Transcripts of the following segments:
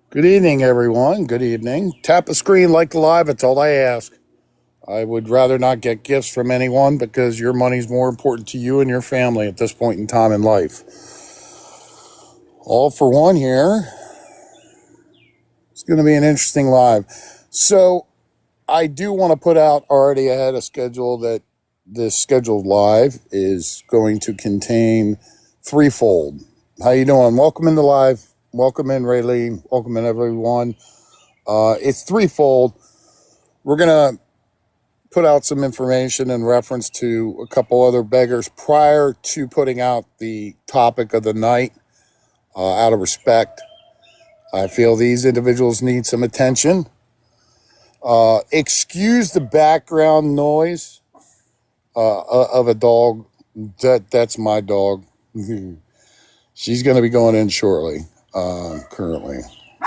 Good evening, everyone. Good evening. Tap a screen, like the live. It's all I ask. I would rather not get gifts from anyone because your money's more important to you and your family at this point in time in life. All for one here. It's going to be an interesting live. So, I do want to put out already ahead of schedule that this scheduled live is going to contain threefold. How you doing? Welcome in the live. Welcome in, Raylene. Welcome in, everyone. It's threefold. We're going to put out some information in reference to a couple other beggars prior to putting out the topic of the night. Out of respect, I feel these individuals need some attention. Excuse the background noise of a dog. That's my dog. She's going to be going in shortly, currently.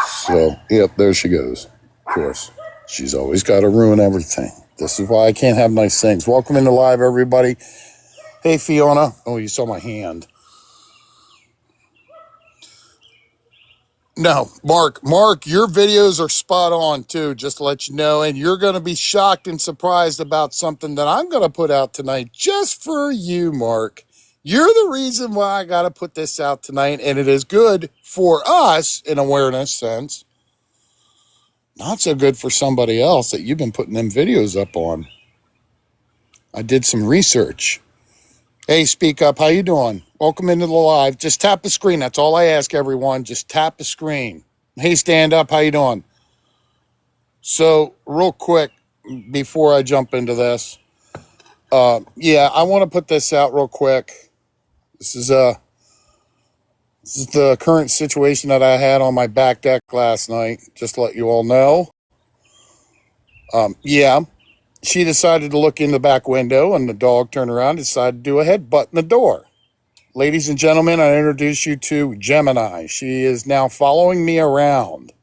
So, yep, there she goes. Of course, she's always got to ruin everything. This is why I can't have nice things. Welcome into live, everybody. Hey, Fiona. Oh, you saw my hand. No, Mark, your videos are spot on, too, just to let you know. And you're going to be shocked and surprised about something that I'm going to put out tonight just for you, Mark. You're the reason why I got to put this out tonight, and it is good for us in awareness sense. Not so good for somebody else that you've been putting them videos up on. I did some research. Hey, speak up. How you doing? Welcome into the live. Just tap the screen. That's all I ask everyone. Just tap the screen. Hey, stand up. How you doing? So, real quick, before I jump into this, I want to put this out real quick. This is the current situation that I had on my back deck last night. Just to let you all know. She decided to look in the back window, and the dog turned around and decided to do a headbutt in the door. Ladies and gentlemen, I introduce you to Gemini. She is now following me around.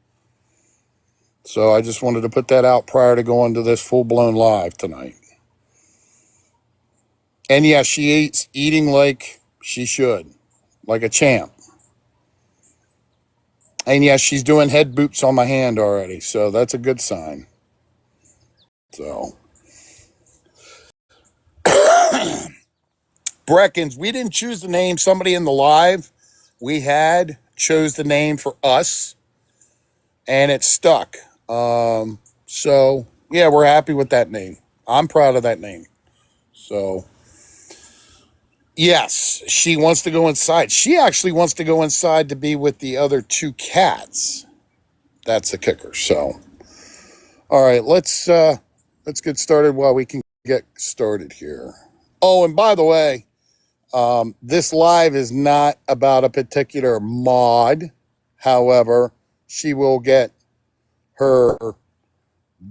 So I just wanted to put that out prior to going to this full-blown live tonight. And yes, she eating like she should, like a champ. And yes, she's doing head boops on my hand already, so that's a good sign. So, Breckens, we didn't choose the name. Somebody in the live we had chose the name for us, and it stuck. So, yeah, we're happy with that name. I'm proud of that name. So, yes, she wants to go inside. She actually wants to go inside to be with the other two cats. That's the kicker. So, all right, let's get started while we can get started here. Oh, and by the way, this live is not about a particular mod. However, she will get her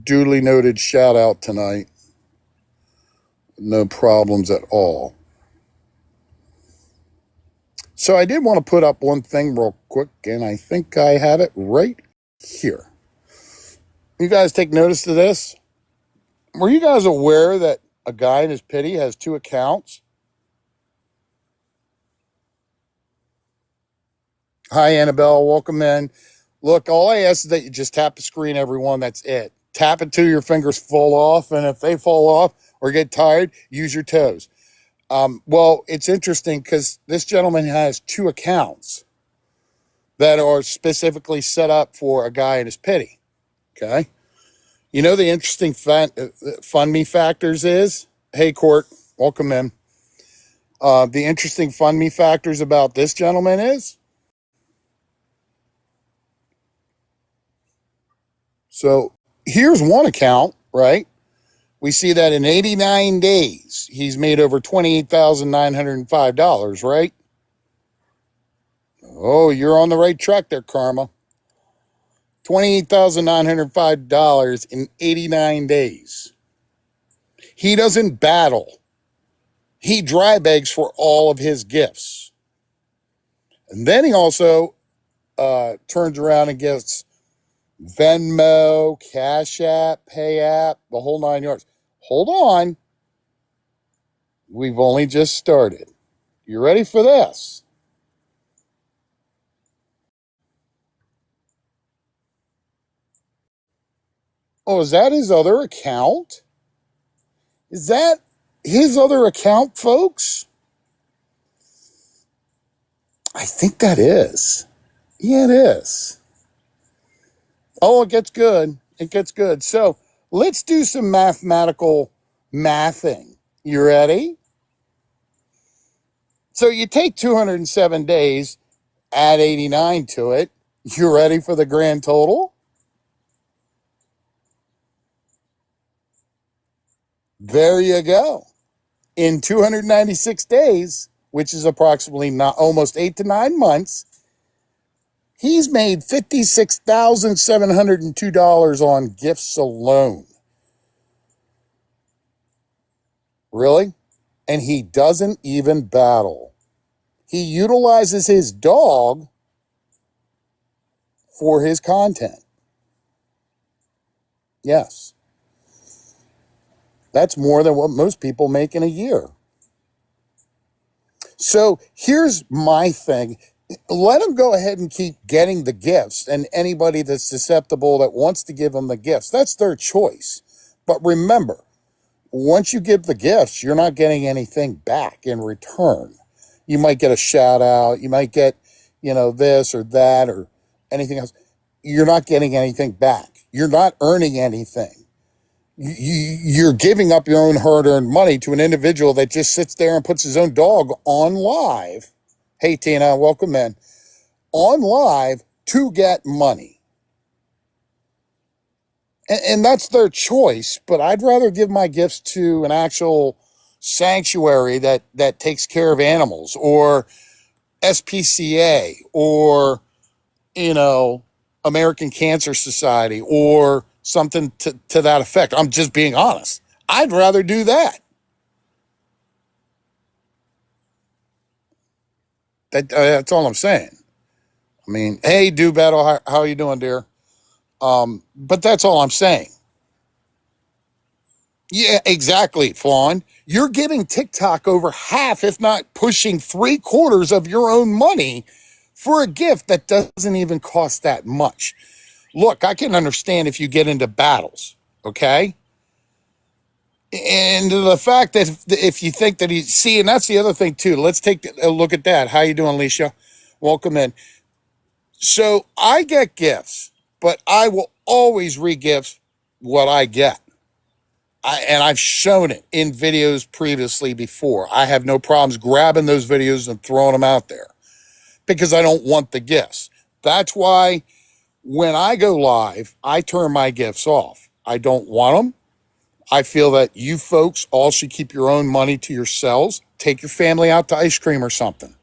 duly noted shout out tonight. No problems at all. So I did want to put up one thing real quick, and I think I have it right here. You guys take notice of this? Were you guys aware that a guy in his pity has two accounts? Hi, Annabelle. Welcome in. Look, all I ask is that you just tap the screen, everyone. That's it. Tap it till your fingers fall off, and if they fall off or get tired, use your toes. Well, it's interesting because this gentleman has two accounts that are specifically set up for a guy in his pity. Okay. You know, the interesting fun me factors is, hey, Court, welcome in. The interesting fun me factors about this gentleman is, so here's one account, right? We see that in 89 days, he's made over $28,905, right? Oh, you're on the right track there, Karma. $28,905 in 89 days. He doesn't battle. He dry begs for all of his gifts. And then he also turns around and gets Venmo, Cash App, Pay App, the whole nine yards. Hold on. We've only just started. You ready for this? Oh, is that his other account? Is that his other account, folks? I think that is. Yeah, it is. Oh, it gets good. It gets good. So let's do some mathematical mathing. You ready? So you take 207 days, add 89 to it. You ready for the grand total? There you go. In 296 days, which is approximately not almost 8 to 9 months, he's made $56,702 on gifts alone. Really? And he doesn't even battle. He utilizes his dog for his content. Yes. That's more than what most people make in a year. So here's my thing. Let them go ahead and keep getting the gifts, and anybody that's susceptible that wants to give them the gifts, that's their choice. But remember, once you give the gifts, you're not getting anything back in return. You might get a shout out, you might get, this or that or anything else. You're not getting anything back. You're not earning anything. You're giving up your own hard-earned money to an individual that just sits there and puts his own dog on live. Hey, Tina, welcome in. On live to get money. And that's their choice, but I'd rather give my gifts to an actual sanctuary that takes care of animals, or SPCA, or, American Cancer Society, or something to that effect. I'm just being honest. I'd rather do that. That's all I'm saying. I mean, hey, Do Battle, how are you doing, dear? But that's all I'm saying. Yeah, exactly, Fawn. You're giving TikTok over half, if not pushing 3/4 of your own money for a gift that doesn't even cost that much. Look, I can understand if you get into battles, okay? And the fact that if you think that and that's the other thing too. Let's take a look at that. How you doing, Alicia? Welcome in. So I get gifts, but I will always re-gift what I get. And I've shown it in videos previously before. I have no problems grabbing those videos and throwing them out there because I don't want the gifts. That's why when I go live, I turn my gifts off. I don't want them. I feel that you folks all should keep your own money to yourselves. Take your family out to ice cream or something.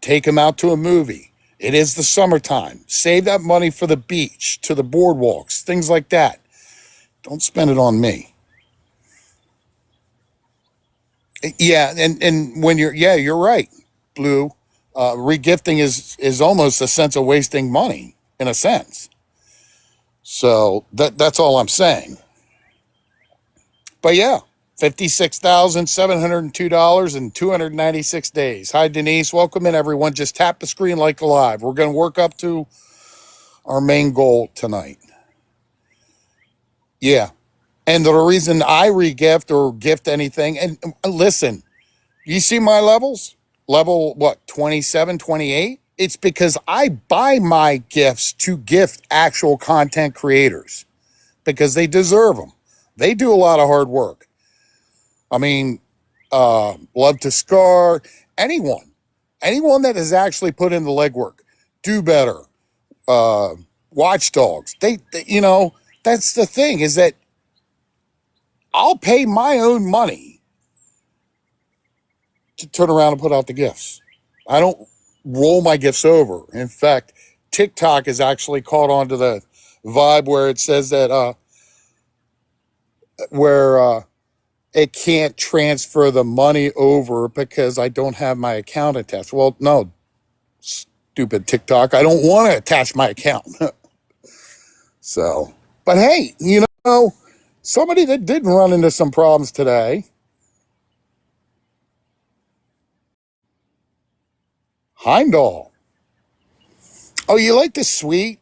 Take them out to a movie. It is the summertime. Save that money for the beach, to the boardwalks, things like that. Don't spend it on me. Yeah, and when you're right, Blue. Regifting is almost a sense of wasting money in a sense. So that's all I'm saying. But yeah, $56,702 in 296 days. Hi, Denise. Welcome in, everyone. Just tap the screen like live. We're going to work up to our main goal tonight. Yeah. And the reason I regift or gift anything, and listen, you see my levels? Level, what, 27, 28? It's because I buy my gifts to gift actual content creators because they deserve them. They do a lot of hard work. I mean, Love to Scar, anyone that has actually put in the legwork, Do Better, Watchdogs. That's the thing, is that I'll pay my own money to turn around and put out the gifts. I don't roll my gifts over. In fact, TikTok has actually caught on to the vibe where it says that where it can't transfer the money over because I don't have my account attached. Well, no, stupid TikTok. I don't want to attach my account. So, but hey, somebody that didn't run into some problems today, Heimdall. Oh, you like the sweet?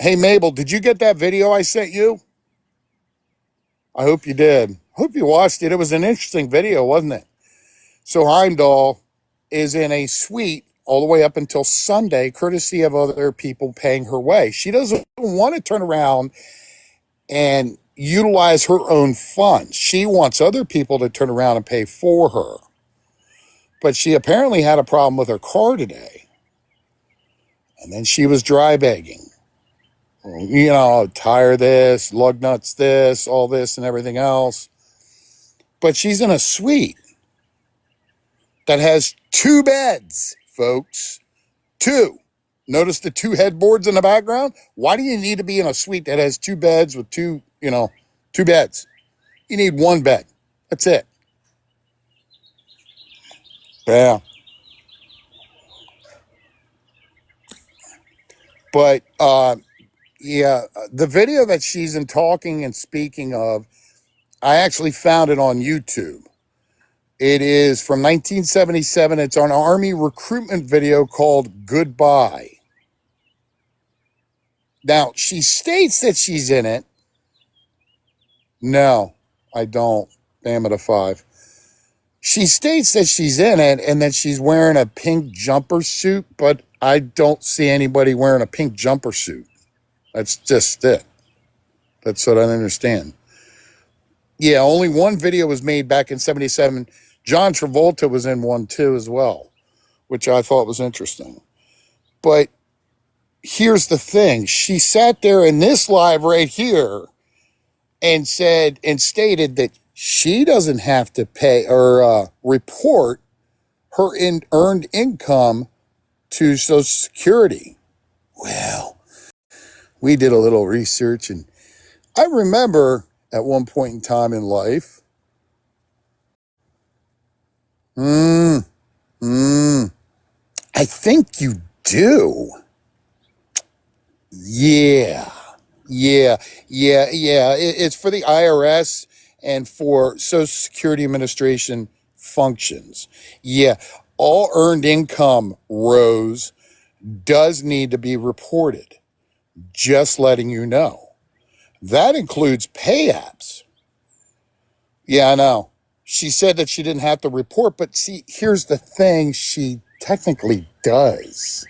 Hey, Mabel, did you get that video I sent you? I hope you did. Hope you watched it. It was an interesting video, wasn't it? So Heimdall is in a suite all the way up until Sunday, courtesy of other people paying her way. She doesn't want to turn around and utilize her own funds. She wants other people to turn around and pay for her. But she apparently had a problem with her car today. And then she was dry begging. You know, tire this, lug nuts this, all this and everything else. But she's in a suite that has 2 beds, folks. 2. Notice the 2 headboards in the background? Why do you need to be in a suite that has 2 beds with 2 beds? You need 1 bed. That's it. Yeah. But, the video that she's in talking and speaking of, I actually found it on YouTube. It is from 1977. It's an Army recruitment video called Goodbye. Now, she states that she's in it. No, I don't. Damn it, a 5. She states that she's in it and that she's wearing a pink jumper suit, but I don't see anybody wearing a pink jumper suit. That's just it. That's what I understand. Yeah, only one video was made back in 77. John Travolta was in one too as well, which I thought was interesting. But here's the thing. She sat there in this live right here and said and stated that she doesn't have to pay or report her earned income to Social Security. Well, we did a little research, and I remember at one point in time in life, I think you do. Yeah. It's for the IRS and for Social Security Administration functions. Yeah, all earned income, Rose, does need to be reported. Just letting you know. That includes pay apps. Yeah, I know. She said that she didn't have to report, but see, here's the thing. She technically does.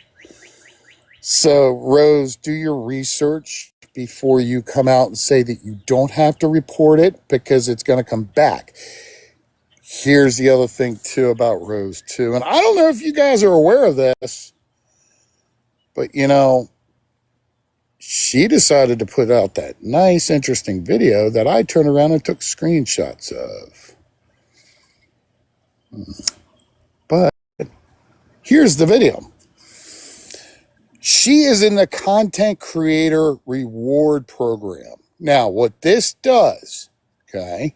So, Rose, do your research before you come out and say that you don't have to report it, because it's going to come back. Here's the other thing, too, about Rose, too. And I don't know if you guys are aware of this, but, she decided to put out that nice, interesting video that I turned around and took screenshots of. But here's the video. She is in the Content Creator Reward Program. Now, what this does, okay,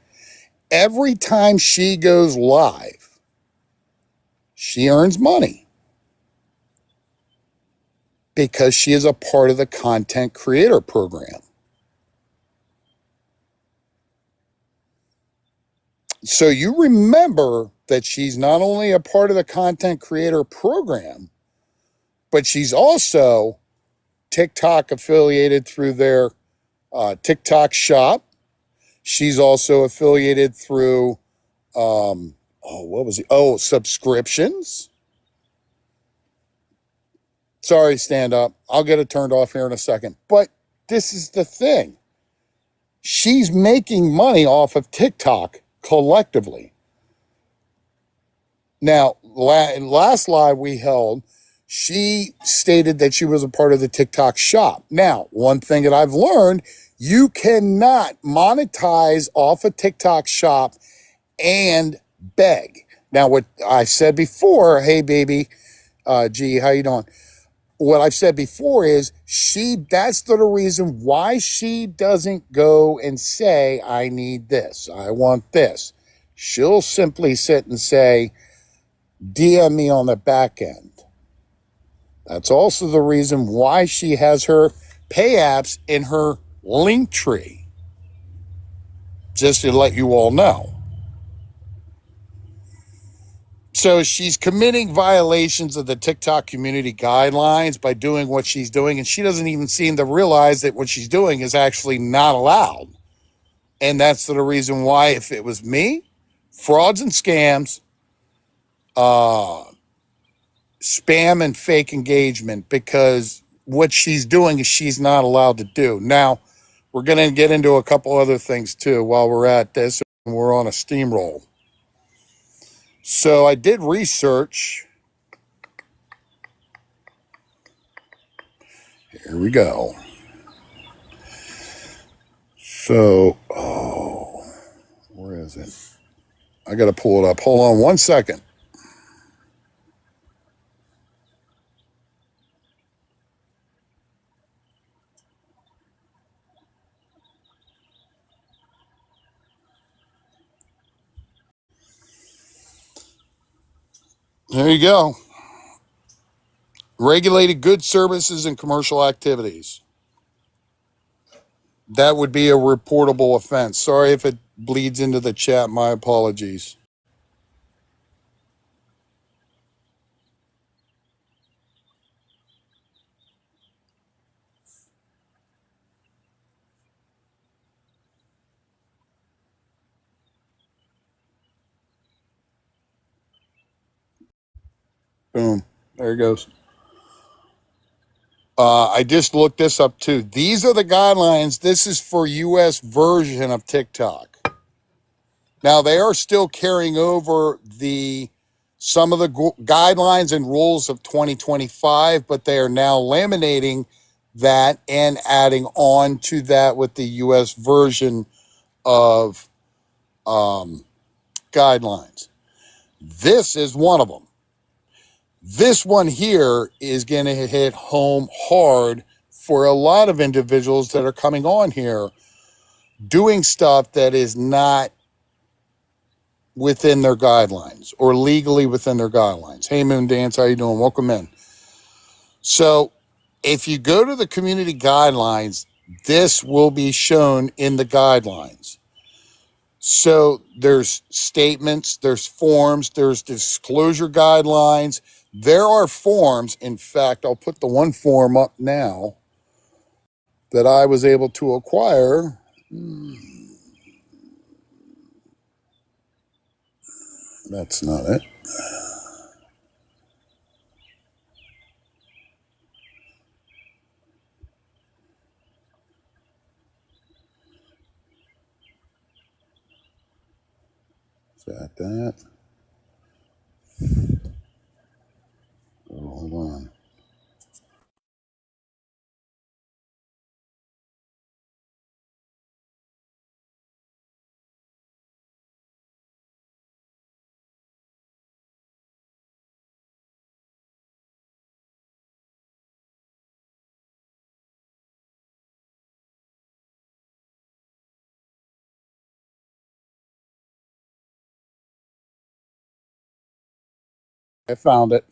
every time she goes live, she earns money because she is a part of the Content Creator Program. So you remember that she's not only a part of the Content Creator Program, but she's also TikTok affiliated through their TikTok shop. She's also affiliated through, subscriptions. Sorry, stand up. I'll get it turned off here in a second. But this is the thing. She's making money off of TikTok collectively. Now, last live we held, she stated that she was a part of the TikTok shop. Now, one thing that I've learned, you cannot monetize off a TikTok shop and beg. Now, what I said before, hey, baby, G, how you doing? What I've said before is that's the reason why she doesn't go and say, I need this, I want this. She'll simply sit and say, DM me on the back end. That's also the reason why she has her pay apps in her link tree. Just to let you all know. So she's committing violations of the TikTok community guidelines by doing what she's doing, and she doesn't even seem to realize that what she's doing is actually not allowed. And that's the reason why, if it was me, frauds and scams, spam and fake engagement, because what she's doing is she's not allowed to do. Now, we're going to get into a couple other things too while we're at this, and we're on a steamroll. So I did research. Here we go. So, where is it? I got to pull it up. Hold on one second. There you go. Regulated goods, services, and commercial activities. That would be a reportable offense. Sorry if it bleeds into the chat. My apologies. Boom. There it goes. I just looked this up too. These are the guidelines. This is for U.S. version of TikTok. Now they are still carrying over some of the guidelines and rules of 2025, but they are now laminating that and adding on to that with the U.S. version of guidelines. This is one of them. This one here is going to hit home hard for a lot of individuals that are coming on here doing stuff that is not within their guidelines or legally within their guidelines. Hey, Moon Dance, how you doing? Welcome in. So if you go to the community guidelines, this will be shown in the guidelines. So there's statements, there's forms, there's disclosure guidelines. There are forms. In fact, I'll put the one form up now that I was able to acquire. That's not it. Is that? Oh, hold on. I found it.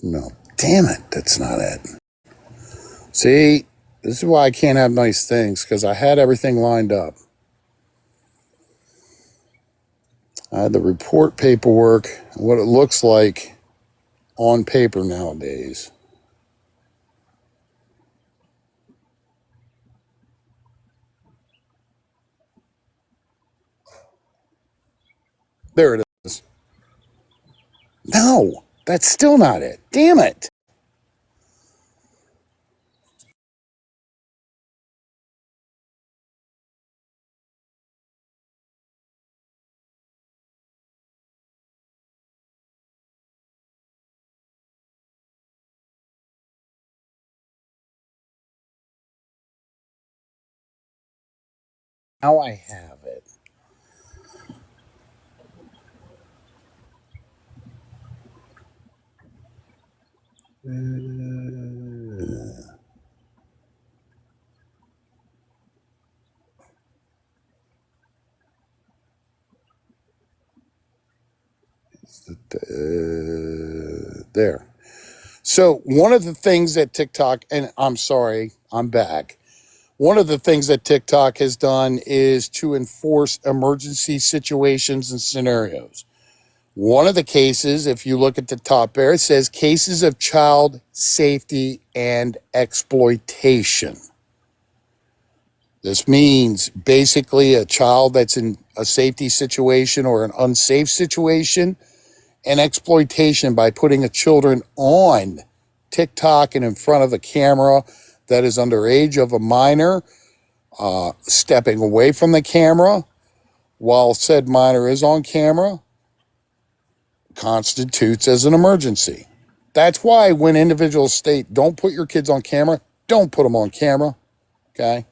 No. Damn it. That's not it. See, this is why I can't have nice things, because I had everything lined up. I had the report paperwork, what it looks like on paper nowadays. There it is. No, that's still not it. Damn it. Now I have it. There. So one of the things that TikTok, and I'm sorry, I'm back. One of the things that TikTok has done is to enforce emergency situations and scenarios. One of the cases, if you look at the top there, it says cases of child safety and exploitation. This means basically a child that's in a safety situation or an unsafe situation, and exploitation by putting a children on TikTok and in front of a camera that is underage of a minor, stepping away from the camera while said minor is on camera, constitutes as an emergency. That's why when individuals state, don't put your kids on camera, don't put them on camera, okay?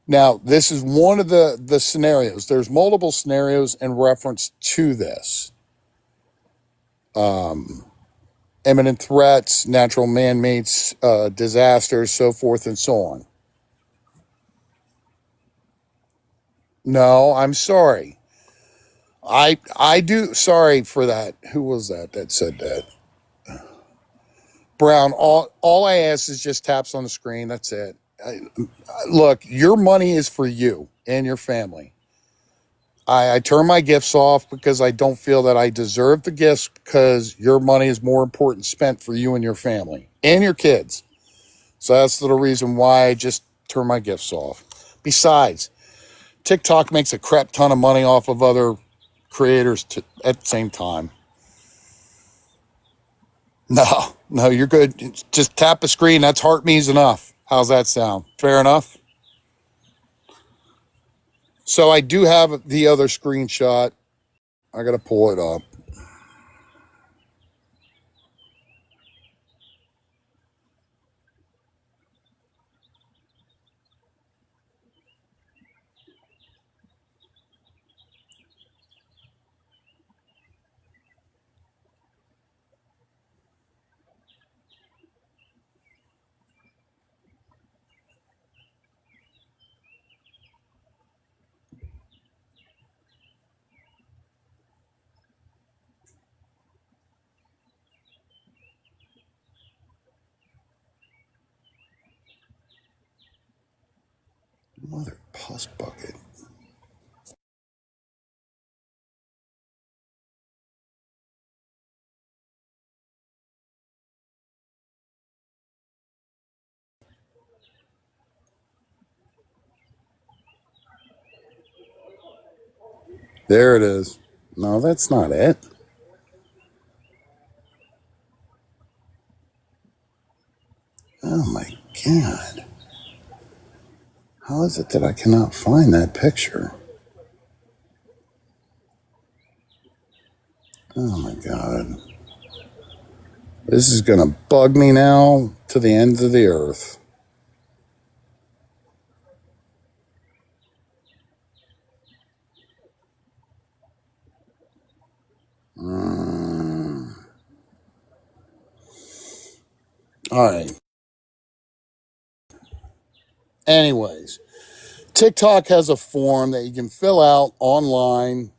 Now, this is one of the scenarios. There's multiple scenarios in reference to this. Imminent threats, natural man-made disasters, so forth and so on. No, I'm sorry. I do. Sorry for that. Who was that said that? Brown, all I ask is just taps on the screen. That's it. Look, your money is for you and your family. I turn my gifts off because I don't feel that I deserve the gifts, because your money is more important spent for you and your family and your kids. So that's the reason why I just turn my gifts off. Besides, TikTok makes a crap ton of money off of other creators at the same time. No, you're good. Just tap the screen. That's heart me's enough. How's that sound? Fair enough? So I do have the other screenshot. I got to pull it up. Mother puss bucket. There it is. No, that's not it. Oh my God. How is it that I cannot find that picture? Oh my God. This is going to bug me now to the ends of the earth. All right. Anyways, TikTok has a form that you can fill out online,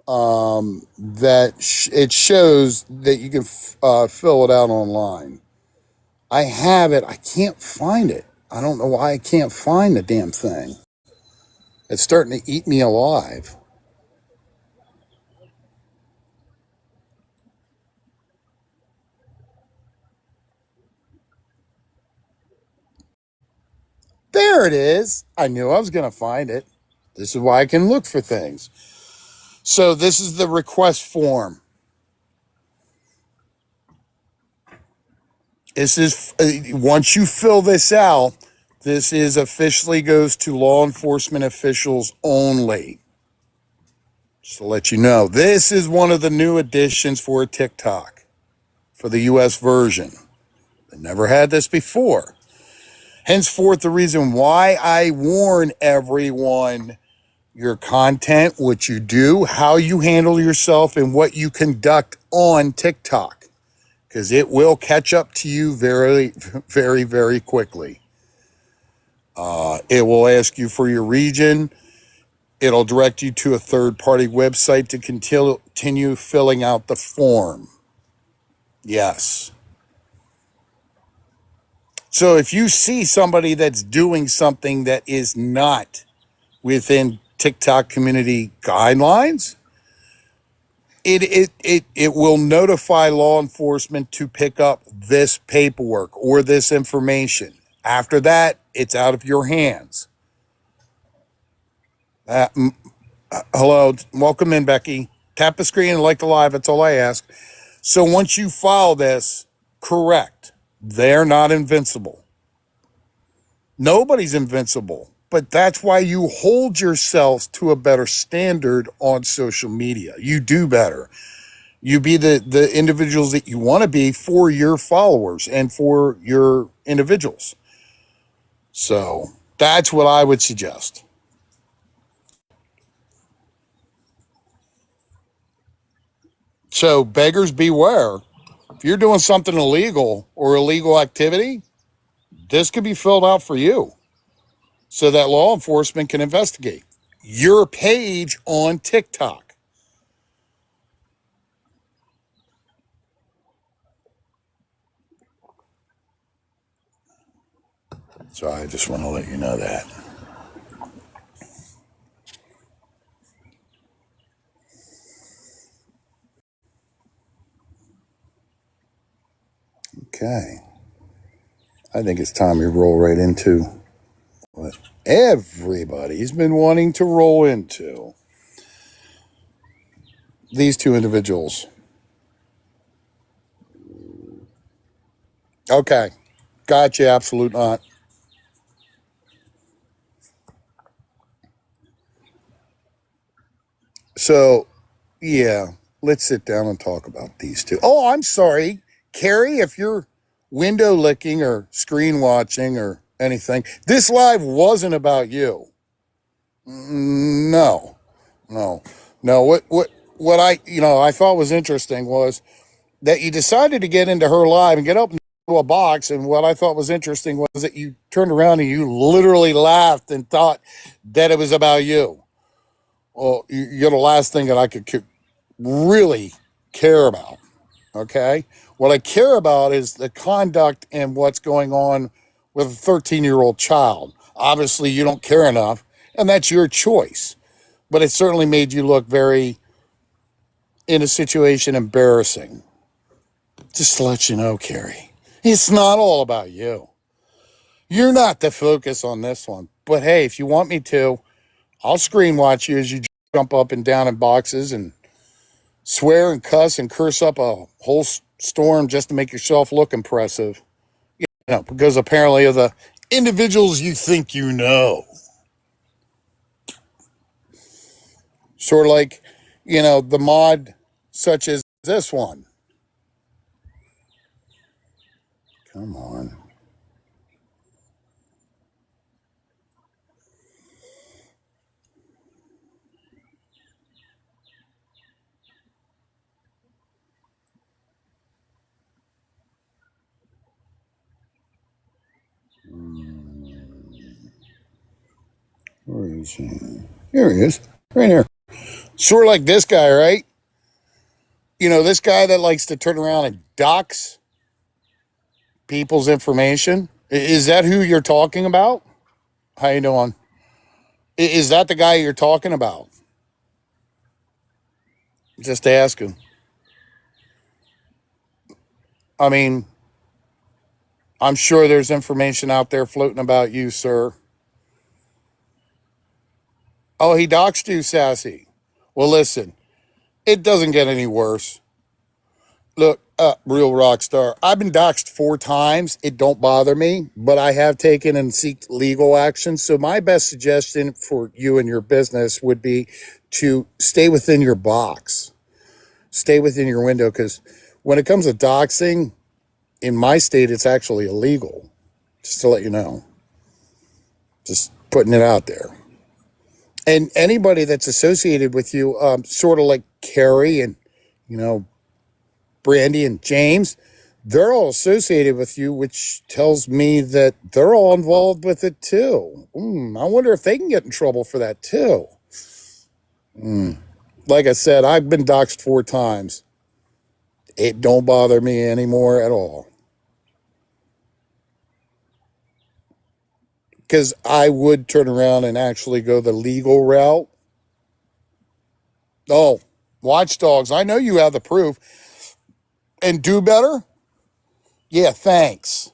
that it shows that you can fill it out online. I have it. I can't find it. I don't know why I can't find the damn thing. It's starting to eat me alive. There it is. I knew I was going to find it. This is why I can look for things. So this is the request form. This is, once you fill this out, this is officially goes to law enforcement officials only. Just to let you know, this is one of the new additions for TikTok, for the US version. I never had this before. Henceforth, the reason why I warn everyone, your content, what you do, how you handle yourself, and what you conduct on TikTok, because it will catch up to you very, very, very quickly. It will ask you for your region. It'll direct you to a third-party website to continue filling out the form. Yes. So if you see somebody that's doing something that is not within TikTok community guidelines, it will notify law enforcement to pick up this paperwork or this information. After that, it's out of your hands. Hello, welcome in, Becky. Tap the screen and like the live. That's all I ask. So once you file this, correct, they're not invincible. Nobody's invincible. But that's why you hold yourself to a better standard on social media. You do better. You be the individuals that you want to be for your followers and for your individuals. So that's what I would suggest. So beggars beware. If you're doing something illegal or illegal activity, this could be filled out for you so that law enforcement can investigate your page on TikTok. So I just want to let you know that. Okay. I think it's time we roll right into what everybody's been wanting to roll into. These two individuals. Okay. Gotcha. Absolute not. So, yeah, let's sit down and talk about these two. Oh, I'm sorry. Carrie, if you're window licking or screen watching or anything, this live wasn't about you. No, no, no. What I thought was interesting was that you decided to get into her live and get up into a box. And what I thought was interesting was that you turned around and you literally laughed and thought that it was about you. Well, you're the last thing that I could really care about. Okay. What I care about is the conduct and what's going on with a 13-year-old child. Obviously, you don't care enough, and that's your choice. But it certainly made you look very, in a situation, embarrassing. Just to let you know, Carrie, it's not all about you. You're not the focus on this one. But hey, if you want me to, I'll screen watch you as you jump up and down in boxes and swear and cuss and curse up a whole storm just to make yourself look impressive. Because apparently of the individuals you think you know. Sort of like, the mod such as this one. Come on. Where is he? Here he is. Right here. Sort of like this guy, right? This guy that likes to turn around and dox people's information. Is that who you're talking about? How you doing? Is that the guy you're talking about? Just asking. I mean, I'm sure there's information out there floating about you, sir. Oh, he doxed you, Sassy. Well, listen, it doesn't get any worse. Look, real rock star. I've been doxed 4 times. It don't bother me, but I have taken and seeked legal action. So my best suggestion for you and your business would be to stay within your box. Stay within your window, because when it comes to doxing, in my state, it's actually illegal. Just to let you know. Just putting it out there. And anybody that's associated with you, sort of like Carrie and, Brandy and James, they're all associated with you, which tells me that they're all involved with it too. I wonder if they can get in trouble for that too. Like I said, I've been doxxed 4 times. It don't bother me anymore at all. because I would turn around and actually go the legal route. Oh, Watchdogs, I know you have the proof. And Do Better? Yeah, thanks.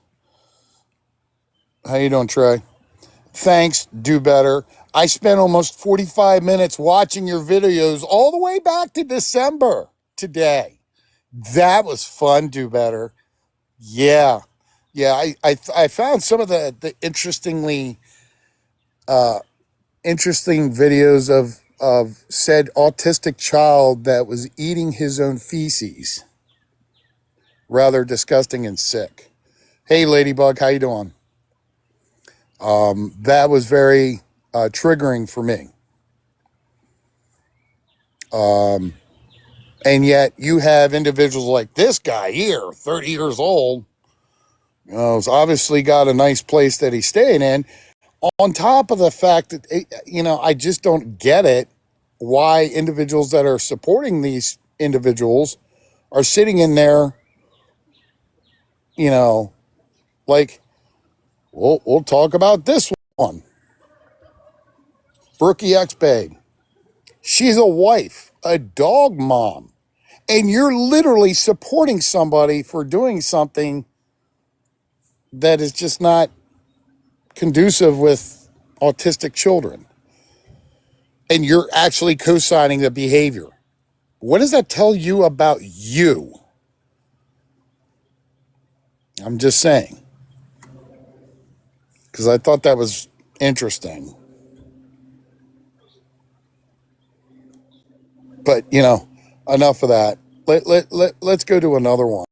How you doing, Trey? Thanks, Do Better. I spent almost 45 minutes watching your videos all the way back to December today. That was fun, Do Better. Yeah. Yeah, I found some of the interesting videos of said autistic child that was eating his own feces. Rather disgusting and sick. Hey, Ladybug, how you doing? That was very triggering for me. And yet you have individuals like this guy here, 30 years old, has obviously got a nice place that he's staying in. On top of the fact that, I just don't get it why individuals that are supporting these individuals are sitting in there, like, we'll talk about this one. Brookie X Babe. She's a wife, a dog mom, and you're literally supporting somebody for doing something that is just not conducive with autistic children. And you're actually co-signing the behavior. What does that tell you about you? I'm just saying. Because I thought that was interesting. But, enough of that. Let's go to another one.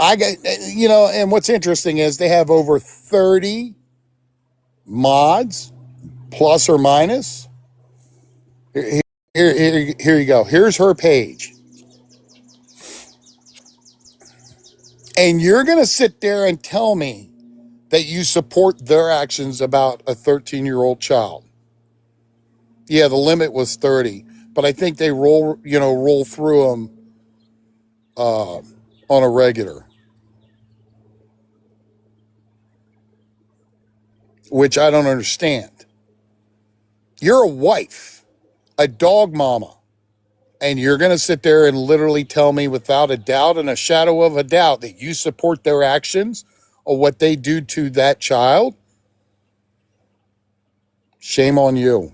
And what's interesting is they have over 30 mods, plus or minus. Here you go. Here's her page. And you're going to sit there and tell me that you support their actions about a 13-year-old child. Yeah, the limit was 30, but I think they roll through them on a regular, which I don't understand. You're a wife, a dog mama, and you're going to sit there and literally tell me without a doubt and a shadow of a doubt that you support their actions or what they do to that child? Shame on you.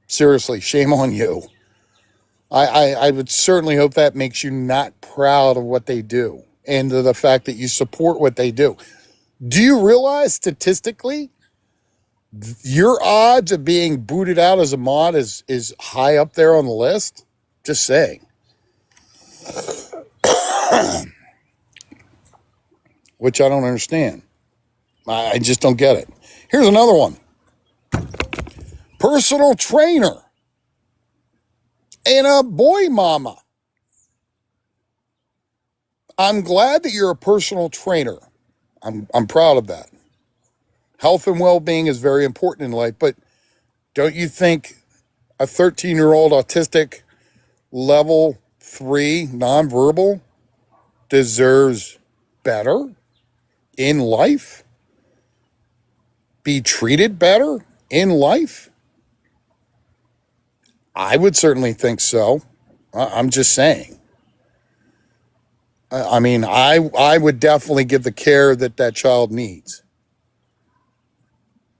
Seriously, shame on you. I would certainly hope that makes you not proud of what they do and the fact that you support what they do. Do you realize statistically your odds of being booted out as a mod is high up there on the list? Just saying. Which I don't understand. I just don't get it. Here's another one. Personal trainer and a boy mama. I'm glad that you're a personal trainer. I'm proud of that. Health and well-being is very important in life, but don't you think a 13-year-old autistic level 3 nonverbal deserves better in life? Be treated better in life? I would certainly think so. I'm just saying. I mean, I would definitely give the care that child needs.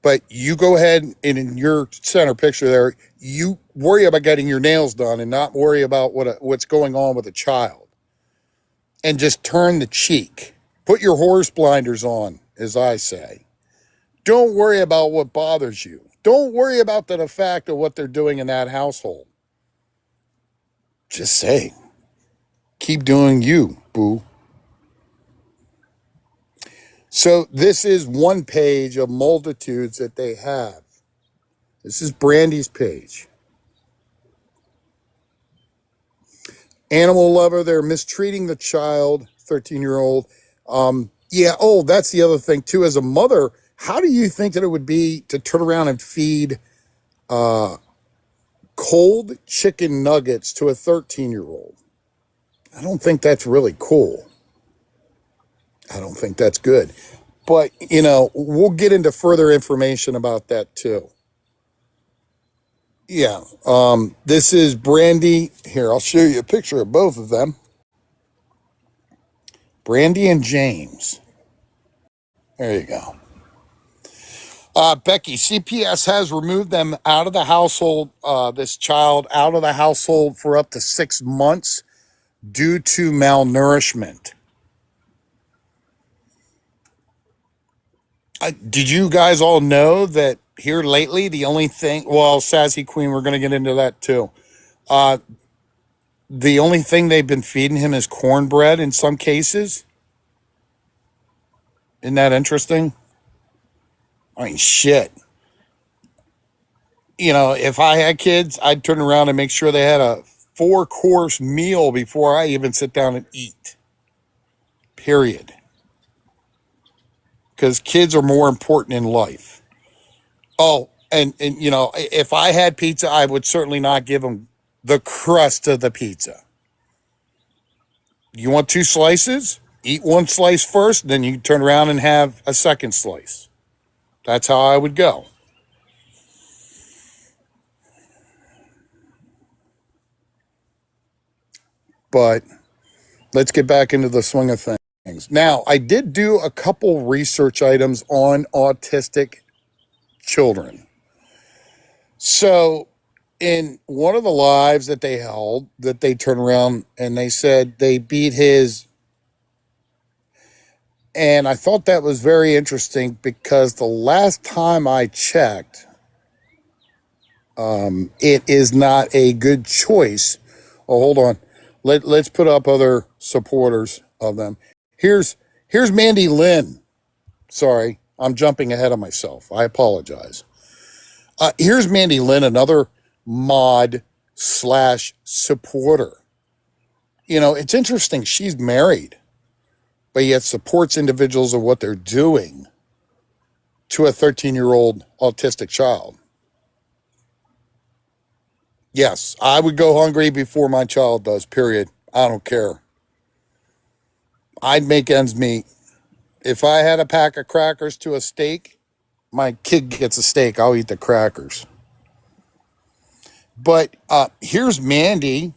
But you go ahead and in your center picture there, you worry about getting your nails done and not worry about what's going on with a child. And just turn the cheek. Put your horse blinders on, as I say. Don't worry about what bothers you. Don't worry about the fact of what they're doing in that household. Just say, keep doing you, boo. So this is one page of multitudes that they have. This is Brandy's page. Animal lover, they're mistreating the child, 13-year-old. That's the other thing too. As a mother, how do you think that it would be to turn around and feed cold chicken nuggets to a 13-year-old? I don't think that's really cool. I don't think that's good. But, we'll get into further information about that too. Yeah. This is Brandy. Here, I'll show you a picture of both of them. Brandy and James. There you go. Becky, CPS has removed them out of the household, this child out of the household for up to 6 months due to malnourishment. Did you guys all know that here lately, the only thing, well, Sassy Queen, we're going to get into that too. The only thing they've been feeding him is cornbread in some cases. Isn't that interesting? I mean, shit. If I had kids, I'd turn around and make sure they had a 4-course meal before I even sit down and eat. Period. Because kids are more important in life. Oh, and if I had pizza, I would certainly not give them the crust of the pizza. You want 2 slices? Eat 1 slice first, then you turn around and have a second slice. That's how I would go. But let's get back into the swing of things. Now, I did do a couple research items on autistic children. So, in one of the lives that they held, that they turned around and they said they beat his. And I thought that was very interesting because the last time I checked, it is not a good choice. Oh, hold on. Let's put up other supporters of them. Here's Mandy Lynn. Sorry, I'm jumping ahead of myself. I apologize. Here's Mandy Lynn, another mod slash supporter. It's interesting. She's married, but yet supports individuals of what they're doing to a 13-year-old autistic child. Yes, I would go hungry before my child does, period. I don't care. I'd make ends meet. If I had a pack of crackers to a steak, my kid gets a steak. I'll eat the crackers. But here's Mandy.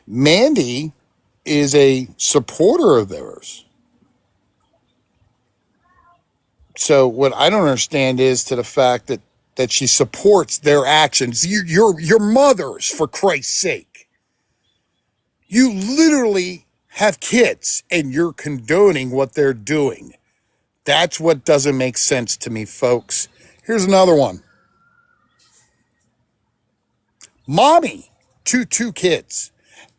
Mandy is a supporter of theirs. So what I don't understand is to the fact that she supports their actions. Your mothers, for Christ's sake. You literally have kids and you're condoning what they're doing. That's what doesn't make sense to me, folks. Here's another one. Mommy to 2 kids,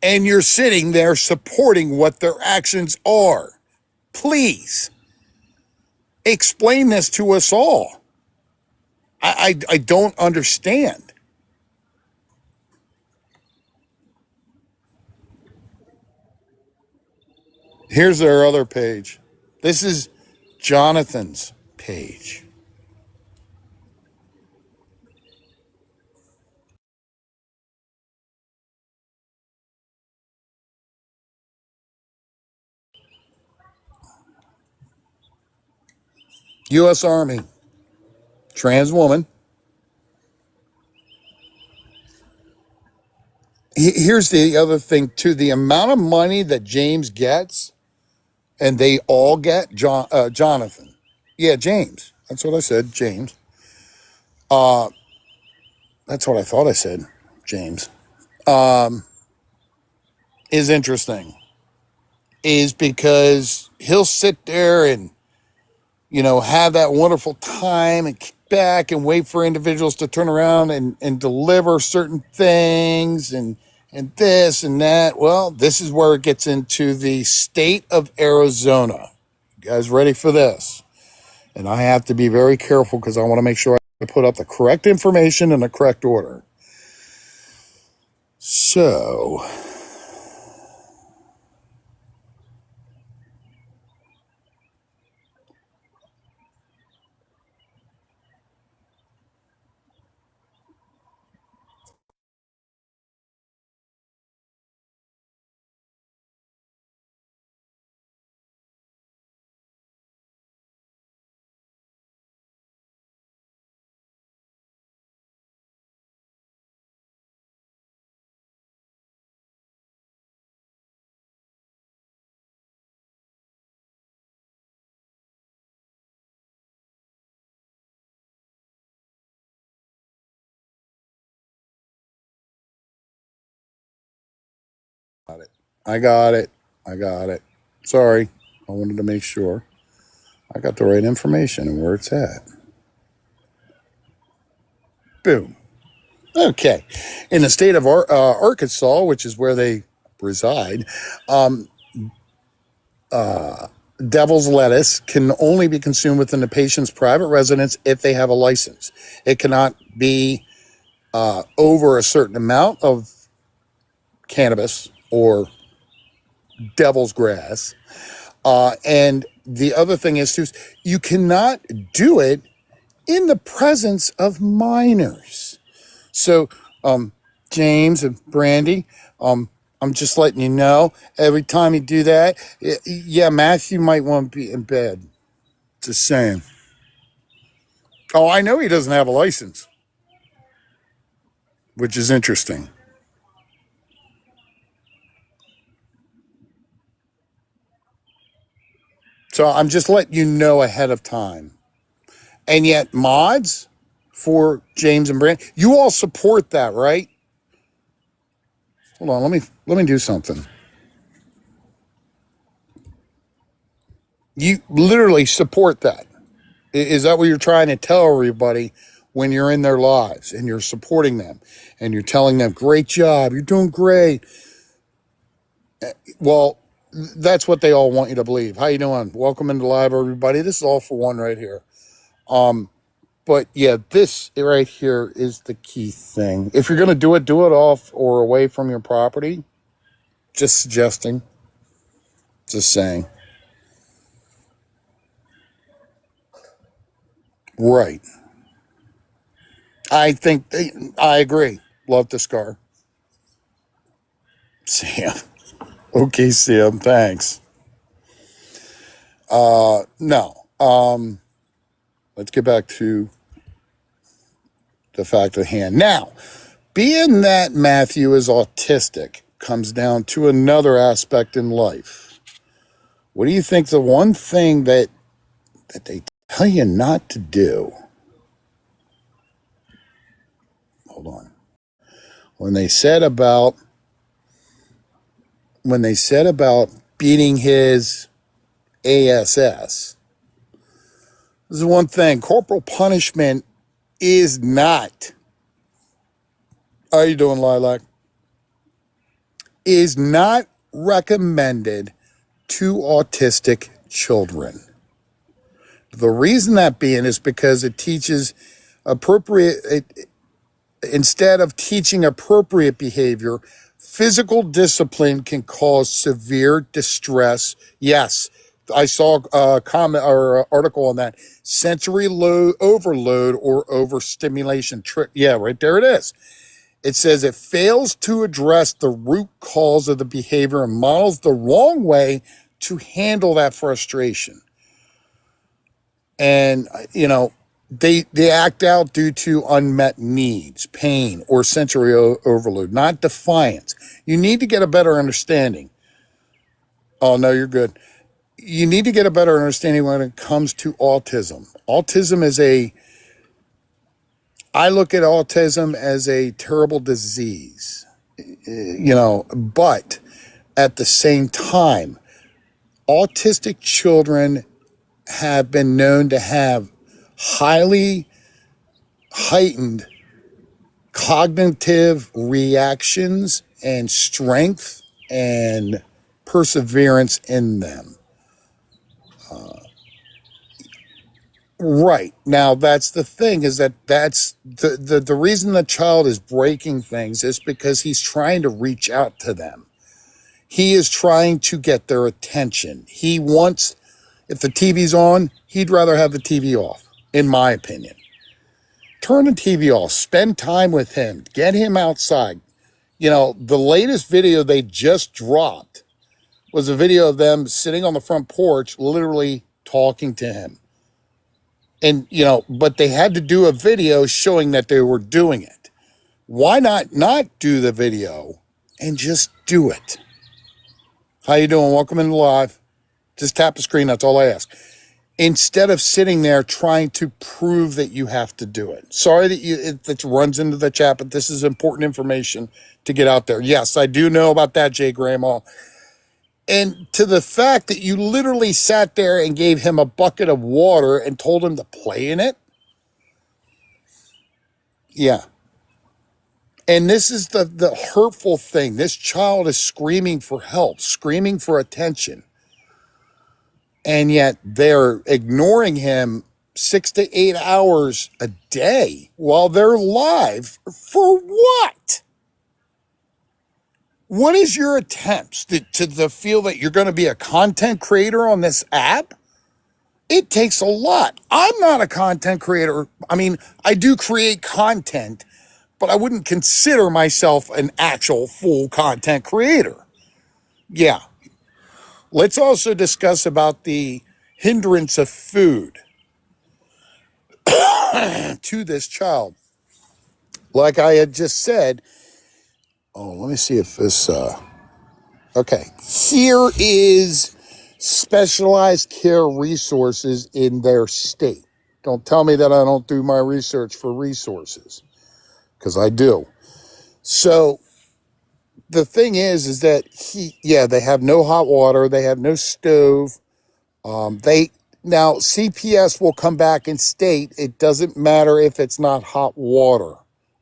and you're sitting there supporting what their actions are. Please explain this to us all. I don't understand. Here's their other page. This is Jonathan's page. U.S. Army, trans woman. Here's the other thing, too. The amount of money that James gets, and they all get, Jonathan. Yeah, James. That's what I said, James. That's what I thought I said, James. Is interesting. Is because he'll sit there and, have that wonderful time and kick back and wait for individuals to turn around and deliver certain things and this and that. Well, this is where it gets into the state of Arizona. You guys ready for this? And I have to be very careful because I want to make sure I put up the correct information in the correct order. So, I got it. I got it. Sorry. I wanted to make sure I got the right information and where it's at. Boom. Okay. In the state of Arkansas, which is where they reside, devil's lettuce can only be consumed within the patient's private residence if they have a license. It cannot be over a certain amount of cannabis or devil's grass. And the other thing is, too, you cannot do it in the presence of minors. So, James and Brandy, I'm just letting you know, every time you do that, yeah, Matthew might want to be in bed. Just saying. Oh, I know he doesn't have a license, which is interesting. So I'm just letting you know ahead of time. And yet mods for James and Brandy, you all support that, right? Hold on, let me do something. You literally support that. Is that what you're trying to tell everybody when you're in their lives and you're supporting them and you're telling them, great job, you're doing great? Well, that's what they all want you to believe. How you doing? Welcome into live, everybody. This is all for one right here. But yeah, this right here is the key thing. If you're going to do it off or away from your property. Just suggesting. Just saying. Right. I agree. Love the scar. Sam. Okay, Sam. Thanks. No. Let's get back to the fact at hand. Now, being that Matthew is autistic comes down to another aspect in life. What do you think the one thing that they tell you not to do? Hold on. When they said about beating his ASS, this is one thing. Corporal punishment is not. How you doing, Lilac? Is not recommended to autistic children. The reason that being is because it teaches instead of teaching appropriate behavior, physical discipline can cause severe distress. Yes, I saw a comment or article on that. Sensory overload or overstimulation. Yeah, right there it is. It says it fails to address the root cause of the behavior and models the wrong way to handle that frustration. And, they act out due to unmet needs, pain, or sensory overload, not defiance. You need to get a better understanding. Oh, no, you're good. You need to get a better understanding when it comes to autism. I look at autism as a terrible disease, but at the same time, autistic children have been known to have highly heightened cognitive reactions and strength and perseverance in them. Right. Now, that's the thing, is that's the reason the child is breaking things is because he's trying to reach out to them. He is trying to get their attention. He wants, if the TV's on, he'd rather have the TV off, in my opinion. Turn the TV off. Spend time with him. Get him outside. The latest video they just dropped was a video of them sitting on the front porch, literally talking to him. And, but they had to do a video showing that they were doing it. Why not do the video and just do it? How you doing? Welcome in live. Just tap the screen. That's all I ask. instead of sitting there trying to prove that you have to do it. Sorry that it runs into the chat, but this is important information to get out there. Yes, I do know about that, Jay Grandma. And to the fact that you literally sat there and gave him a bucket of water and told him to play in it. Yeah. And this is the hurtful thing. This child is screaming for help, screaming for attention. And yet they're ignoring him 6 to 8 hours a day while they're live. For what? What is your attempts to feel that you're going to be a content creator on this app? It takes a lot. I'm not a content creator. I mean, I do create content, but I wouldn't consider myself an actual full content creator. Yeah. Let's also discuss about the hindrance of food to this child. Like I had just said, let me see if this, okay. Here is specialized care resources in their state. Don't tell me that I don't do my research for resources, because I do. So the thing is that they have no hot water. They have no stove. Now CPS will come back and state it doesn't matter if it's not hot water.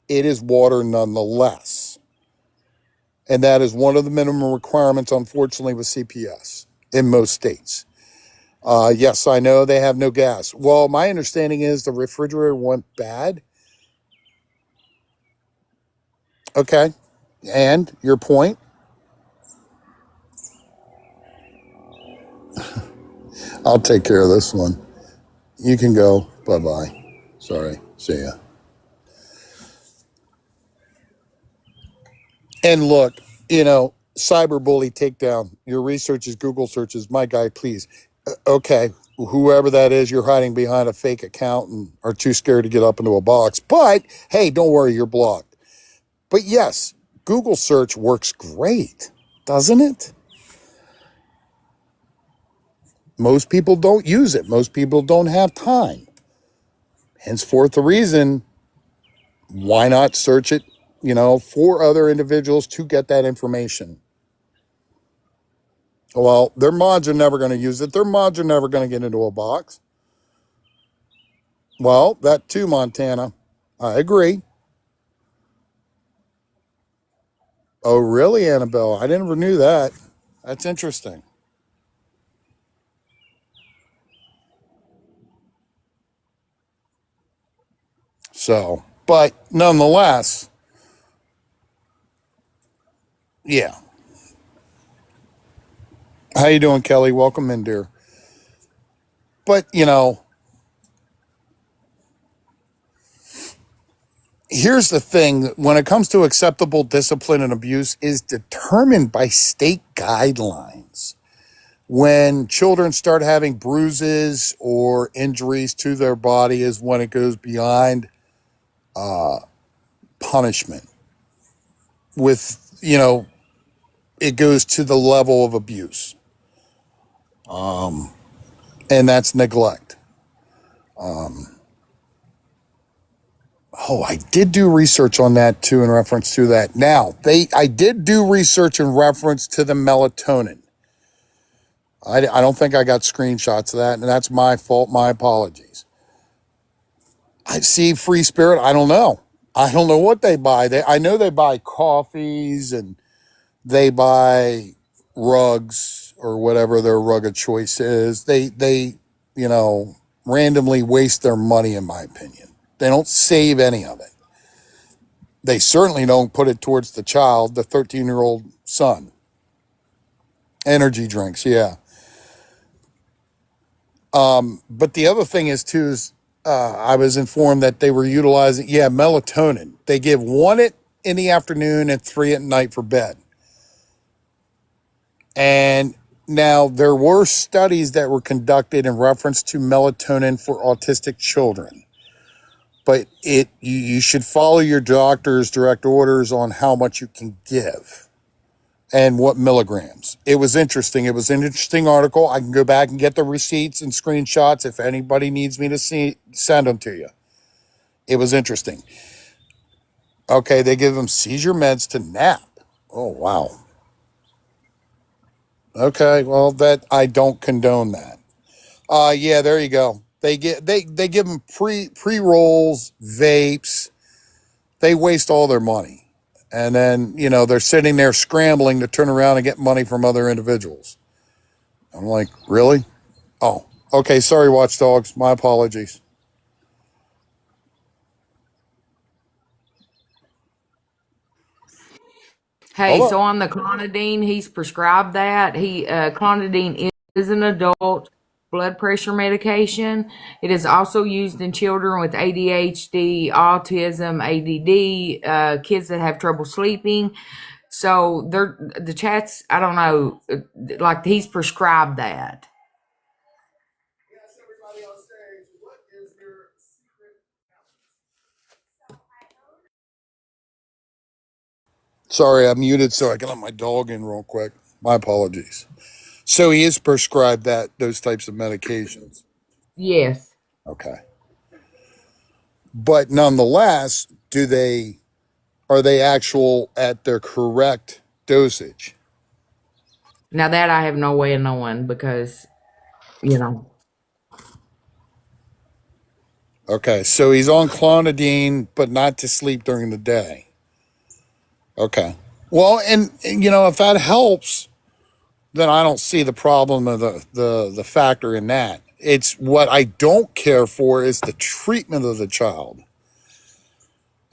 It is water nonetheless. And that is one of the minimum requirements, unfortunately, with CPS in most states. Yes, I know they have no gas. Well, my understanding is the refrigerator went bad. Okay. And your point? I'll take care of this one. You can go. Bye-bye. Sorry. See ya. And look, cyberbully takedown. Your research is Google searches. My guy, please. Okay. Whoever that is, you're hiding behind a fake account and are too scared to get up into a box. But, hey, don't worry, you're blocked. But yes, Google search works great, doesn't it? Most people don't use it. Most people don't have time. Henceforth, the reason, why not search it, for other individuals to get that information? Well, their mods are never going to use it. Their mods are never going to get into a box. Well, that too, Montana. I agree. Oh, really, Annabelle? I never knew that. That's interesting. So, but nonetheless, yeah. How you doing, Kelly? Welcome in, dear. But, here's the thing. When it comes to acceptable discipline and abuse is determined by state guidelines. When children start having bruises or injuries to their body is when it goes beyond punishment. With, it goes to the level of abuse. And that's neglect. I did do research on that too in reference to that. Now, I did do research in reference to the melatonin. I don't think I got screenshots of that, and that's my fault. My apologies. I see Free Spirit. I don't know. I don't know what they buy. I know they buy coffees and they buy rugs or whatever their rug of choice is. They randomly waste their money, in my opinion. They don't save any of it. They certainly don't put it towards the child, the 13-year-old son. Energy drinks, yeah. But the other thing is, too, is I was informed that they were utilizing, melatonin. They give 1 in the afternoon and 3 at night for bed. And now there were studies that were conducted in reference to melatonin for autistic children. But you should follow your doctor's direct orders on how much you can give. and what milligrams. It was interesting. It was an interesting article. I can go back and get the receipts and screenshots if anybody needs me to send them to you. It was interesting. Okay, they give them seizure meds to nap. Oh, wow. Okay, well, that I don't condone that. Yeah, there you go. They give them pre-rolls, vapes. They waste all their money. And then, they're sitting there scrambling to turn around and get money from other individuals. I'm like, really? Oh, okay. Sorry, Watchdogs. My apologies. Hey, Hello. so on the clonidine, he's prescribed that. Clonidine is an adult blood pressure medication. It is also used in children with ADHD, autism, ADD, kids that have trouble sleeping. So the chats, I don't know, like he's prescribed that. Sorry, I'm muted so I can let my dog in real quick. My apologies. So he is prescribed those types of medications. Yes. Okay. But nonetheless, are they actual at their correct dosage? Now that I have no way of knowing because, you know, Okay, so he's on clonidine, but not to sleep during the day. Okay. Well, and if that helps, then I don't see the problem of the factor in that. It's what I don't care for is the treatment of the child.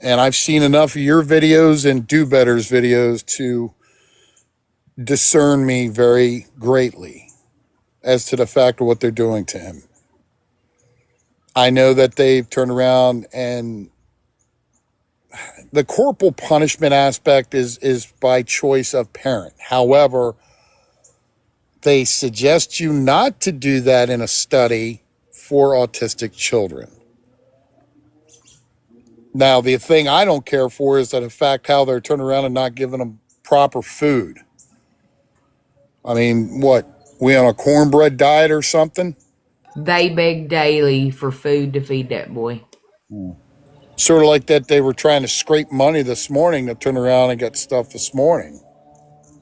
And I've seen enough of your videos and Do Better's videos to discern me very greatly as to the fact of what they're doing to him. I know that they've turned around and the corporal punishment aspect is by choice of parent. However, they suggest you not to do that in a study for autistic children. Now, the thing I don't care for is that in fact how they're turning around and not giving them proper food. I mean, what? We on a cornbread diet or something? they beg daily for food to feed that boy. Sort of like that they were trying to scrape money this morning to turn around and get stuff this morning.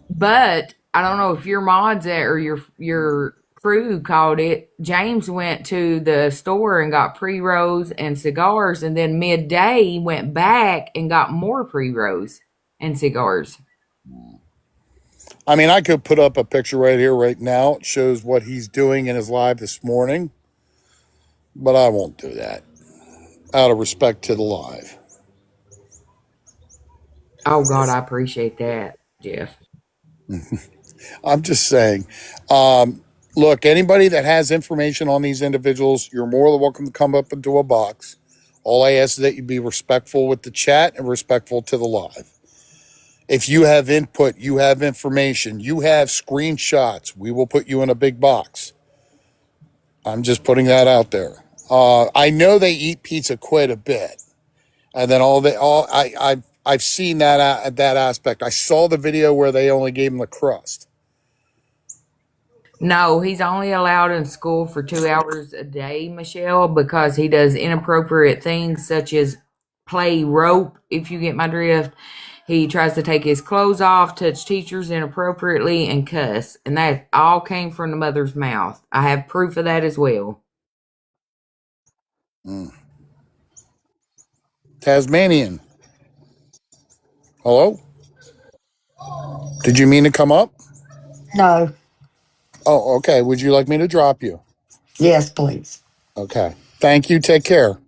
But I don't know if your mods or your crew called it. James went to the store and got pre rolls and cigars, and then midday went back and got more pre rolls and cigars. I mean, I could put up a picture right here, right now. It shows what he's doing in his live this morning, but I won't do that out of respect to the live. Oh God, I appreciate that, Jeff. I'm just saying. Look, anybody that has information on these individuals, you're more than welcome to come up into a box. All I ask is that you be respectful with the chat and respectful to the live. If you have input, you have information, you have screenshots, we will put you in a big box. I'm just putting that out there. I know they eat pizza quite a bit, and then I've seen that aspect. I saw the video where they only gave him the crust. No, he's only allowed in school for 2 hours a day, Michelle, because he does inappropriate things such as play rope, if you get my drift. He tries to take his clothes off, touch teachers inappropriately, and cuss. And that all came from the mother's mouth. I have proof of that as well. Mm. Tasmanian. Hello? Did you mean to come up? No. Oh, okay. Would you like me to drop you? Yes, please. Okay. Thank you. Take care.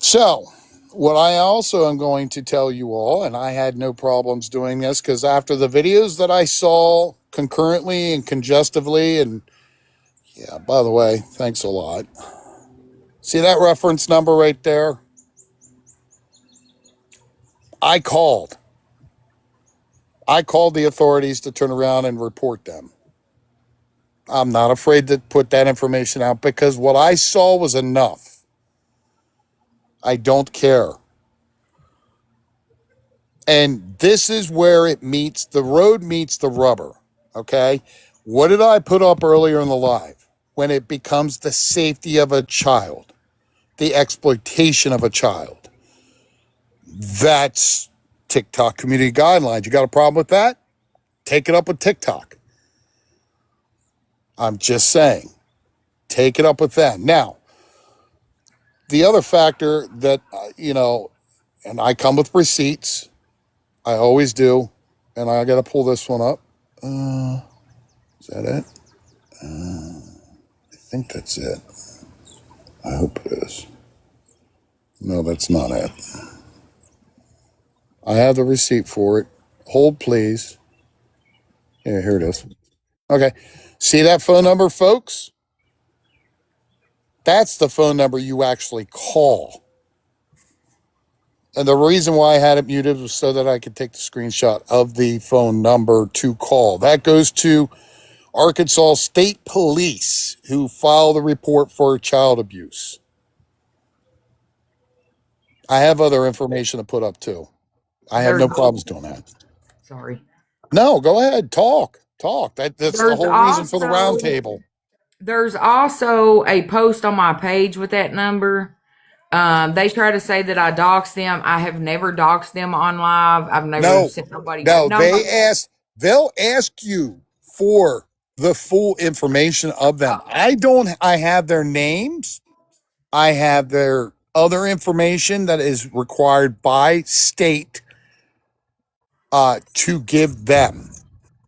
So, what I also am going to tell you all, and I had no problems doing this because after the videos that I saw concurrently and congestively, and yeah, by the way, thanks a lot. See that reference number right there? I called. I called the authorities to turn around and report them. I'm not afraid to put that information out because what I saw was enough. I don't care. And this is where the road meets the rubber. Okay. What did I put up earlier in the live? When it becomes the safety of a child, the exploitation of a child, that's TikTok community guidelines. You got a problem with that? Take it up with TikTok. I'm just saying, take it up with them. Now, the other factor that, and I come with receipts. I always do. And I got to pull this one up. Is that it? I think that's it. I hope it is. No, that's not it. I have the receipt for it. Hold, please. Yeah, here it is. Okay. See that phone number, folks? That's the phone number you actually call. And the reason why I had it muted was so that I could take the screenshot of the phone number to call. That goes to Arkansas State Police, who filed a report for child abuse. I have other information to put up too. I have no problems doing that. Sorry. No, go ahead. Talk. That's the whole reason for the round table. There's also a post on my page with that number. They try to say that I doxed them. I have never doxed them on live. I've never sent nobody. No, they'll ask you for the full information of them. I have their names. I have their other information that is required by state to give them.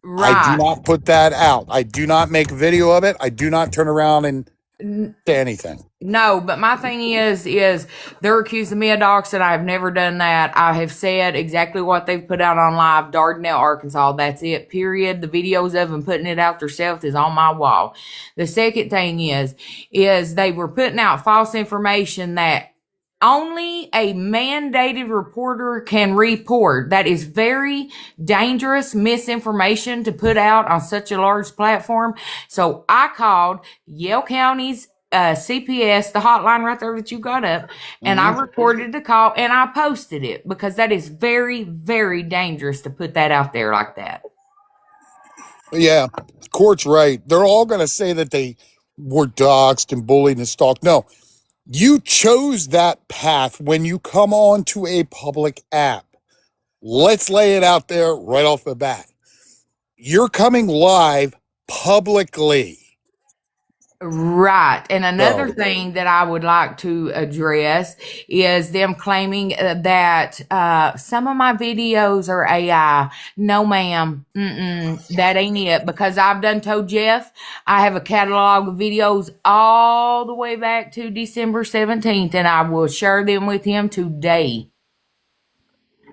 Right. I do not put that out. I do not make a video of it. I do not turn around and say anything. No, but my thing is they're accusing me of doxing. I have never done that. I have said exactly what they've put out on live, Dardanelle, Arkansas. That's it, period. The videos of them putting it out themselves is on my wall. The second thing is they were putting out false information that only a mandated reporter can report. That is very dangerous misinformation to put out on such a large platform. So I called Yale County's CPS, the hotline right there that you got up, and I reported the call and I posted it because that is very, very dangerous to put that out there like that. Yeah, court's right. They're all going to say that they were doxxed and bullied and stalked. No. You chose that path when you come on to a public app. Let's lay it out there right off the bat. You're coming live publicly. Right. And another thing that I would like to address is them claiming that some of my videos are AI. No, ma'am. That ain't it. Because I've done told Jeff I have a catalog of videos all the way back to December 17th, and I will share them with him today.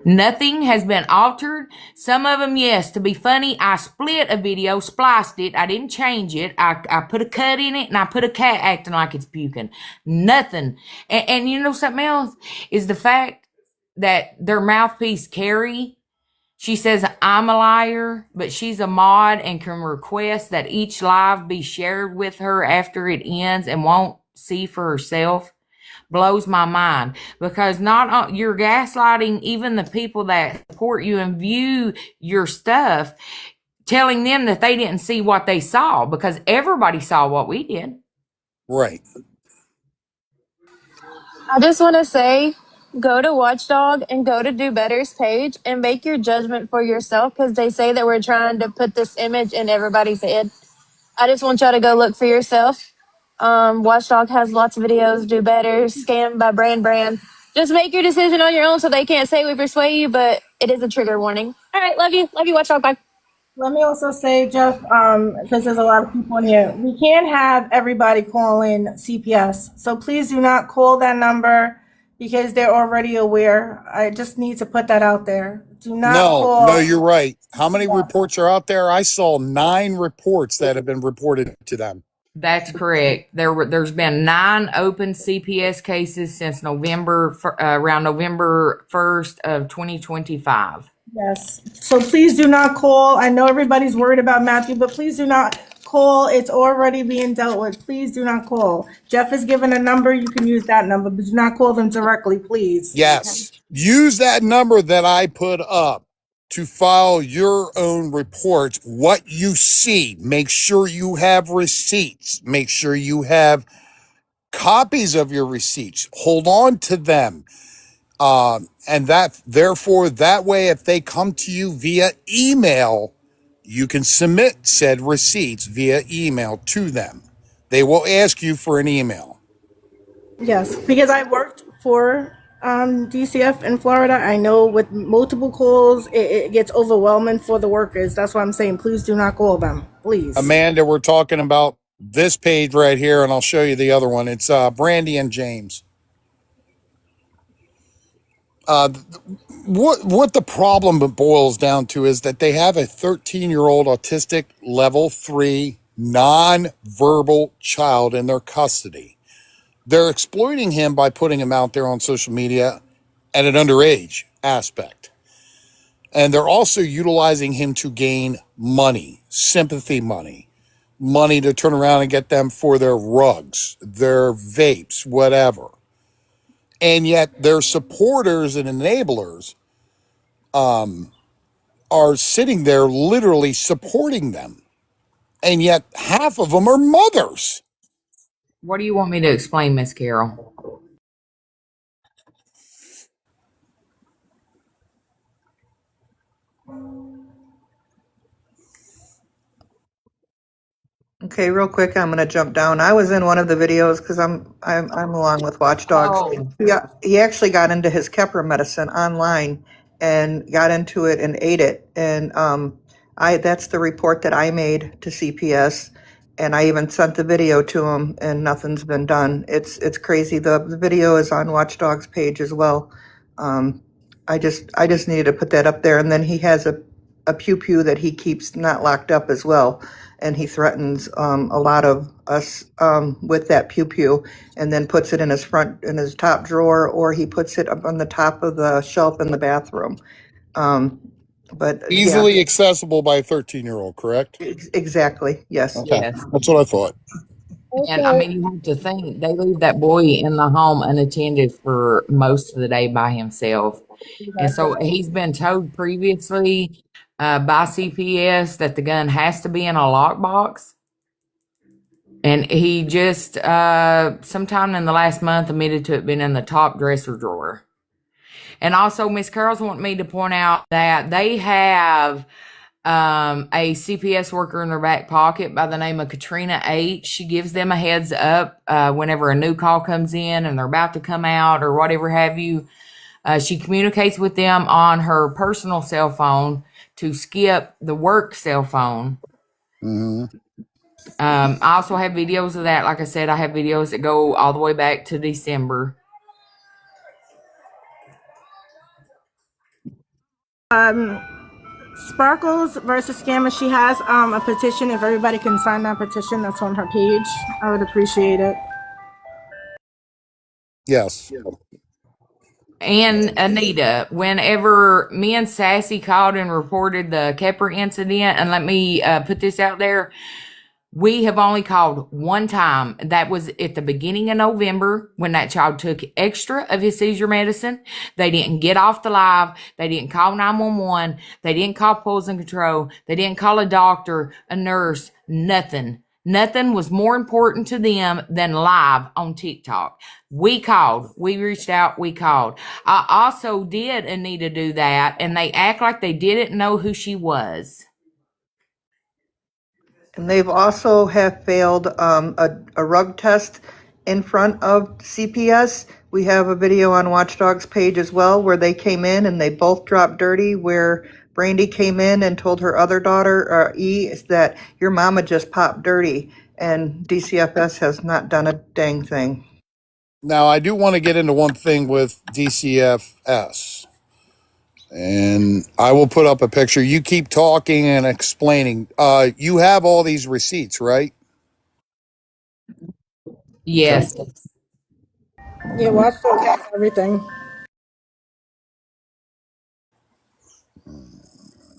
Nothing has been altered. Some of them, yes, to be funny, I split a video, spliced it. I didn't change it. I put a cut in it and I put a cat acting like it's puking. Nothing. And you know something else is the fact that their mouthpiece, Carrie, she says I'm a liar, but she's a mod and can request that each live be shared with her after it ends and won't see for herself. Blows my mind because you're gaslighting even the people that support you and view your stuff, telling them that they didn't see what they saw because everybody saw what we did. Right. I just want to say, go to Watchdog and go to Do Better's page and make your judgment for yourself because they say that we're trying to put this image in everybody's head. I just want y'all to go look for yourself. Watchdog has lots of videos. Do Better, Scam by Brand. Just make your decision on your own so they can't say we persuade you, but it is a trigger warning. All right, love you, Watchdog, bye. Let me also say, Jeff, because there's a lot of people in here, we can't have everybody calling CPS. So please do not call that number because they're already aware. I just need to put that out there. Do not call. No, you're right. How many reports are out there? I saw 9 reports that have been reported to them. That's correct. There's been 9 open CPS cases since around November 1st of 2025. Yes. So please do not call. I know everybody's worried about Matthew, but please do not call. It's already being dealt with. Please do not call. Jeff has given a number. You can use that number, but do not call them directly, please. Yes. Use that number that I put up to file your own reports. What you see, make sure you have receipts. Make sure you have copies of your receipts. Hold on to them. And that, therefore, that way, if they come to you via email, you can submit said receipts via email to them. They will ask you for an email. Yes, because I worked for DCF in Florida. I know with multiple calls, it gets overwhelming for the workers. That's why I'm saying, please do not call them, please. Amanda, we're talking about this page right here, and I'll show you the other one. It's Brandy and James. What the problem boils down to is that they have a 13-year-old autistic level 3 non-verbal child in their custody. They're exploiting him by putting him out there on social media at an underage aspect. And they're also utilizing him to gain money, sympathy money, money to turn around and get them for their rugs, their vapes, whatever. And yet their supporters and enablers are sitting there literally supporting them. And yet half of them are mothers. What do you want me to explain, Miss Carol? Okay, real quick, I'm gonna jump down. I was in one of the videos because I'm along with Watchdogs. Oh. Yeah, he actually got into his Keppra medicine online and got into it and ate it. And that's the report that I made to CPS, and I even sent the video to him, and nothing's been done. It's crazy. The video is on Watchdogs page as well. I just needed to put that up there. And then he has a pew that he keeps not locked up as well. And he threatens a lot of us with that pew, and then puts it in his top drawer, or he puts it up on the top of the shelf in the bathroom. But Easily accessible by a 13-year-old, correct? Exactly. Yes. Okay. Yes. That's what I thought. And I mean, you have to think they leave that boy in the home unattended for most of the day by himself. And so he's been told previously by CPS that the gun has to be in a lockbox. And he just, sometime in the last month, admitted to it being in the top dresser drawer. And also, Miss Carol's wanting me to point out that they have a CPS worker in their back pocket by the name of Katrina H. She gives them a heads up whenever a new call comes in and they're about to come out or whatever have you. She communicates with them on her personal cell phone to skip the work cell phone. Mm-hmm. I also have videos of that. Like I said, I have videos that go all the way back to December. Sparkles versus Scammer, she has a petition. If everybody can sign that petition, that's on her page. I would appreciate it. Yes. And Anita, whenever me and Sassy called and reported the Keppra incident, and let me put this out there, we have only called one time. That was at the beginning of November when that child took extra of his seizure medicine. They didn't get off the live. They didn't call 911. They didn't call poison control. They didn't call a doctor, a nurse, nothing. Nothing was more important to them than live on TikTok. We called. We reached out. We called. I also did Anita do that, and they act like they didn't know who she was. And they've also have failed a rug test in front of CPS. We have a video on Watchdogs page as well where they came in and they both dropped dirty, where Brandy came in and told her other daughter, E, that your mama just popped dirty, and DCFS has not done a dang thing. Now, I do want to get into one thing with DCFS. And I will put up a picture. You keep talking and explaining. You have all these receipts, right? Yes. Yeah, Watchdog has everything.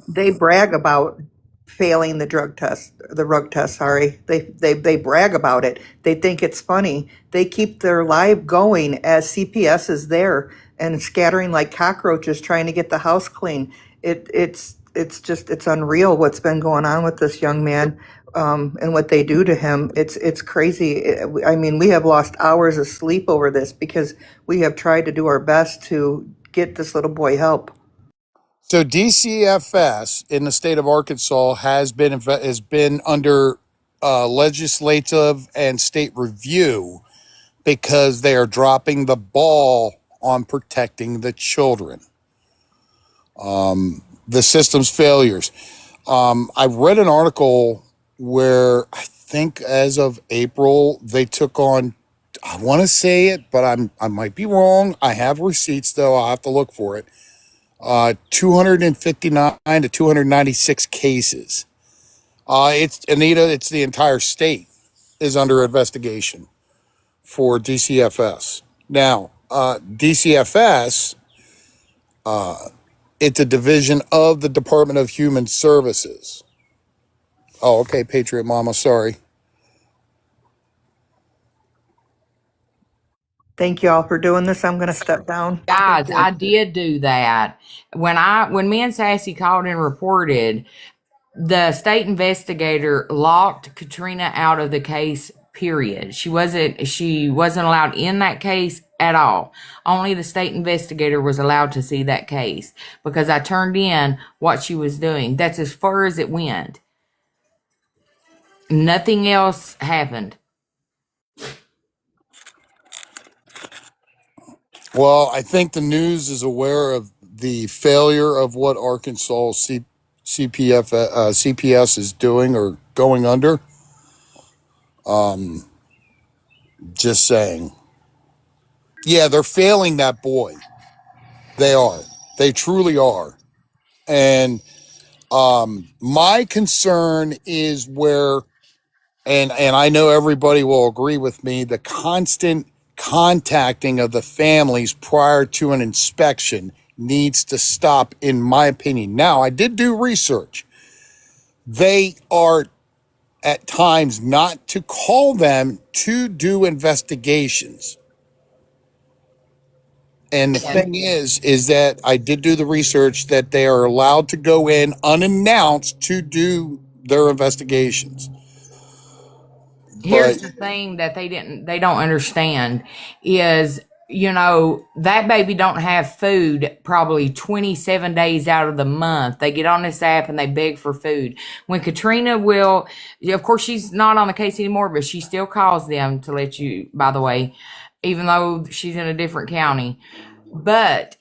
They brag about failing the rug test. Sorry, they brag about it. They think it's funny. They keep their live going as CPS is there and scattering like cockroaches trying to get the house clean. It's unreal what's been going on with this young man, and what they do to him. It's crazy. I mean, we have lost hours of sleep over this because we have tried to do our best to get this little boy help. So DCFS in the state of Arkansas has been under legislative and state review because they are dropping the ball on protecting the children. The system's failures. I read an article where I think as of April they took on, I want to say it, but I might be wrong. I have receipts though. I'll have to look for it. 259 to 296 cases. It's Anita. It's the entire state is under investigation for DCFS. Now, DCFS, it's a division of the Department of Human Services. Oh, okay, Patriot Mama. Sorry. Thank you all for doing this. I'm going to step down. Guys, I did do that. When me and Sassy called and reported, the state investigator locked Katrina out of the case, period. She wasn't allowed in that case at all. Only the state investigator was allowed to see that case because I turned in what she was doing. That's as far as it went. Nothing else happened. Well, I think the news is aware of the failure of what Arkansas CPS is doing or going under. Just saying. Yeah, they're failing that boy. They are. They truly are. And my concern is where, and I know everybody will agree with me, the constant contacting of the families prior to an inspection needs to stop, in my opinion. Now, I did do research. They are at times not to call them to do investigations. And the thing is that I did do the research that they are allowed to go in unannounced to do their investigations. Here's the thing that they don't understand is, that baby don't have food probably 27 days out of the month. They get on this app and they beg for food. When Katrina will, of course, she's not on the case anymore, but she still calls them to let you, by the way, even though she's in a different county. But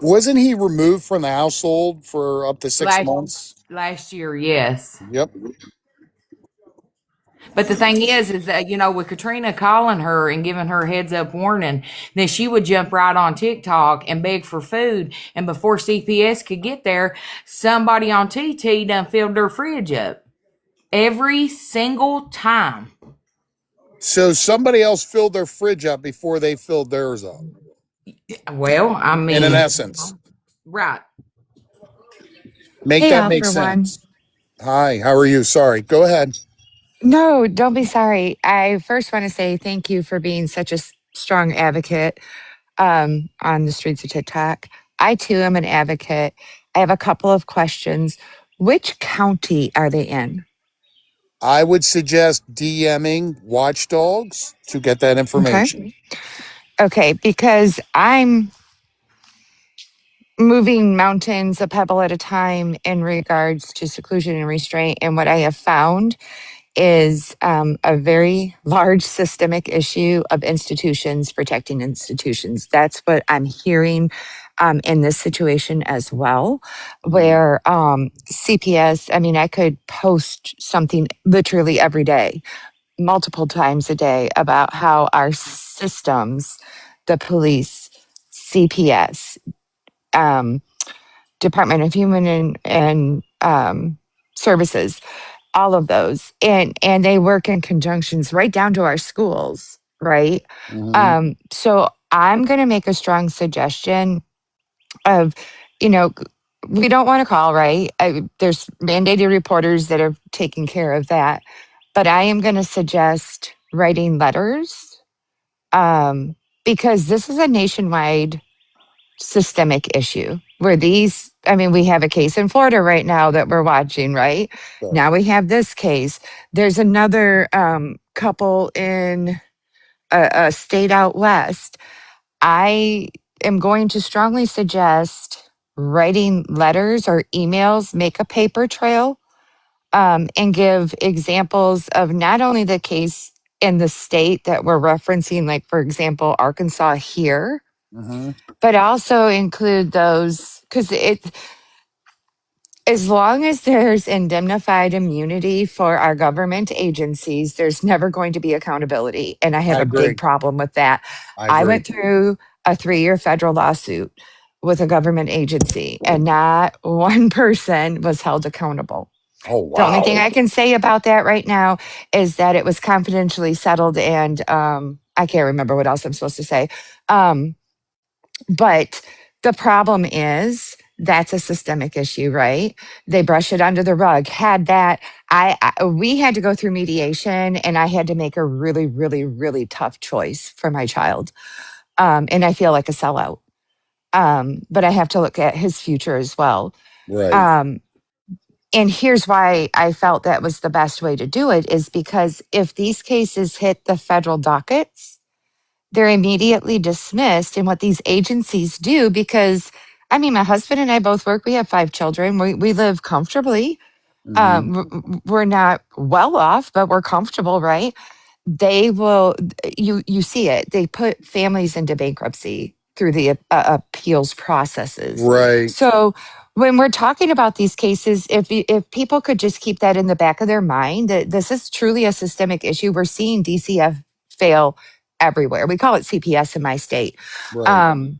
wasn't he removed from the household for up to 6 months? Last year, yes. Yep. But the thing is that, with Katrina calling her and giving her heads up warning, then she would jump right on TikTok and beg for food. And before CPS could get there, somebody on TT done filled their fridge up. Every single time. So somebody else filled their fridge up before they filled theirs up. Well, I mean, in an essence. Right. Make sense. Hi, how are you? Sorry, go ahead. No, don't be sorry. I first want to say thank you for being such a strong advocate on the streets of TikTok. I too am an advocate. I have a couple of questions. Which county are they in? I would suggest DMing Watchdogs to get that information. Okay, because I'm moving mountains a pebble at a time in regards to seclusion and restraint. And what I have found is a very large systemic issue of institutions protecting institutions. That's what I'm hearing in this situation as well, where CPS, I mean, I could post something literally every day, multiple times a day, about how our systems, the police, CPS, Department of Human and Services, all of those, and they work in conjunctions right down to our schools, right? Mm-hmm. So I'm going to make a strong suggestion of you know, we don't want to call, right? There's mandated reporters that are taking care of that. But I am going to suggest writing letters because this is a nationwide systemic issue where we have a case in Florida right now that we're watching, right? So, Now we have this case. There's another couple in a state out west. I am going to strongly suggest writing letters or emails, make a paper trail, and give examples of not only the case in the state that we're referencing, like, for example, Arkansas here, mhm. but also include those because as long as there's indemnified immunity for our government agencies, there's never going to be accountability. And I have I a big agree. problem with that. I I agree. went through a 3-year federal lawsuit with a government agency, and not one person was held accountable. Oh, The only thing wow. I can say about that right now is that it was confidentially settled, and I can't remember what else I'm supposed to say. But the problem is that's a systemic issue, right? They brush it under the rug. Had that, we had to go through mediation, and I had to make a really, really, really tough choice for my child. And I feel like a sellout. But I have to look at his future as well. Right. Um, and here's why I felt that was the best way to do it is because if these cases hit the federal dockets, they're immediately dismissed. And what these agencies do, because my husband and I both work, we have 5 children, we live comfortably. Mhm. We're not well off, but we're comfortable, right? They will, you see it, they put families into bankruptcy through the appeals processes. Right. So when we're talking about these cases, if people could just keep that in the back of their mind, that this is truly a systemic issue. We're seeing DCF fail everywhere. We call it CPS in my state. Right. Um,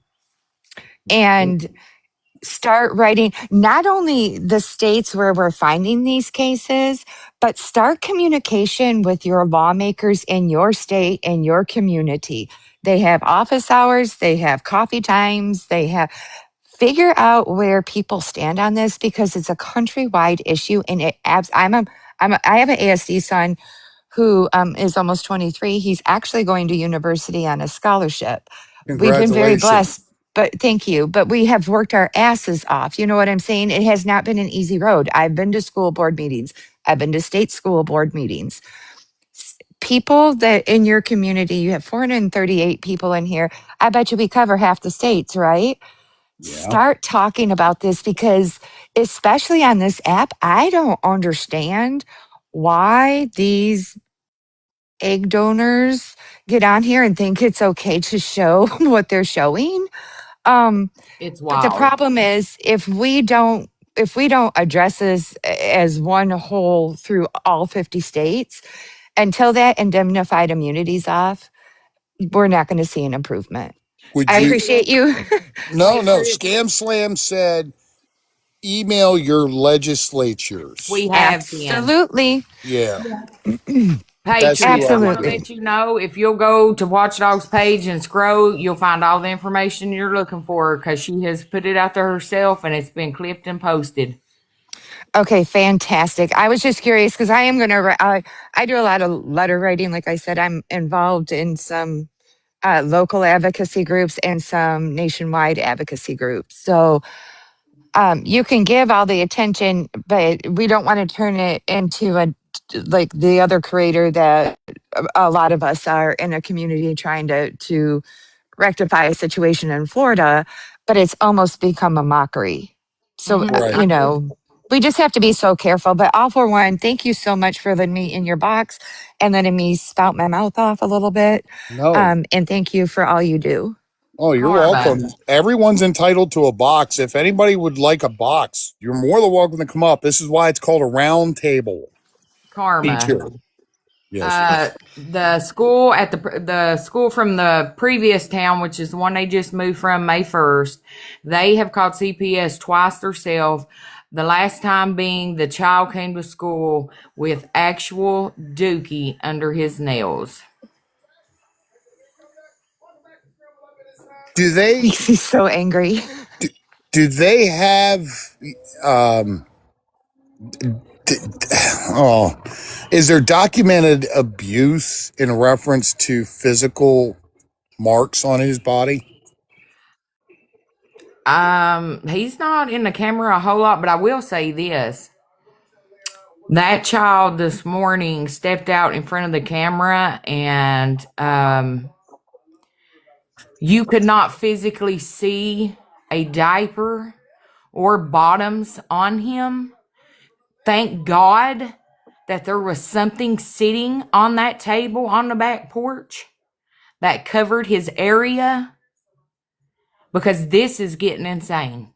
and start writing not only the states where we're finding these cases, but start communication with your lawmakers in your state and your community. They have office hours, they have coffee times, figure out where people stand on this because it's a countrywide issue. And I have an ASD son who is almost 23. He's actually going to university on a scholarship. We've been very blessed, Congratulations. but thank you. But we have worked our asses off. You know what I'm saying? It has not been an easy road. I've been to school board meetings. I've been to state school board meetings. People that in your community, you have 438 people in here. I bet you we cover half the states, right? Yeah. Start talking about this because, especially on this app, I don't understand why these egg donors get on here and think it's okay to show what they're showing. It's But the wild. problem is if we don't address this as one whole through all 50 states, until that indemnified immunity's off, we're not going to see an improvement. Would I you? appreciate you. No, We no. agree. Scam Slam said email your legislatures. We have been. Absolutely. Yeah. That's who Patriot, I I want would to go. Absolutely. let you know if you'll go to Watchdog's page and scroll, you'll find all the information you're looking for because she has put it out there herself and it's been clipped and posted. Okay, fantastic. I was just curious because I am going to, I do a lot of letter writing. Like I said, I'm involved in some local advocacy groups and some nationwide advocacy groups. So you can give all the attention, but we don't want to turn it into like the other creator that a lot of us are in a community trying to rectify a situation in Florida, but it's almost become a mockery. So, Mm-hmm. Right. we just have to be so careful. But all for one, thank you so much for letting me in your box and letting me spout my mouth off a little bit. No. And thank you for all you do. Oh, you're Karma. welcome. Everyone's entitled to a box. If anybody would like a box, you're more than welcome to come up. This is why it's called a round table Karma. feature. Yes. The school at the school from the previous town, which is the one they just moved from May 1st, they have called CPS twice themselves. The last time being the child came to school with actual dookie under his nails. Do they Makes me so angry. Do they have um d- d- oh, is there documented abuse in reference to physical marks on his body? He's not in the camera a whole lot, but I will say this. That child this morning stepped out in front of the camera and you could not physically see a diaper or bottoms on him. Thank God that there was something sitting on that table on the back porch that covered his area, because this is getting insane.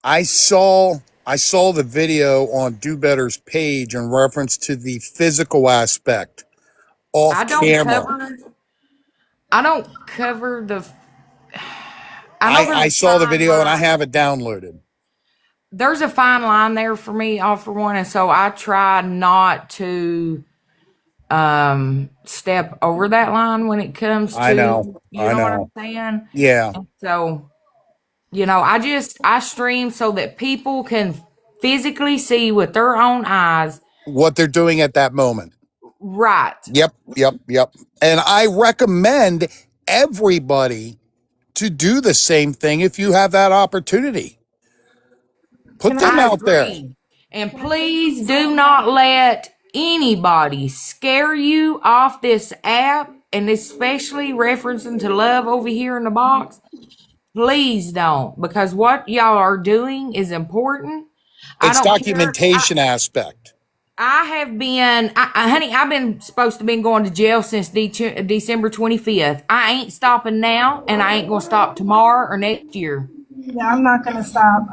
I saw the video on Do Better's page in reference to the physical aspect I off don't camera. cover the. I saw the video and I have it downloaded. There's a fine line there for me, all for one, and so I try not to step over that line when it comes to. I know. You know what I'm saying? Yeah. And so, I stream so that people can physically see with their own eyes What they're doing at that moment. right. Yep. And I recommend everybody to do the same thing if you have that opportunity. Put them I out there. agree. And please do not let anybody scare you off this app, and especially referencing to love over here in the box. Please don't, because what y'all are doing is important. It's I don't documentation aspect. I have been, honey, I've been supposed to been going to jail since December 25th. I ain't stopping now, and I ain't going to stop tomorrow or next year. Yeah, I'm not gonna stop.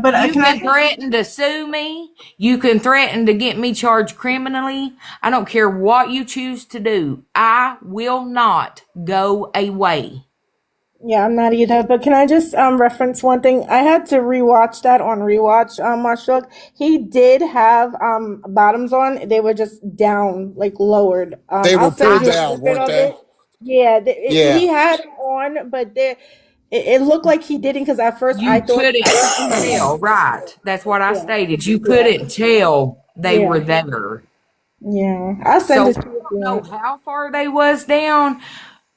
But You can threaten to sue me. You can threaten to get me charged criminally. I don't care what you choose to do. I will not go away. Yeah, I'm not either. But can I just reference one thing? I had to rewatch that on rewatch. Watchdog. He did have bottoms on. They were just down, like lowered. They were I'll send pulled you a down, snippet weren't of they? it. Yeah, Yeah. he had it on, but it looked like he didn't, because at first You I thought. couldn't tell, right? That's what I Yeah. stated. You couldn't tell they Yeah. were there. Yeah, I'll So send I it to you. don't know how far they was down,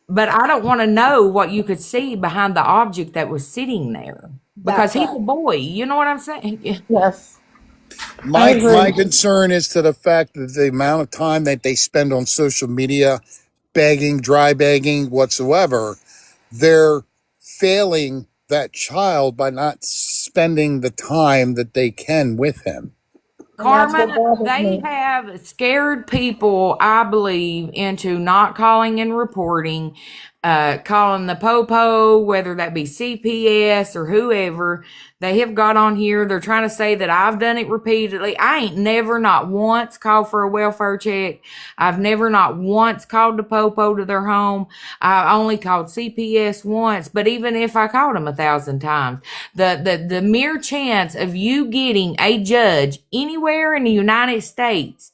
but I don't want to know what you could see behind the object that was sitting there, because he's a boy. You know what I'm saying? Yes. My concern is to the fact that the amount of time that they spend on social media, begging, dry begging, whatsoever, they're failing that child by not spending the time that they can with him. Karma, they have scared people, I believe, into not calling and reporting, calling the popo, whether that be CPS or whoever. They have got on here. They're trying to say that I've done it repeatedly. I ain't never, not once, called for a welfare check. I've never, not once, called the popo to their home. I only called CPS once. But even if I called them 1,000 times, the mere chance of you getting a judge anywhere in the United States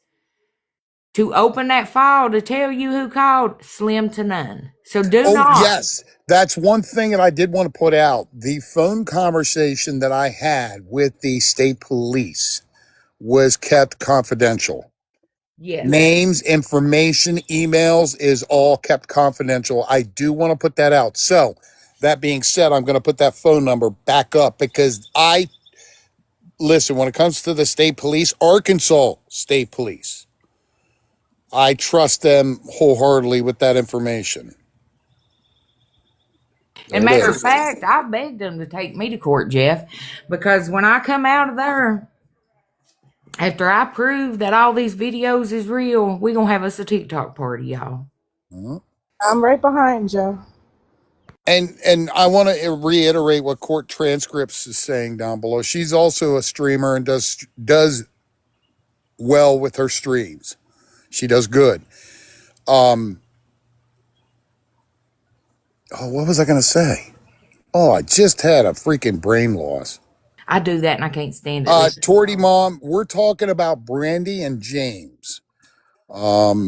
to open that file to tell you who called, slim to none. So do not. Yes. That's one thing that I did want to put out. The phone conversation that I had with the state police was kept confidential. Yes. Names, information, emails is all kept confidential. I do want to put that out. So, that being said, I'm going to put that phone number back up, because listen, when it comes to the state police, Arkansas State Police, I trust them wholeheartedly with that information. And matter of fact, I begged them to take me to court, Jeff, because when I come out of there, after I prove that all these videos is real, we gonna have us a TikTok party, y'all. I'm right behind you. And I want to reiterate what Court Transcripts is saying down below. She's also a streamer and does well with her streams. She does good. What was I going to say? I just had a freaking brain loss. I do that and I can't stand it. Torty Mom, we're talking about Brandy and James. I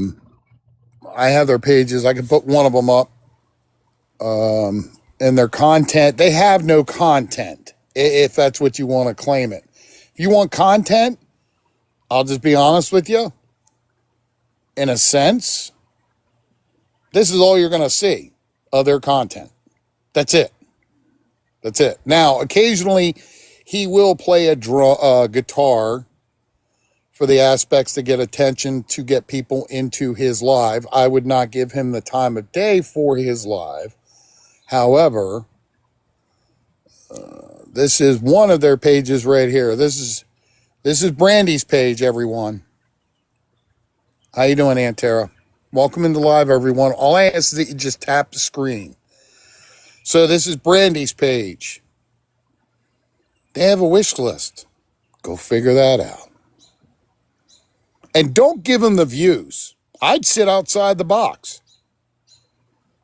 have their pages. I can put one of them up. And their content, they have no content. if that's what you want to claim it. If you want content, I'll just be honest with you. In a sense, this is all you're going to see of their content. That's it. That's it. Now, occasionally, he will play a guitar for the aspects to get attention, to get people into his live. I would not give him the time of day for his live. However, this is one of their pages right here. This is Brandy's page, everyone. How you doing, Aunt Tara? Welcome into live, everyone. All I ask is that you just tap the screen. So this is Brandy's page. They have a wish list. Go figure that out. And don't give them the views. I'd sit outside the box.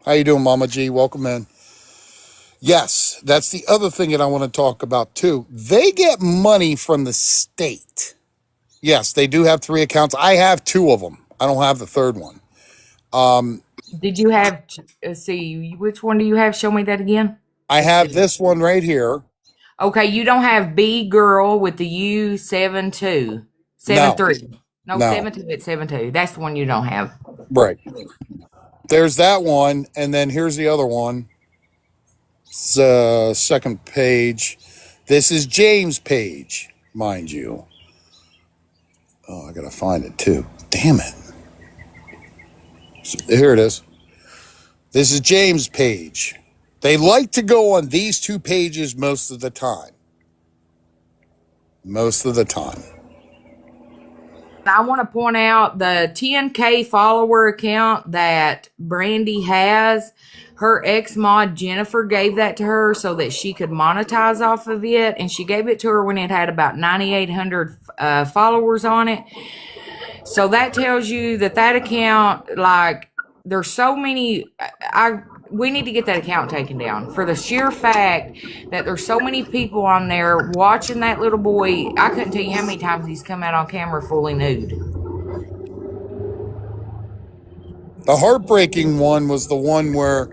How you doing, Mama G? Welcome in. Yes, that's the other thing that I want to talk about too. They get money from the state. Yes, they do have 3 accounts. I have 2 of them. I don't have the third one. Did you have, let's see, which one do you have? Show me that again. I have this one right here. Okay, you don't have B Girl with the U72. 73. No, 72, it's 72. That's the one you don't have. Right. There's that one, and then here's the other one. It's second page. This is James' page, mind you. Oh, I gotta find it too. Damn it. So, here it is. This is James' page. They like to go on these 2 pages most of the time. Most of the time. I want to point out the 10K follower account that Brandy has. Her ex-mod Jennifer gave that to her so that she could monetize off of it. And she gave it to her when it had about 9,800 followers on it. So that tells you that account, like, there's so many, we need to get that account taken down for the sheer fact that there's so many people on there watching that little boy. I couldn't tell you how many times he's come out on camera fully nude. The heartbreaking one was the one where,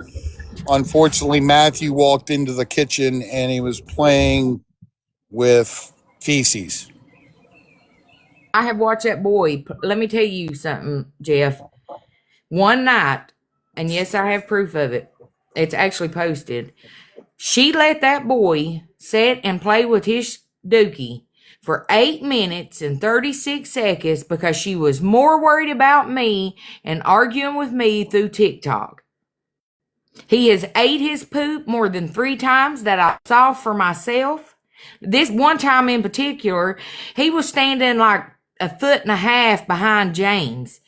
unfortunately, Matthew walked into the kitchen and he was playing with feces. I have watched that boy. Let me tell you something, Jeff. One night, and yes, I have proof of it. It's actually posted. She let that boy sit and play with his dookie for 8 minutes and 36 seconds because she was more worried about me and arguing with me through TikTok. He has ate his poop more than 3 times that I saw for myself. This one time in particular, he was standing like 1.5 feet behind James.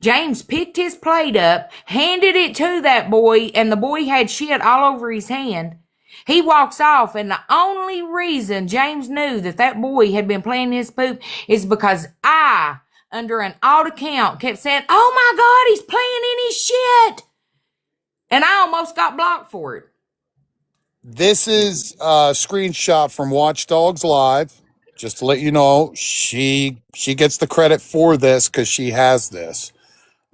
James picked his plate up, handed it to that boy, and the boy had shit all over his hand. He walks off, and the only reason James knew that boy had been playing his poop is because I, under an alt account, kept saying, "Oh my God, he's playing in his shit." And I almost got blocked for it. This is a screenshot from Watchdogs Live. Just to let you know, she gets the credit for this because she has this.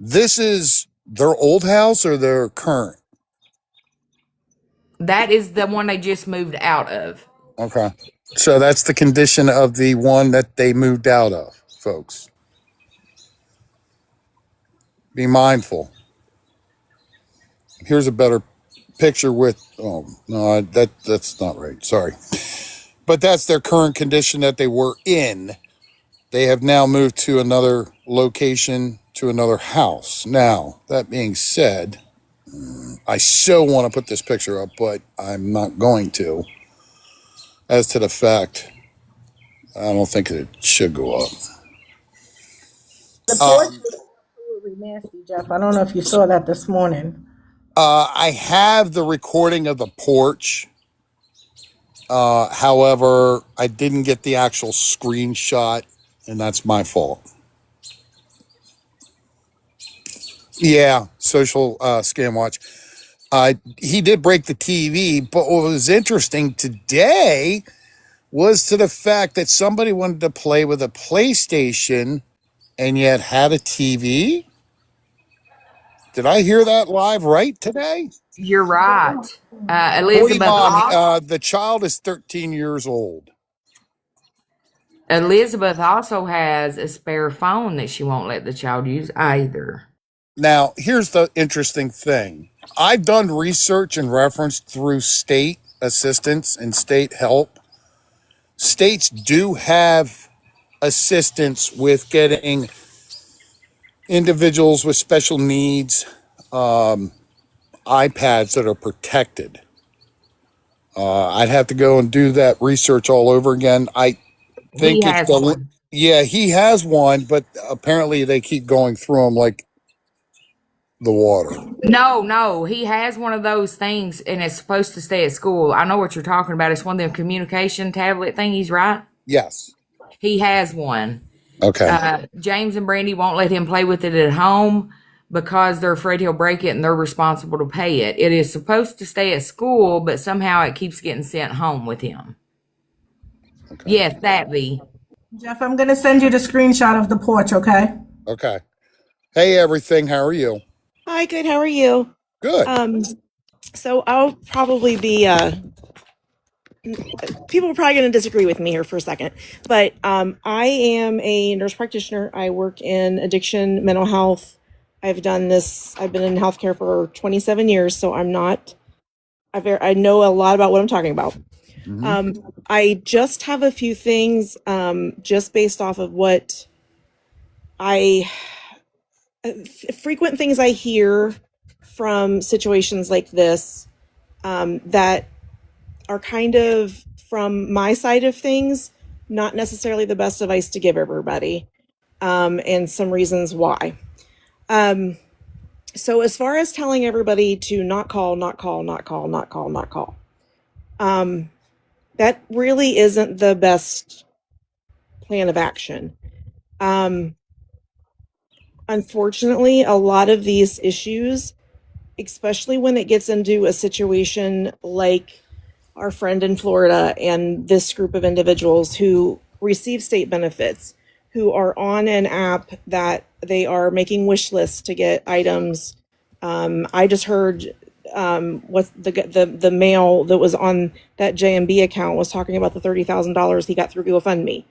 This is their old house or their current? That is the one they just moved out of. Okay. So that's the condition of the one that they moved out of, folks. Be mindful. Here's a better picture with, oh, no, that's not right. Sorry. But that's their current condition that they were in. They have now moved to another location, to another house. Now, that being said, I so want to put this picture up, but I'm not going to. As to the fact, I don't think it should go up. The porch was absolutely nasty, Jeff. I don't know if you saw that this morning. I have the recording of the porch. However, I didn't get the actual screenshot, and that's my fault. Yeah, social scam watch. He did break the TV, but what was interesting today was to the fact that somebody wanted to play with a PlayStation and yet had a TV. Did I hear that live right today? You're right. Boy, Elizabeth Mom, the child is 13 years old. Elizabeth also has a spare phone that she won't let the child use either. Now, here's the interesting thing. I've done research and reference through state assistance and state help. States do have assistance with getting individuals with special needs iPads that are protected. I'd have to go and do that research all over again. I think He it's has one. yeah, he has one, but apparently they keep going through them like the water. No, he has one of those things, and it's supposed to stay at school. I know what you're talking about. It's one of them communication tablet thingies, right? Yes. He has one. Okay. James and Brandy won't let him play with it at home because they're afraid he'll break it and they're responsible to pay it. It is supposed to stay at school, but somehow it keeps getting sent home with him. Okay. Yes, that be. Jeff, I'm going to send you the screenshot of the porch, okay? Okay. Hey, everything. How are you? Hi, good. How are you? Good. So I'll probably be people are probably going to disagree with me here for a second, but I am a nurse practitioner. I work in addiction, mental health. I've been in healthcare for 27 years, so I know a lot about what I'm talking about. Mhm. I just have a few things just based off of what frequent things I hear from situations like this that are kind of from my side of things, not necessarily the best advice to give everybody, and some reasons why. So as far as telling everybody to not call, that really isn't the best plan of action. Unfortunately, a lot of these issues, especially when it gets into a situation like our friend in Florida and this group of individuals who receive state benefits, who are on an app that they are making wish lists to get items. I just heard what the mail that was on that JMB account was talking about the $30,000 he got through GoFundMe.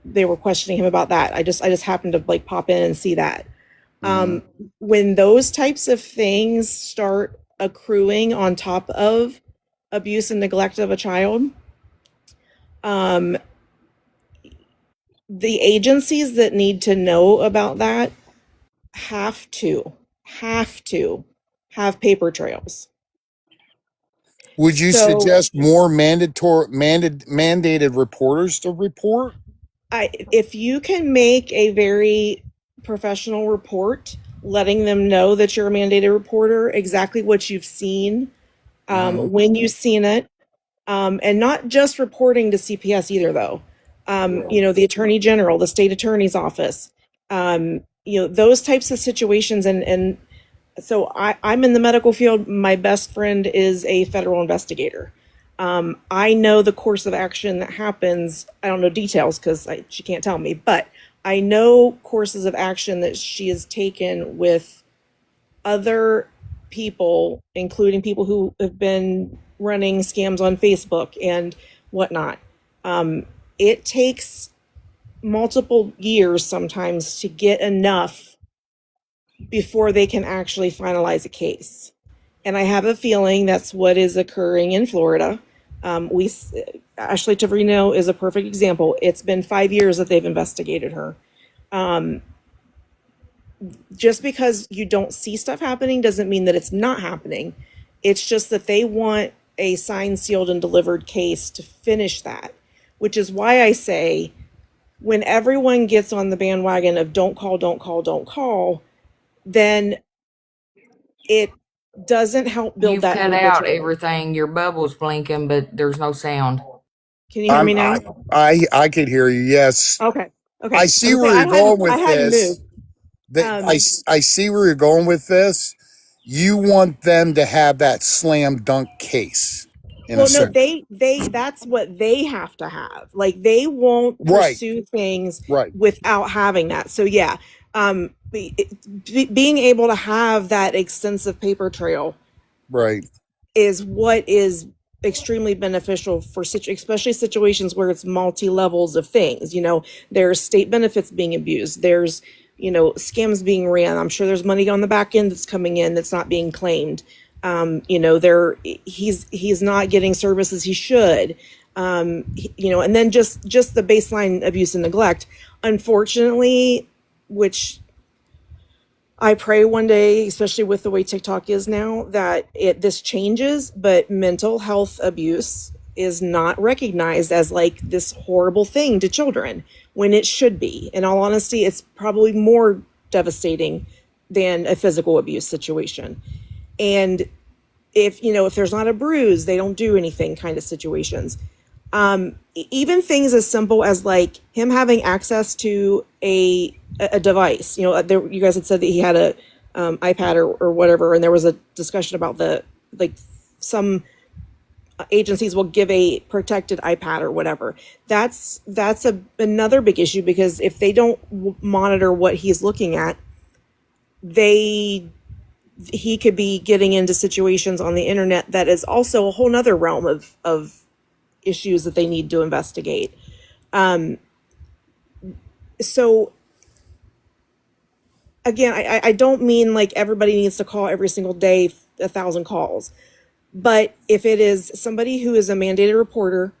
They were questioning him about that. I just happened to like pop in and see that. When those types of things start accruing on top of abuse and neglect of a child, the agencies that need to know about that have to have paper trails. Would you suggest more mandated reporters to report? If you can make a very professional report, letting them know that you're a mandated reporter, exactly what you've seen, when you've seen it, and not just reporting to CPS either, though. The Attorney General, the State Attorney's Office, those types of situations. And so I'm in the medical field. My best friend is a federal investigator. I know the course of action that happens. I don't know details because she can't tell me, but I know courses of action that she has taken with other people, including people who have been running scams on Facebook and whatnot. It takes multiple years sometimes to get enough before they can actually finalize a case. And I have a feeling that's what is occurring in Florida. Ashley Tavrino is a perfect example. It's been 5 years that they've investigated her. Just because you don't see stuff happening doesn't mean that it's not happening. It's just that they want a signed, sealed, and delivered case to finish that, which is why I say when everyone gets on the bandwagon of don't call, then it doesn't help build You've that. cut out everything. Your bubble's blinking, but there's no sound. Can you hear me now? I could hear you. Yes. Okay. I see where you're going with this. I see where you're going with this. You want them to have that slam dunk case. That's what they have to have. Like they won't pursue things without having that. So yeah. being able to have that extensive paper trail Right. is what is extremely beneficial for especially situations where it's multi-levels of things. There's state benefits being abused, there's scams being ran. I'm sure there's money on the back end that's coming in that's not being claimed. He's not getting services he should. And then just the baseline abuse and neglect, unfortunately, which I pray one day, especially with the way TikTok is now, that this changes, but mental health abuse is not recognized as like this horrible thing to children when it should be. In all honesty, it's probably more devastating than a physical abuse situation. And if there's not a bruise, they don't do anything kind of situations. Even things as simple as like him having access to a device. You guys had said that he had a iPad or whatever, and there was a discussion about some agencies will give a protected iPad or whatever. That's another big issue, because if they don't monitor what he's looking at, he could be getting into situations on the internet that is also a whole nother realm of issues that they need to investigate. So again, I don't mean like everybody needs to call every single day 1,000 calls, but if it is somebody who is a mandated reporter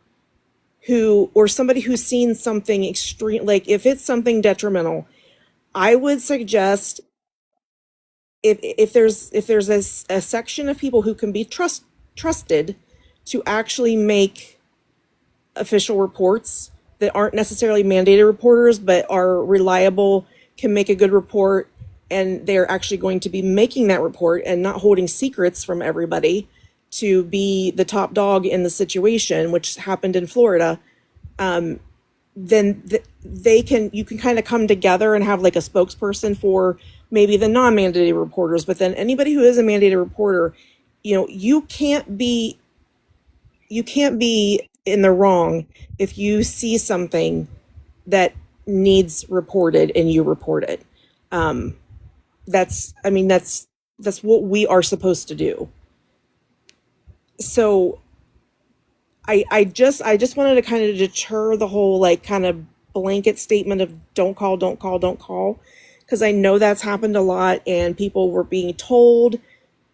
or somebody who's seen something extreme, like if it's something detrimental, I would suggest if there's a section of people who can be trusted to actually make official reports that aren't necessarily mandated reporters but are reliable, can make a good report, and they're actually going to be making that report and not holding secrets from everybody to be the top dog in the situation, which happened in Florida, then you can kind of come together and have like a spokesperson for maybe the non-mandated reporters. But then anybody who is a mandated reporter, you can't be in the wrong if you see something that needs reported and you report it. That's what we are supposed to do. So I just wanted to kind of deter the whole like kind of blanket statement of don't call, because I know that's happened a lot, and people were being told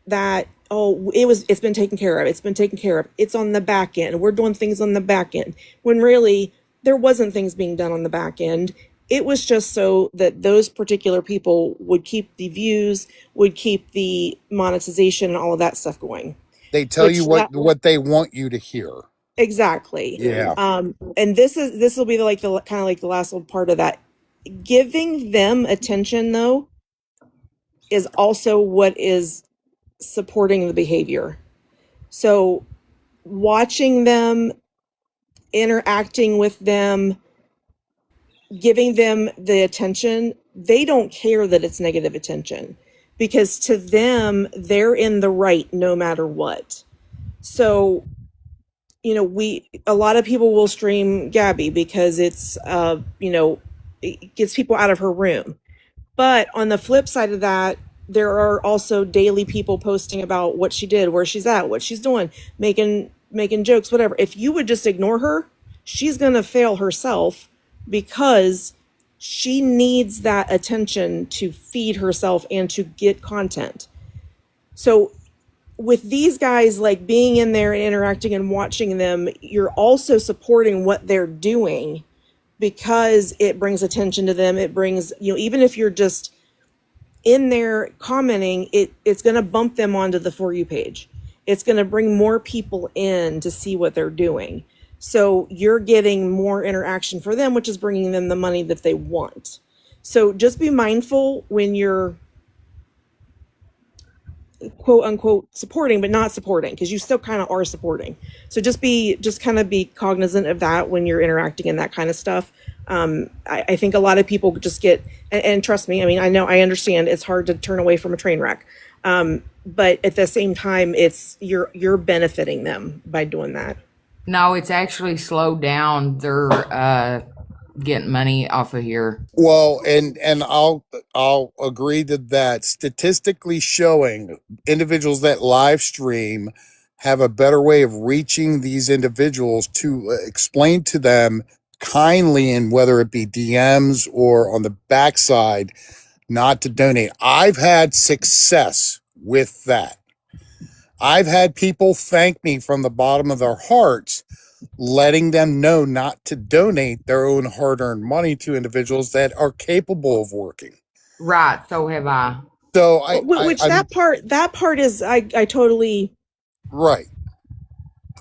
that, oh, it's been taken care of. It's on the back end. We're doing things on the back end. When really there wasn't things being done on the back end. It was just so that those particular people would keep the views, would keep the monetization and all of that stuff going. They tell you what they want you to hear. Exactly. Yeah. And this will be the kind of like the last little part of that. Giving them attention, though, is also what is supporting the behavior. So watching them, interacting with them, giving them the attention, they don't care that it's negative attention, because to them, they're in the right no matter what. So, a lot of people will stream Gabby because it's, it gets people out of her room. But on the flip side of that, there are also daily people posting about what she did, where she's at, what she's doing, making jokes, whatever. If you would just ignore her, she's going to fail herself, because she needs that attention to feed herself and to get content. So with these guys, like being in there and interacting and watching them, you're also supporting what they're doing, because it brings attention to them. It brings, even if you're just in there commenting, it's going to bump them onto the For You page. It's going to bring more people in to see what they're doing. So you're getting more interaction for them, which is bringing them the money that they want. So just be mindful when you're quote unquote supporting, but not supporting, because you still kind of are supporting. So just kind of be cognizant of that when you're interacting in that kind of stuff. I think a lot of people just get, and trust me, I mean, I understand it's hard to turn away from a train wreck. But at the same time, you're benefiting them by doing that. No, it's actually slowed down their getting money off of here. Well, and I'll agree to that. Statistically showing individuals that live stream have a better way of reaching these individuals to explain to them kindly, and whether it be DMs or on the backside, not to donate. I've had success with that. I've had people thank me from the bottom of their hearts, letting them know not to donate their own hard-earned money to individuals that are capable of working. Right. So have I. So that part is I totally right.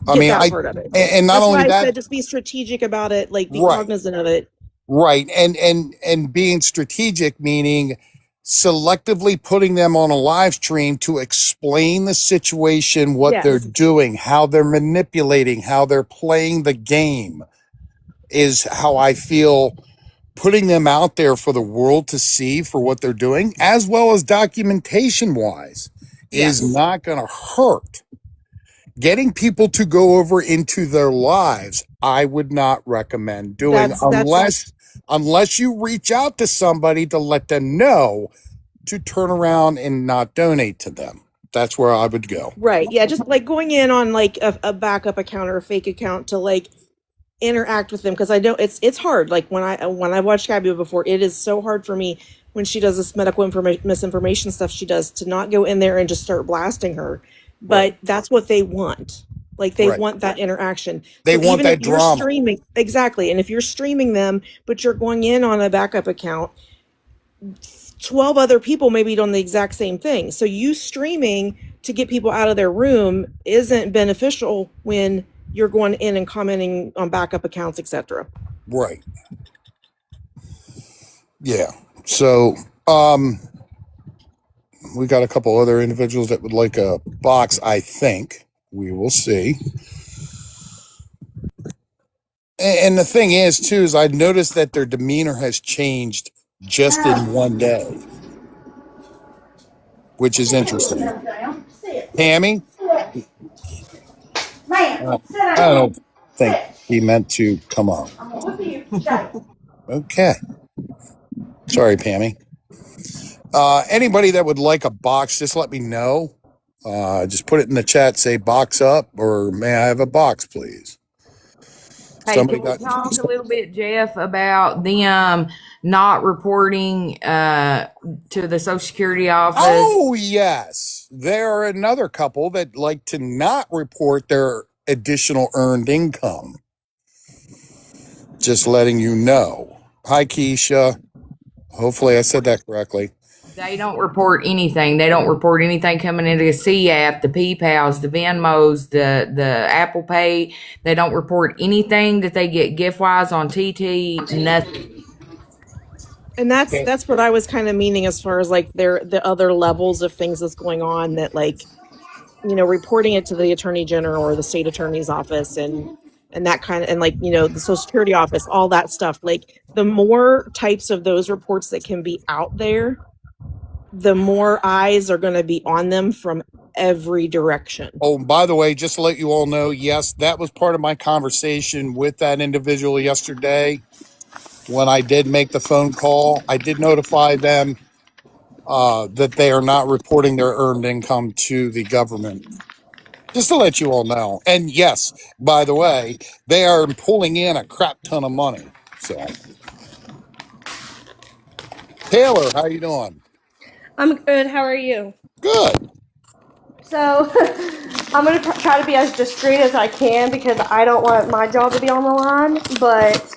get that part of it. And not That's only why I that, said just be strategic about it, like be Right. cognizant of it. right. And being strategic, meaning selectively putting them on a live stream to explain the situation, what they're Yes. doing, how they're manipulating, how they're playing the game, is how I feel. Putting them out there for the world to see for what they're doing, as well as documentation wise, is Yes. not going to hurt. Getting people to go over into their lives, I would not recommend doing unless you reach out to somebody to let them know to turn around and not donate to them. That's where I would go. Right. Yeah. Just like going in on like a backup account or a fake account to like interact with them, because I know it's hard. Like when I watched Gabby before, it is so hard for me when she does this medical misinformation stuff she does to not go in there and just start blasting her. But that's what they want. Like they Right. want that interaction. They So want even that if you're drama. streaming, exactly. And if you're streaming them, but you're going in on a backup account, 12 other people may be doing the exact same thing. So you streaming to get people out of their room isn't beneficial when you're going in and commenting on backup accounts, etc. Right. Yeah. So, we got a couple other individuals that would like a box, I think. We will see. And the thing is, too, is I noticed that their demeanor has changed just in one day, which is interesting. Tammy? I don't think he meant to come up. Okay. Sorry, Pammy. Anybody that would like a box, just let me know. Just put it in the chat, say box up, or may I have a box, please? Hey, can we talk a little bit, Jeff, about them not reporting to the Social Security office? Oh, yes. There are another couple that like to not report their additional earned income. Just letting you know. Hi, Keisha. Hopefully I said that correctly. They don't report anything. They don't report anything coming into the C-App, the PayPals, the Venmos, the Apple Pay. They don't report anything that they get gift-wise on TT, nothing. And that's what I was kind of meaning as far as like the other levels of things that's going on, that like, you know, reporting it to the Attorney General or the state attorney's office and that kind of, and like, you know, the Social Security office, all that stuff. Like the more types of those reports that can be out there, the more eyes are going to be on them from every direction. Oh, by the way, just to let you all know, yes, that was part of my conversation with that individual yesterday. When I did make the phone call, I did notify them that they are not reporting their earned income to the government. Just to let you all know. And yes, by the way, they are pulling in a crap ton of money. So, Taylor, how you doing? I'm good. How are you? Good. So, I'm going to try to be as discreet as I can because I don't want my job to be on the line, but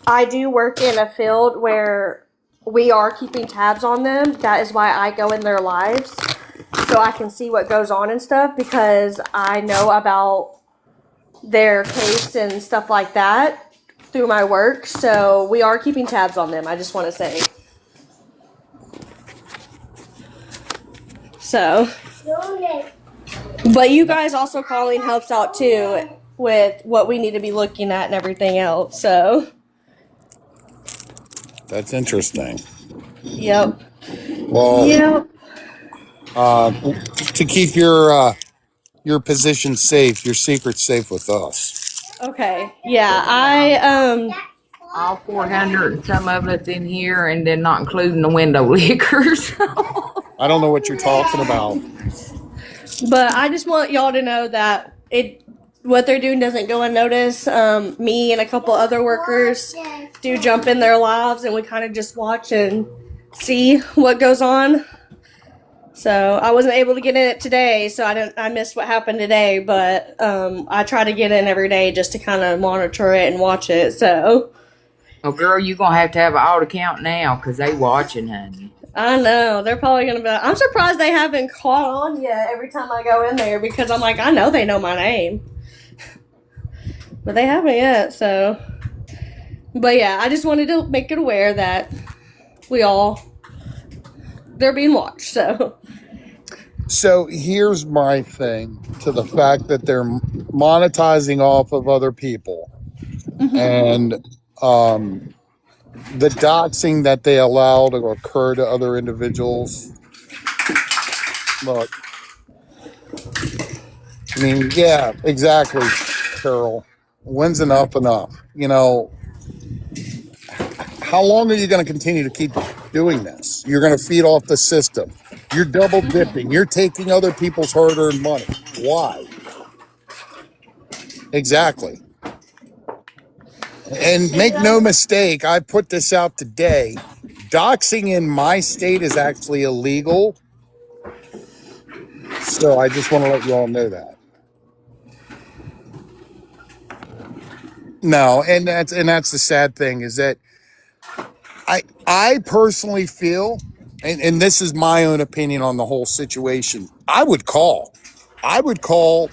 I do work in a field where we are keeping tabs on them. That is why I go in their lives so I can see what goes on and stuff, because I know about their case and stuff like that through my work. So, we are keeping tabs on them, I just want to say. So, but you guys also calling helps out too with what we need to be looking at and everything else. So, That's interesting. yep. Well, Yep. to keep your position safe, your secret safe with us. Okay. Yeah, all 400 and some of us in here, and then not including the window lickers. I don't know what you're talking about. But I just want y'all to know that what they're doing doesn't go unnoticed. Me and a couple other workers do jump in their lives, and we kind of just watch and see what goes on. So I wasn't able to get in it today, so I missed what happened today. But I try to get in every day just to kind of monitor it and watch it. So. Oh, girl, you're going to have an alt account now because they watching, honey. I know. They're probably going to be like, I'm surprised they haven't caught on yet every time I go in there because I'm like, I know they know my name. But they haven't yet, so. But yeah, I just wanted to make it aware that they're being watched, so. So here's my thing to the fact that they're monetizing off of other people. And the doxing that they allow to occur to other individuals. Look, I mean, yeah, exactly, Carol. When's enough? You know, how long are you going to continue to keep doing this? You're going to feed off the system. You're double dipping. You're taking other people's hard-earned money. Why? Exactly. And make no mistake, I put this out today. Doxing in my state is actually illegal. So I just want to let you all know that. No, and that's the sad thing is that I personally feel, and this is my own opinion on the whole situation, I would call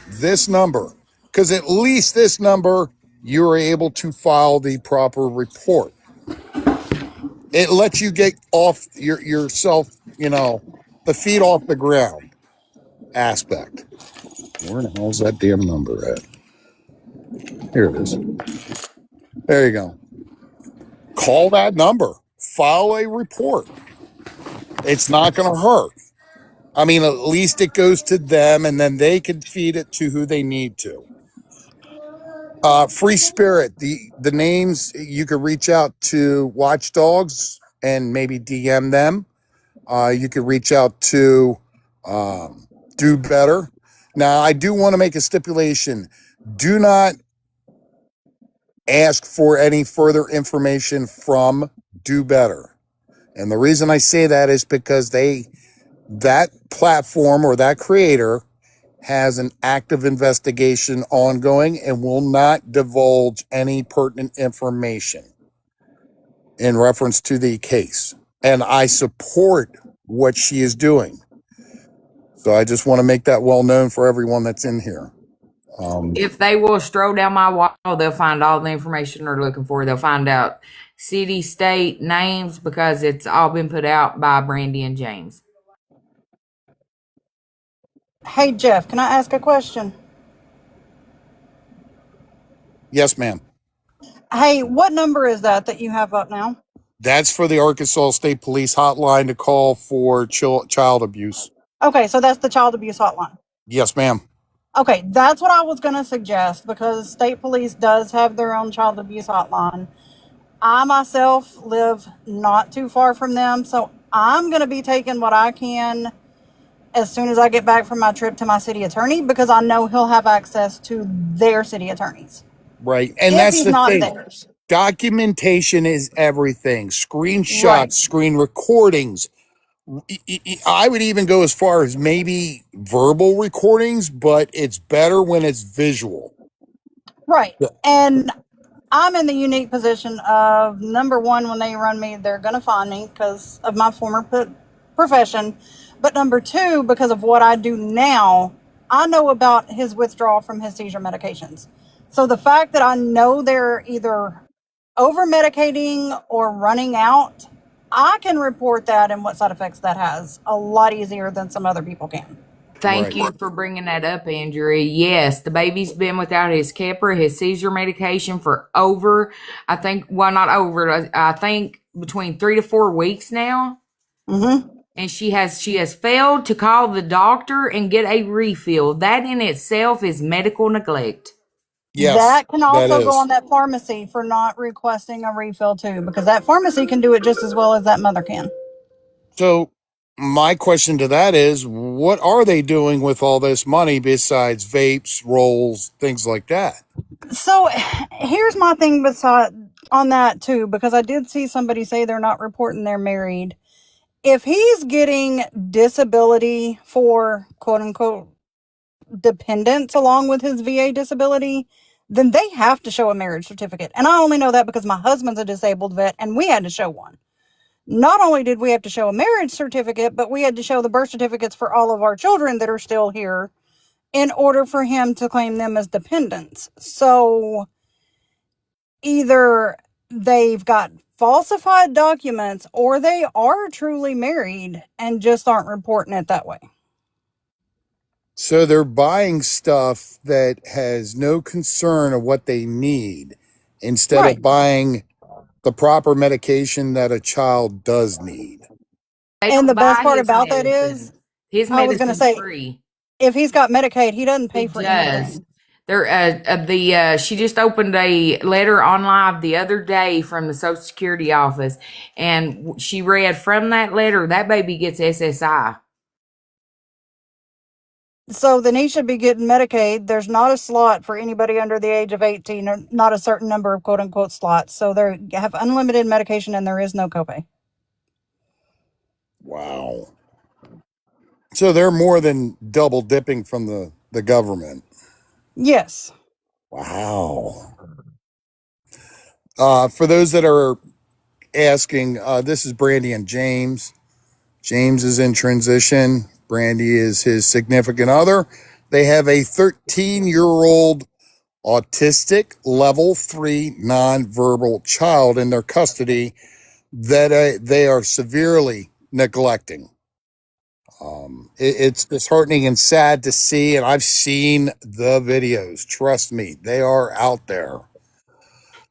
this number because at least this number you're able to file the proper report. It lets you get off yourself, you know, the feet off the ground aspect. Where the hell's that damn number at? Here it is. There you go. Call that number. File a report. It's not going to hurt. I mean, at least it goes to them, and then they can feed it to who they need to. Free Spirit. The names, you could reach out to Watchdogs and maybe DM them. You could reach out to Do Better. Now, I do want to make a stipulation. Do not ask for any further information from Do Better. And the reason I say that is because that platform or that creator has an active investigation ongoing and will not divulge any pertinent information in reference to the case. And I support what she is doing. So I just want to make that well known for everyone that's in here. If they will stroll down my wall, they'll find all the information they're looking for. They'll find out city, state, names, because it's all been put out by Brandy and James. Hey, Jeff, can I ask a question? Yes, ma'am. Hey, what number is that you have up now? That's for the Arkansas State Police hotline to call for child abuse. Okay, so that's the child abuse hotline. Yes, ma'am. Okay, that's what I was going to suggest because state police does have their own child abuse hotline. I myself live not too far from them, so I'm going to be taking what I can as soon as I get back from my trip to my city attorney because I know he'll have access to their city attorneys. Right, and that's the thing. Theirs. Documentation is everything. Screenshots, right. Screen recordings. I would even go as far as maybe verbal recordings, but it's better when it's visual. Right. Yeah. And I'm in the unique position of, number one, when they run me, they're going to find me because of my former profession. But number two, because of what I do now, I know about his withdrawal from his seizure medications. So the fact that I know they're either over-medicating or running out, I can report that and what side effects that has a lot easier than some other people can. Thank you for bringing that up, Andrea. Yes, the baby's been without his Keppra, his seizure medication for I think between 3 to 4 weeks now. Mm-hmm. And she has failed to call the doctor and get a refill. That in itself is medical neglect. Yes, That can that also go is. on that pharmacy for not requesting a refill too, because that pharmacy can do it just as well as that mother can. So my question to that is, what are they doing with all this money besides vapes, rolls, things like that? So here's my thing beside on that too, because I did see somebody say they're not reporting they're married. If he's getting disability for quote unquote dependents along with his VA disability, then they have to show a marriage certificate. And I only know that because my husband's a disabled vet and we had to show one. Not only did we have to show a marriage certificate, but we had to show the birth certificates for all of our children that are still here in order for him to claim them as dependents. So either they've got falsified documents or they are truly married and just aren't reporting it that way. So they're buying stuff that has no concern of what they need instead Right. of buying the proper medication that a child does need. They And don't the best buy part his about that medicine. is, His I was going to medicine's say, free. if he's got Medicaid, he doesn't pay He for does. anything. There, she just opened a letter on live the other day from the Social Security office, and she read from that letter that baby gets SSI. So then he should be getting Medicaid. There's not a slot for anybody under the age of 18, or not a certain number of quote unquote slots. So they have unlimited medication and there is no copay. Wow. So they're more than double dipping from the government. Yes. Wow. For those that are asking, this is Brandy and James. James is in transition. Brandy is his significant other. They have a 13-year-old autistic level 3 nonverbal child in their custody that they are severely neglecting. It's disheartening and sad to see, and I've seen the videos. Trust me, they are out there.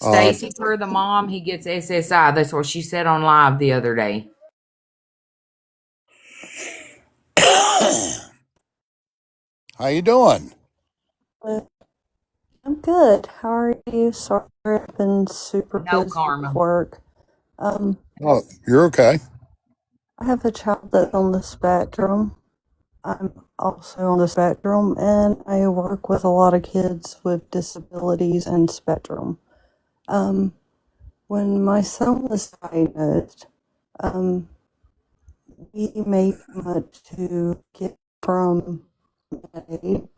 Stacy, for the mom, he gets SSI. That's what she said on live the other day. How you doing? I'm good. How are you? Sorry, I've been super No busy karma. with work. Oh, you're okay. I have a child that's on the spectrum. I'm also on the spectrum, and I work with a lot of kids with disabilities and spectrum. When my son was diagnosed, we made much to get from Medicaid,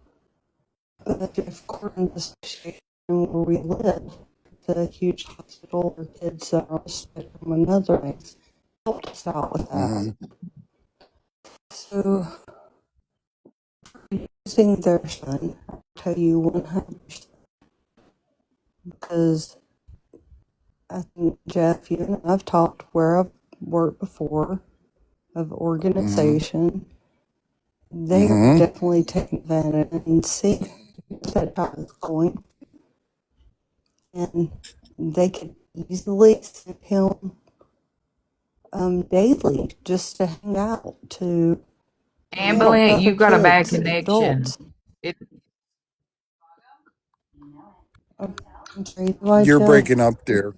but according to the association where we live, the huge hospital for kids that are on the spectrum and other things helped us out with that. So, using their son, I'll tell you 100%, because I think, Jeff, you and I've talked where I've worked before of organization. They are definitely taking advantage and see that child is going, and they could easily send him daily just to hang out to Ambulance, you got a bad connection. adults. I'm sorry, do I, You're Jeff? breaking up there.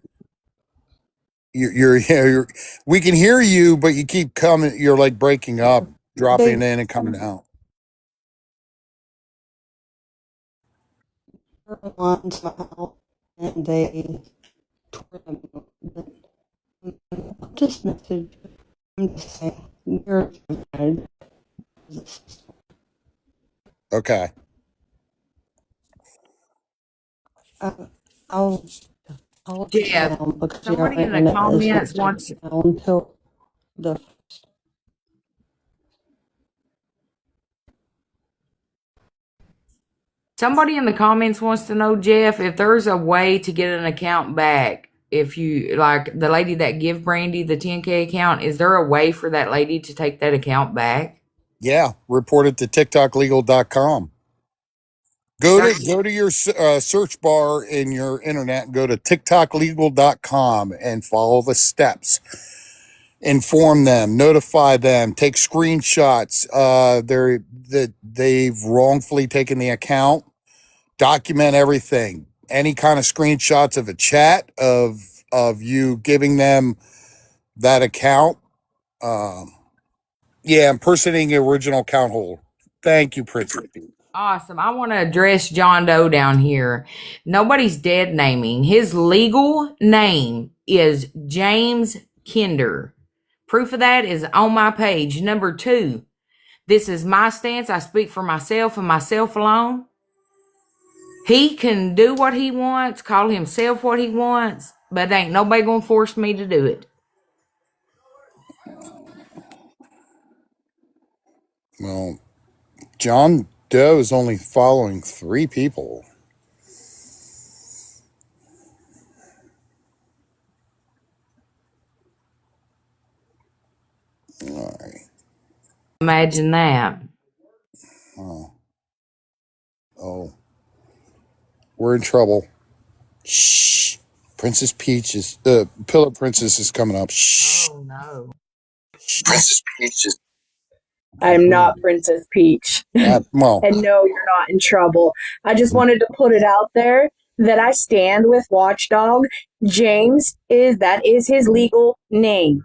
You're we can hear you, but you keep coming. You're like breaking up, dropping in and coming out. Lines somehow, and they tore them out. But I'll just message. I'm just saying, you're mad. Okay. I'll Jeff, down because somebody in the internet is comments not wants down until the Somebody in the comments wants to know, Jeff, if there's a way to get an account back. If you, like the lady that give Brandy the 10K account, is there a way for that lady to take that account back? Yeah. Report it to TikToklegal.com. Go to your search bar in your internet and go to TikToklegal.com and follow the steps. Inform them, notify them, take screenshots. They've wrongfully taken the account. document everything. Any kind of screenshots of a chat of you giving them that account. Yeah, impersonating the original account holder. Thank you, Princess Peach. Awesome. I want to address John Doe down here. Nobody's dead naming. His legal name is James Kinder. Proof of that is on my page. Number 2, this is my stance. I speak for myself and myself alone. He can do what he wants, call himself what he wants, but ain't nobody gonna force me to do it. Well, John Doe is only following 3 people. All right. Imagine that. Oh. We're in trouble. Shh. Princess Peach is Pillar Princess is coming up. Shh. Oh no. Princess Peach is I'm not Princess Peach. well. And no, you're not in trouble. I just wanted to put it out there that I stand with Watchdog. James that is his legal name.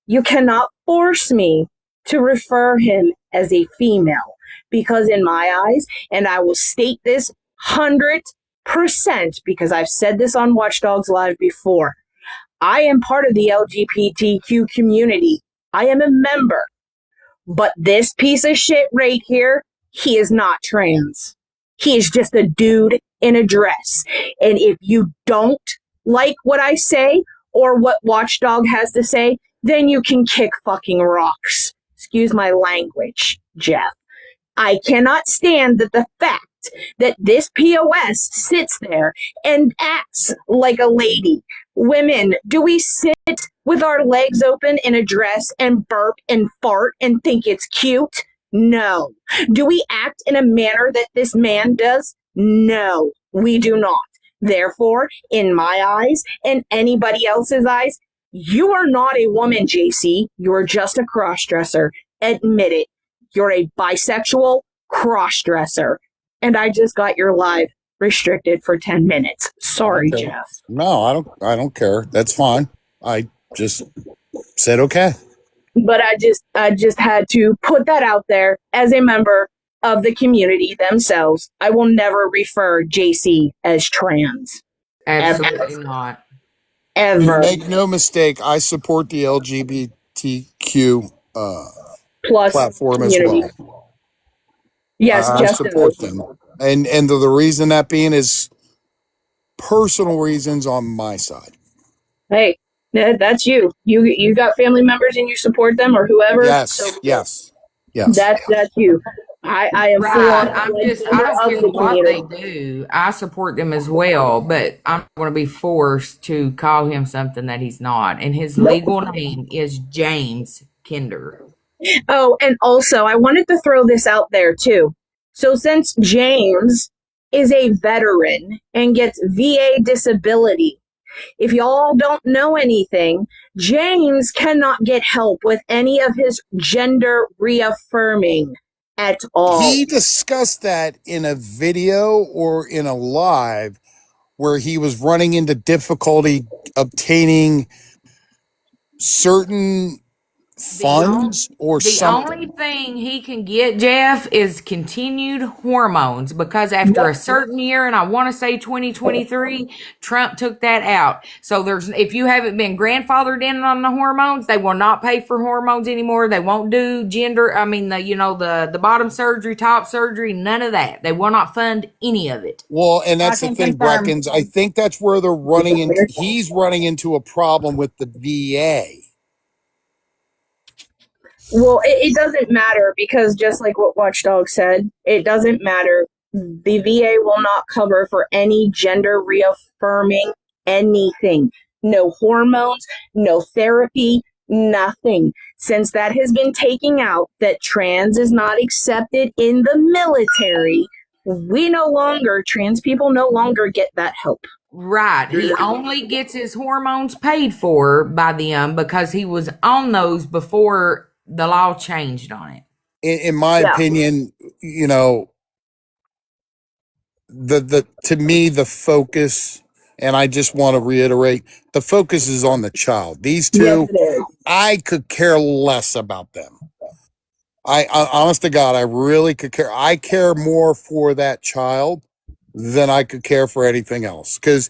You cannot force me to refer him as a female because in my eyes, and I will state this 100% because I've said this on Watchdogs Live before, I am part of the LGBTQ community. I am a member. But this piece of shit right here, he is not trans. He is just a dude in a dress. And if you don't like what I say or what Watchdog has to say, then you can kick fucking rocks. Excuse my language, Jeff. I cannot stand the fact that this POS sits there and acts like a lady. Women, do we sit with our legs open in a dress and burp and fart and think it's cute? No. Do we act in a manner that this man does? No, we do not. Therefore, in my eyes and anybody else's eyes, you are not a woman, JC. You're just a crossdresser. Admit it. You're a bisexual crossdresser. And I just got your live restricted for 10 minutes. Sorry, Okay. Jeff. No, I don't care. That's fine. I just said okay. But I just had to put that out there as a member of the community themselves. I will never refer JC as trans. Absolutely not. Ever. Make no mistake, I support the LGBTQ Plus platform as community. well. Yes, I Jeff support does. them. And the reason that being is personal reasons on my side. Hey, that's you. You got family members and you support them or whoever. Yes, So yes. that's you. I am full Right. on I don't of care the what they community. do. I support them as well, but I'm not going to be forced to call him something that he's not. And his legal name is James Kinder. Oh, and also I wanted to throw this out there too. So since James is a veteran and gets VA disability, if y'all don't know anything, James cannot get help with any of his gender reaffirming at all. He discussed that in a video or in a live where he was running into difficulty obtaining certain funds or The something. only thing he can get, Jeff, is continued hormones because after a certain year, and I want to say 2023, Trump took that out. So if you haven't been grandfathered in on the hormones, they will not pay for hormones anymore. They won't do the bottom surgery, top surgery, none of that. They will not fund any of it. Well, and that's I the can thing, confirm. Breckens. I think that's where they're running into. He's running into a problem with the VA. Well, it doesn't matter because just like what Watchdog said, it doesn't matter. The VA will not cover for any gender reaffirming anything. No hormones, no therapy, nothing. Since that has been taken out, that trans is not accepted in the military, trans people no longer get that help. Right. He only gets his hormones paid for by them because he was on those before the law changed on it. In my opinion, the to me the focus, and I just want to reiterate, the focus is on the child. These Yes, two, it is. I could care less about them. I honest to God, I really could care. I care more for that child than I could care for anything else. Because,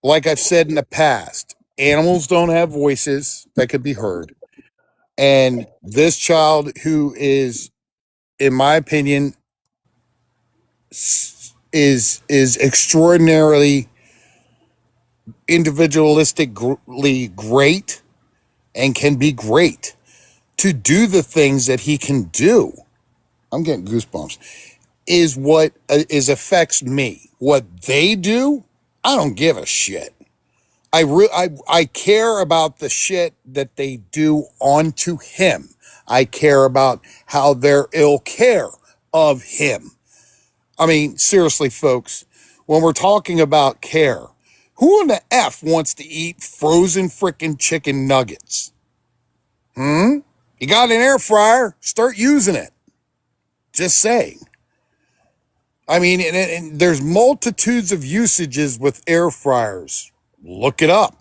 like I've said in the past, animals don't have voices that could be heard. And this child, who is, in my opinion, is extraordinarily individualistically great and can be great to do the things that he can do. I'm getting goosebumps. Is what is affects me. What they do, I don't give a shit. I care about the shit that they do onto him. I care about how they're ill care of him. I mean, seriously, folks, when we're talking about care, who in the F wants to eat frozen frickin' chicken nuggets? You got an air fryer, start using it. Just saying. I mean, and there's multitudes of usages with air fryers. Look it up.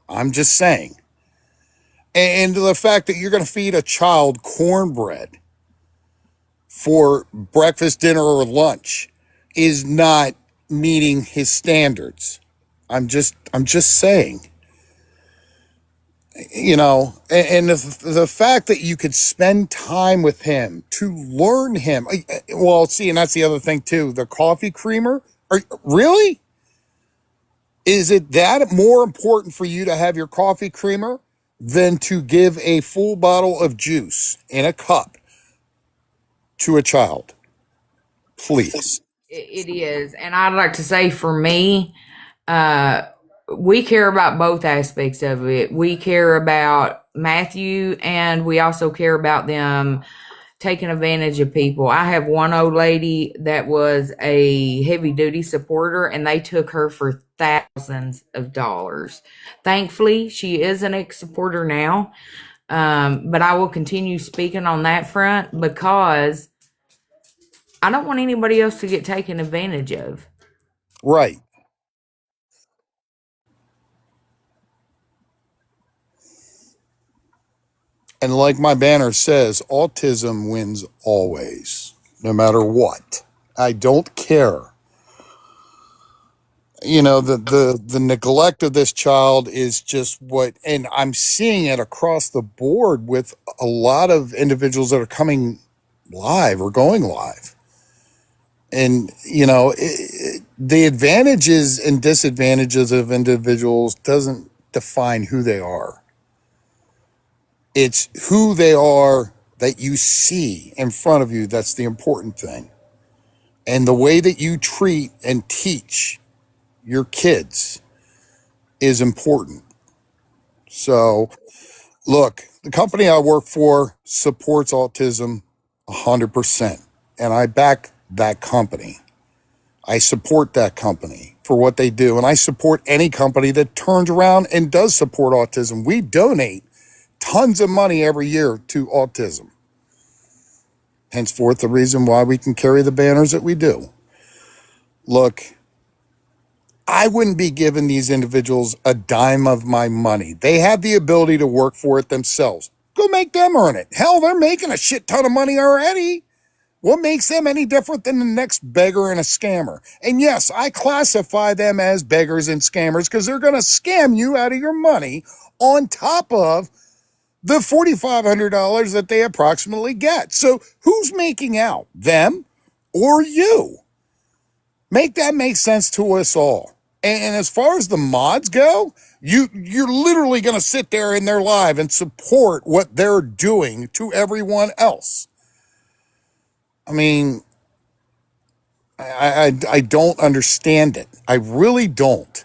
I'm just saying. And the fact that you're going to feed a child cornbread for breakfast, dinner, or lunch is not meeting his standards. I'm just saying. You know, and the fact that you could spend time with him to learn him. Well, see, and that's the other thing too. The coffee creamer. Really? Is it that more important for you to have your coffee creamer than to give a full bottle of juice in a cup to a child? Please. It is. And I'd like to say for me, we care about both aspects of it. We care about Matthew, and we also care about them taking advantage of people. I have one old lady that was a heavy duty supporter, and they took her for thousands of dollars. Thankfully, she is an ex supporter now. But I will continue speaking on that front because I don't want anybody else to get taken advantage of. Right. And like my banner says, autism wins always, no matter what. I don't care. You know, the neglect of this child is just what, and I'm seeing it across the board with a lot of individuals that are coming live or going live. And, you know, the advantages and disadvantages of individuals doesn't define who they are. It's who they are that you see in front of you that's the important thing. And the way that you treat and teach your kids is important. So, look, the company I work for supports autism 100%. And I back that company. I support that company for what they do. And I support any company that turns around and does support autism. We donate tons of money every year to autism. Henceforth, the reason why we can carry the banners that we do. Look, I wouldn't be giving these individuals a dime of my money. They have the ability to work for it themselves. Go make them earn it. Hell, they're making a shit ton of money already. What makes them any different than the next beggar and a scammer? And yes, I classify them as beggars and scammers because they're going to scam you out of your money on top of the $4,500 that they approximately get. So who's making out? Them or you? Make that make sense to us all. And as far as the mods go, you're literally going to sit there in their live and support what they're doing to everyone else. I mean, I don't understand it. I really don't.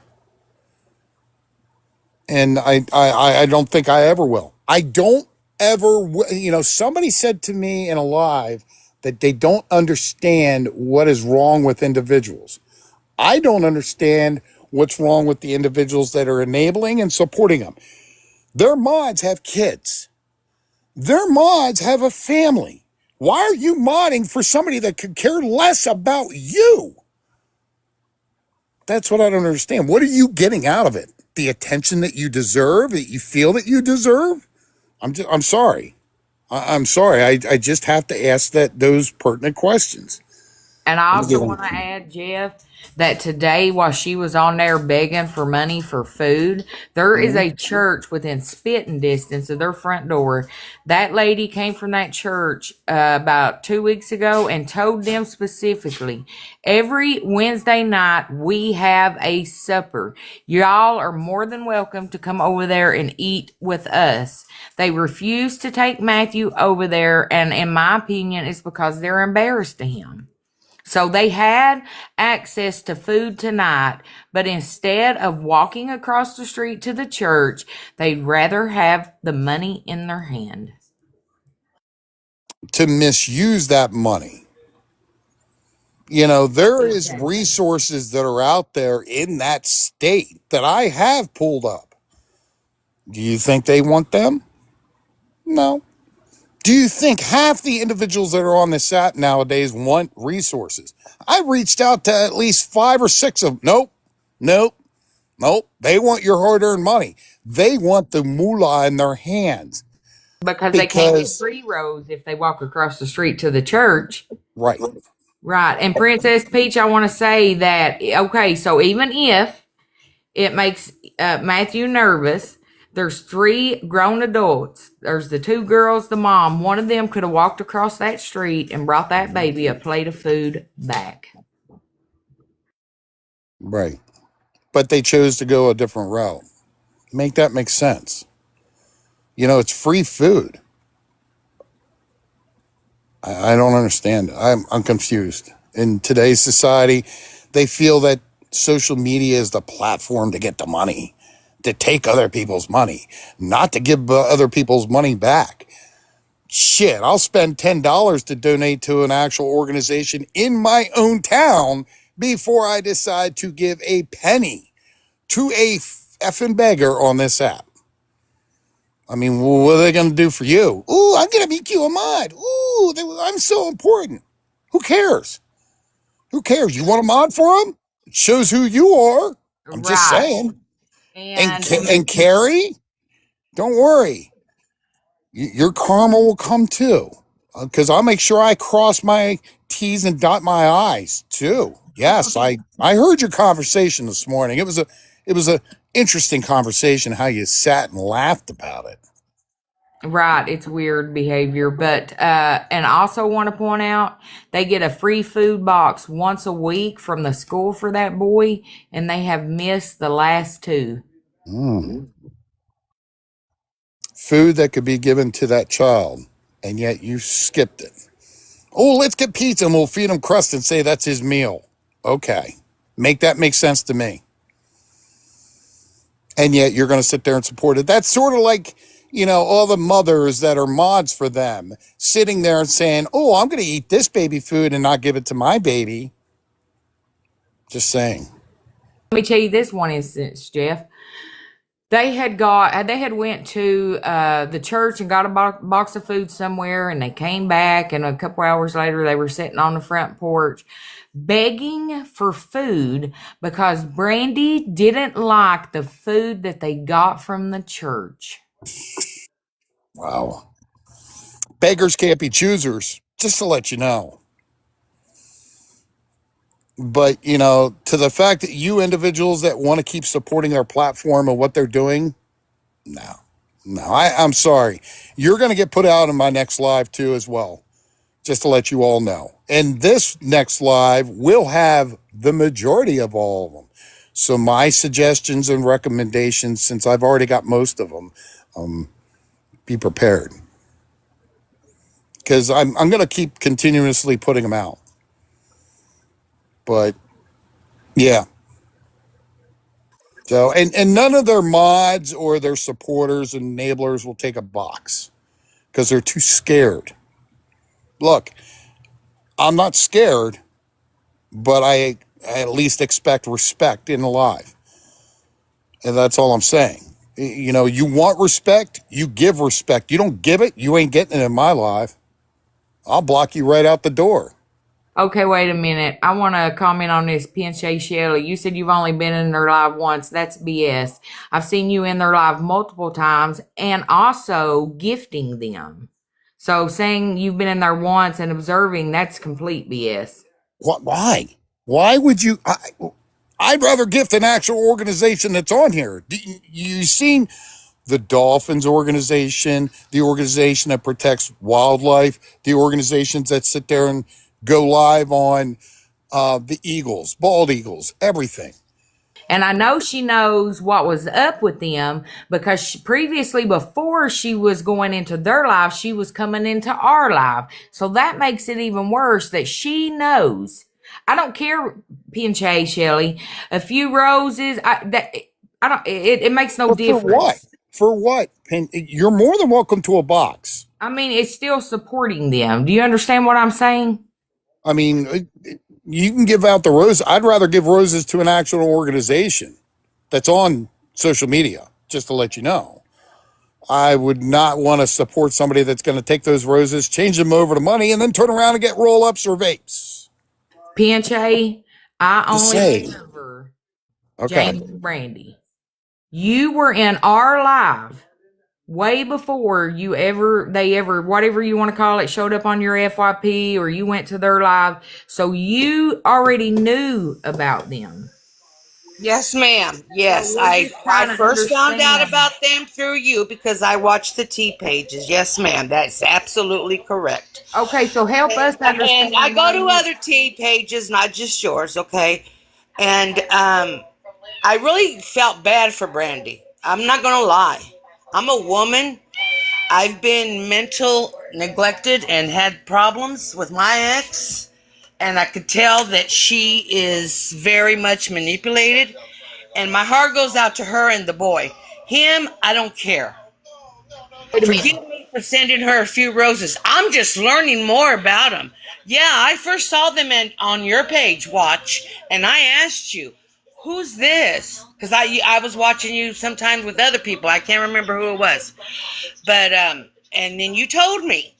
And I don't think I ever will. I don't ever, you know, somebody said to me in a live that they don't understand what is wrong with individuals. I don't understand what's wrong with the individuals that are enabling and supporting them. Their mods have kids. Their mods have a family. Why are you modding for somebody that could care less about you? That's what I don't understand. What are you getting out of it? The attention that you deserve, that you feel that you deserve? I'm sorry. I'm sorry. I just have to ask those pertinent questions. And I also want to add, Jeff, that today while she was on there begging for money for food, there is a church within spitting distance of their front door. That lady came from that church about 2 weeks ago and told them specifically, every Wednesday night we have a supper. Y'all are more than welcome to come over there and eat with us. They refuse to take Matthew over there, and in my opinion, it's because they're embarrassed to him. So they had access to food tonight, but instead of walking across the street to the church, they'd rather have the money in their hand. To misuse that money. You know, there is resources that are out there in that state that I have pulled up. Do you think they want them? No. Do you think half the individuals that are on this app nowadays want resources? I reached out to at least 5 or 6 of them. Nope. They want your hard-earned money. They want the moolah in their hands. Because they can't get free rows if they walk across the street to the church. Right. Right. And Princess Peach, I want to say that, okay, so even if it makes Matthew nervous, there's 3 grown adults. There's the 2 girls, the mom. One of them could have walked across that street and brought that baby a plate of food back. Right. But they chose to go a different route. Make that make sense. You know, it's free food. I don't understand. I'm confused. In today's society, they feel that social media is the platform to get the money, to take other people's money, not to give other people's money back. Shit, I'll spend $10 to donate to an actual organization in my own town before I decide to give a penny to a effing beggar on this app. I mean, what are they going to do for you? Ooh, I'm going to make you a mod. Ooh, I'm so important. Who cares? Who cares? You want a mod for them? It shows who you are. I'm just saying. And Carrie, don't worry. Your karma will come too. Because I'll make sure I cross my T's and dot my I's too. Yes, I heard your conversation this morning. It was a interesting conversation how you sat and laughed about it. Right, it's weird behavior, but and I also want to point out they get a free food box once a week from the school for that boy, and they have missed the last 2. Food that could be given to that child, and yet you skipped it. Oh, let's get pizza and we'll feed him crust and say that's his meal. Okay, make sense to me. And yet you're going to sit there and support it. That's sort of like, you know, all the mothers that are mods for them sitting there and saying, oh, I'm going to eat this baby food and not give it to my baby. Just saying. Let me tell you this one instance, Jeff. They had went to the church and got a box of food somewhere, and they came back, and a couple hours later they were sitting on the front porch begging for food because Brandy didn't like the food that they got from the church. Wow. Beggars can't be choosers, just to let you know. But, you know, to the fact that you individuals that want to keep supporting their platform and what they're doing, no, I'm sorry. You're going to get put out in my next live too as well, just to let you all know. And this next live will have the majority of all of them. So my suggestions and recommendations, since I've already got most of them, be prepared. Because I'm going to keep continuously putting them out. But yeah. So, and none of their mods or their supporters and enablers will take a box because they're too scared. Look, I'm not scared, but I at least expect respect in the live. And that's all I'm saying. You know, you want respect, you give respect. You don't give it, you ain't getting it in my live. I'll block you right out the door. Okay, wait a minute. I want to comment on this, Pinche Shelley. You said you've only been in their live once. That's BS. I've seen you in their live multiple times and also gifting them. So saying you've been in there once and observing, that's complete BS. What? Why? Why would you? I'd rather gift an actual organization that's on here. You seen the Dolphins organization, the organization that protects wildlife, the organizations that sit there and go live on the Eagles, bald eagles, everything. And I know she knows what was up with them because previously, before she was going into their live, she was coming into our live. So that makes it even worse that she knows. I don't care, Pinche Shelley. A few roses. It makes no difference. For what? For what? You're more than welcome to a box. I mean, it's still supporting them. Do you understand what I'm saying? I mean, you can give out the roses. I'd rather give roses to an actual organization that's on social media, just to let you know. I would not want to support somebody that's going to take those roses, change them over to money, and then turn around and get roll-ups or vapes. Pinche, I only remember Okay. James Brandy. You were in our live way before they ever, whatever you want to call it, showed up on your FYP or you went to their live. So you already knew about them. Yes, ma'am. Yes, So I first found out understand. about them through you because I watched the T pages. Yes, ma'am. That's absolutely correct. Okay, so help us understand. And I go to other T pages, not just yours, okay? And I really felt bad for Brandy. I'm not gonna lie. I'm a woman. I've been mental neglected and had problems with my ex, and I could tell that she is very much manipulated. And my heart goes out to her and the boy. Him, I don't care. Forgive me for sending her a few roses. I'm just learning more about them. Yeah, I first saw them on your page, Watch, and I asked you, who's this? Because I was watching you sometimes with other people. I can't remember who it was. But, and then you told me.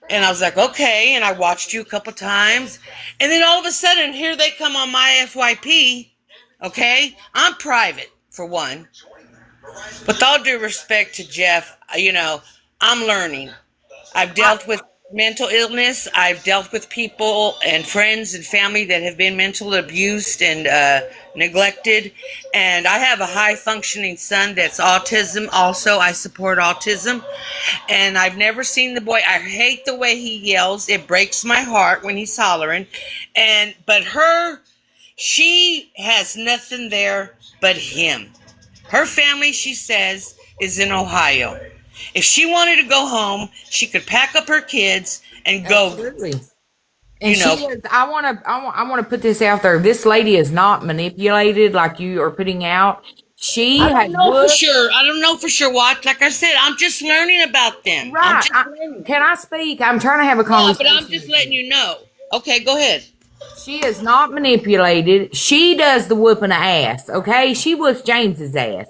And I was like, okay. And I watched you a couple times. And then all of a sudden, here they come on my FYP. Okay? I'm private, for one. With all due respect to Jeff, I'm learning. I've dealt with mental illness. I've dealt with people and friends and family that have been mentally abused and neglected. And I have a high-functioning son that's autism also. I support autism. And I've never seen the boy. I hate the way he yells. It breaks my heart when he's hollering. But she has nothing there but him. Her family, she says, is in Ohio. If she wanted to go home, she could pack up her kids and go. Absolutely. And she is, I want to put this out there. This lady is not manipulated like you are putting out. She I had don't know for sure. I don't know for sure. What? Like I said, I'm just learning about them. Right. Can I speak? I'm trying to have a conversation. No, but I'm just letting you know. Okay, go ahead. She is not manipulated. She does the whooping of ass. Okay, she whoops James's ass.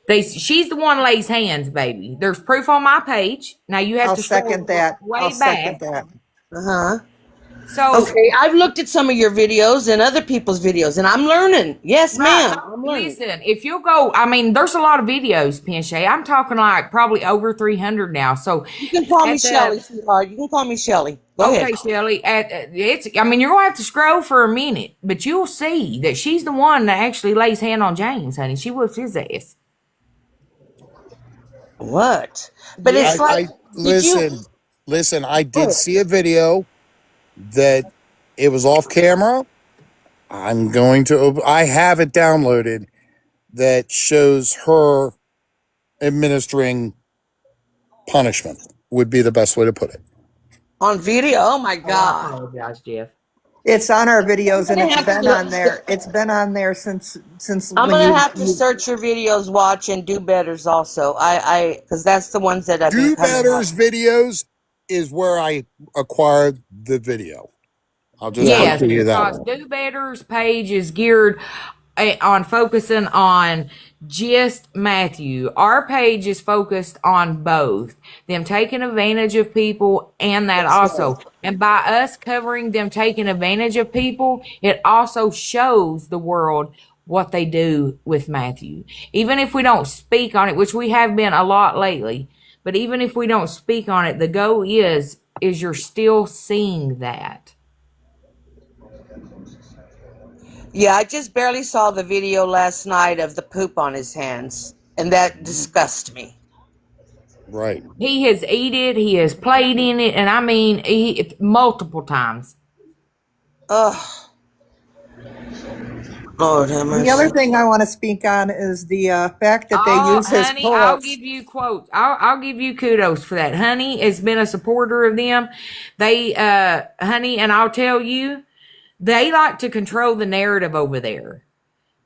She's the one lays hands, baby. There's proof on my page. Now you have I'll to second that. way I'll back. second that. Uh-huh. So okay, I've looked at some of your videos and other people's videos, and I'm learning. Yes, ma'am. I'm learning. Listen, if you'll go, there's a lot of videos, Pinche. I'm talking like probably over 300 now. So you can call me Shelly, sweetheart. You can call me Shelly. Go ahead. Okay, Shelly. You're gonna have to scroll for a minute, but you'll see that she's the one that actually lays hand on James, honey. She whoops his ass. What? But it's like, listen. I did see a video that it was off camera. I have it downloaded that shows her administering punishment would be the best way to put it. On video? Oh my God. I apologize, Jeff. It's on our videos and it's been on there. It's been on there since. I'm gonna have to search your videos, Watch, and Do Betters also. Because that's the ones that I've been Do Betters videos is where I acquired the video. I'll just yes, give you that. Because Do Better's page is geared on focusing on just Matthew. Our page is focused on both them taking advantage of people and that also. And by us covering them taking advantage of people, it also shows the world what they do with Matthew. Even if we don't speak on it, which we have been a lot lately, but even if we don't speak on it, the goal is you're still seeing that. Yeah, I just barely saw the video last night of the poop on his hands, and that disgusts me. Right. He has eaten it, he has played in it, and I mean, multiple times. Ugh. Lord have mercy. The other thing I want to speak on is the fact that they use his Honey, pull-ups. I'll give you quotes. I'll give you kudos for that. Honey has been a supporter of them. They, Honey, and I'll tell you, they like to control the narrative over there.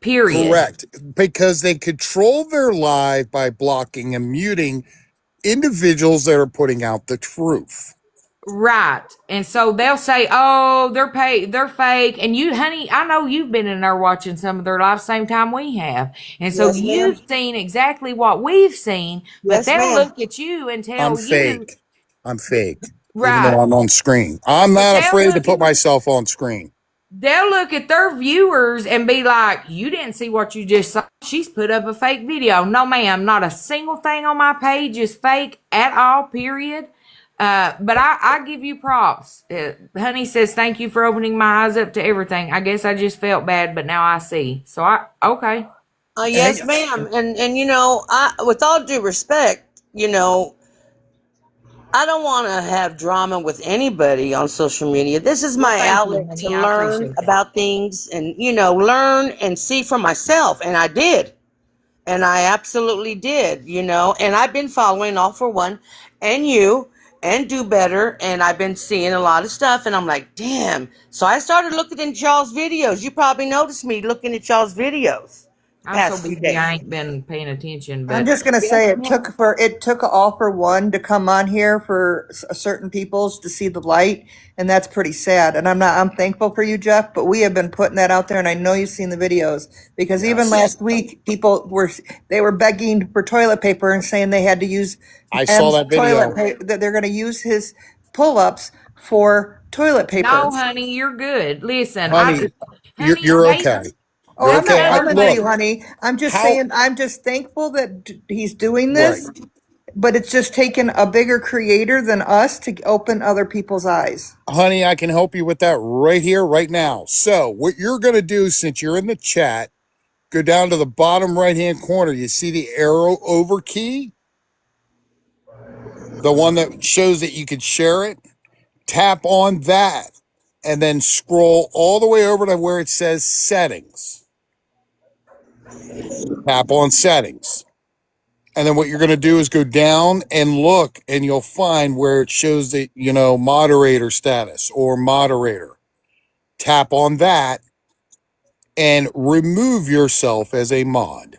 Period. Correct. Because they control their live by blocking and muting individuals that are putting out the truth. Right. And so they'll say, oh, they're fake. And you, honey, I know you've been in there watching some of their lives same time we have. And so Yes, ma'am. you've seen exactly what we've seen, but Yes, they'll ma'am. look at you and tell I'm you. fake. I'm fake. Right. Even though I'm on screen. I'm not they'll afraid to look put at- myself on screen. They'll look at their viewers and be like, you didn't see what you just saw. She's put up a fake video. No, ma'am, not a single thing on my page is fake at all, period. But I give you props. Honey says, thank you for opening my eyes up to everything. I guess I just felt bad, but now I see. So okay. Yes, ma'am. And you know, with all due respect, you know, I don't want to have drama with anybody on social media. This is my Thank you, outlet honey. to I learn appreciate that. about things and, you know, learn and see for myself. And I did. And I absolutely did, you know. And I've been following All for One and you and Do Better. And I've been seeing a lot of stuff. And I'm like, damn. So I started looking at y'all's videos. You probably noticed me looking at y'all's videos. I'm past so few busy days. I ain't been paying attention. But I'm just gonna say it took All for One to come on here for certain peoples to see the light, and that's pretty sad. And I'm thankful for you, Jeff, but we have been putting that out there, and I know you've seen the videos because even last week people were begging for toilet paper and saying they had to use I saw that video. that they're going to use his pull-ups for toilet paper. no, honey, you're good. Listen, Honey, you're they- okay. Oh, You're I'm okay. not coming to Look, you, honey. I'm just how- saying, I'm just thankful that he's doing this, but it's just taken a bigger creator than us to open other people's eyes. honey, I can help you with that right here, right now. So what you're going to do, since you're in the chat, go down to the bottom right-hand corner. You see the arrow over key? The one that shows that you can share it? Tap on that and then scroll all the way over to where it says settings. Tap on settings. And then what you're going to do is go down and look, and you'll find where it shows that, you know, moderator status or moderator. Tap on that and remove yourself as a mod.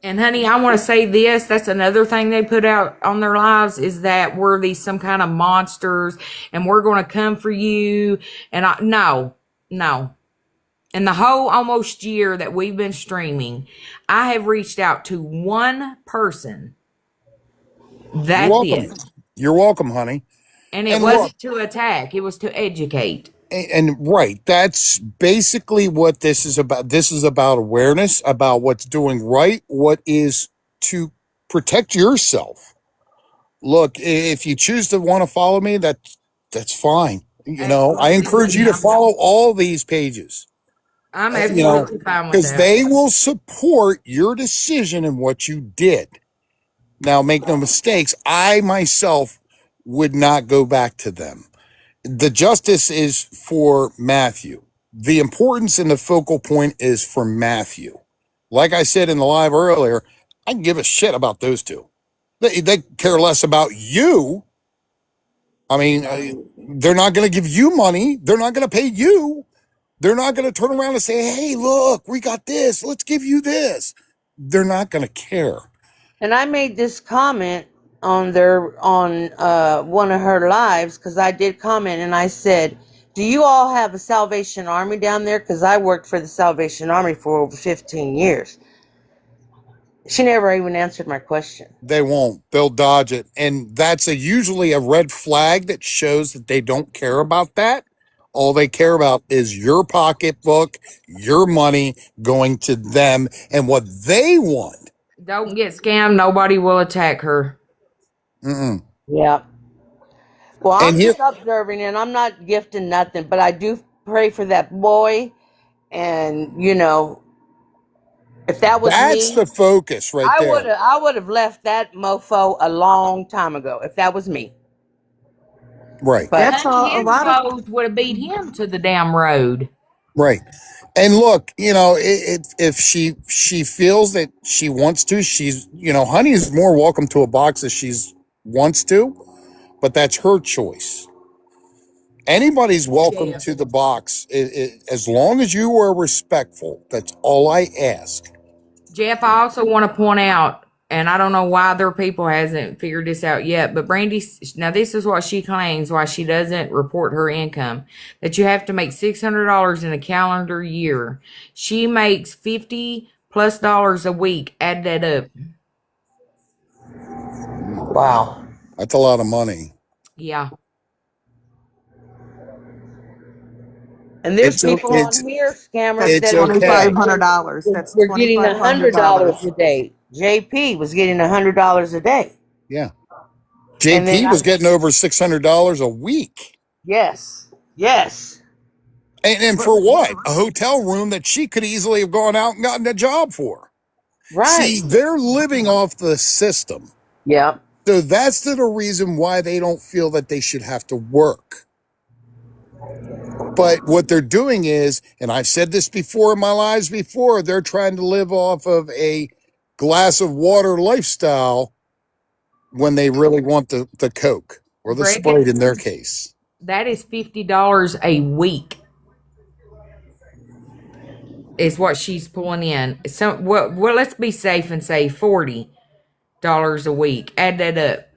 And honey, I want to say this. That's another thing they put out on their lives is that we're these some kind of monsters and we're going to come for you. And no. In the whole almost year that we've been streaming, I have reached out to one person. That's You're welcome. it. You're welcome, honey. And it And wasn't to attack. It was to educate. And right, that's basically what this is about. This is about awareness, about what's doing right, what is to protect yourself. Look, if you choose to want to follow me, that's fine. You know, I encourage you to follow all these pages. I'm You know, absolutely fine with because that. they will support your decision and what you did. Now, make no mistakes, I myself would not go back to them. The justice is for Matthew. The importance and the focal point is for Matthew. Like I said in the live earlier, I can give a shit about those two. They care less about you. I mean, they're not going to give you money. They're not going to pay you. They're not going to turn around and say, hey, look, we got this. Let's give you this. They're not going to care. And I made this comment on one of her lives because I did comment and I said, Do you all have a Salvation Army down there? Because I worked for the Salvation Army for over 15 years. She never even answered my question. They won't. They'll dodge it. And that's usually a red flag that shows that they don't care about that. All they care about is your pocketbook, your money going to them, and what they want. Don't get scammed. Nobody will attack her. Mm-mm. Yeah. Well, I'm And here, just observing, and I'm not gifting nothing, but I do pray for that boy. And if that was that's me, the focus right there. I would have left that mofo a long time ago if that was me. Right. But That's None of a his lot of foes would have beat him to the damn road. Right. And look, if she feels that she wants to, Honey is more welcome to a box if she wants to, but that's her choice. Anybody's welcome Jeff. to the box as long as you are respectful. That's all I ask. Jeff, I also want to point out, and I don't know why other people hasn't figured this out yet, but Brandy, now this is what she claims why she doesn't report her income, that you have to make $600 in a calendar year. She makes $50+ a week. Add that up. wow. That's a lot of money. Yeah. And there's It's people it's on here, scammers it's that are okay. $2,500. That's we're getting $100 $2,500. a day. JP was getting $100 a day. Yeah. And then JP was getting over $600 a week. yes. And for what? A hotel room that she could easily have gone out and gotten a job for. Right. See, they're living off the system. Yep. So that's the reason why they don't feel that they should have to work. But what they're doing is, and I've said this before in my lives before, they're trying to live off of a glass of water lifestyle when they really want the Coke or the Greg, Sprite in their case. that is $50 a week. Is what she's pulling in. So, well, let's be safe and say $40 a week. Add that up.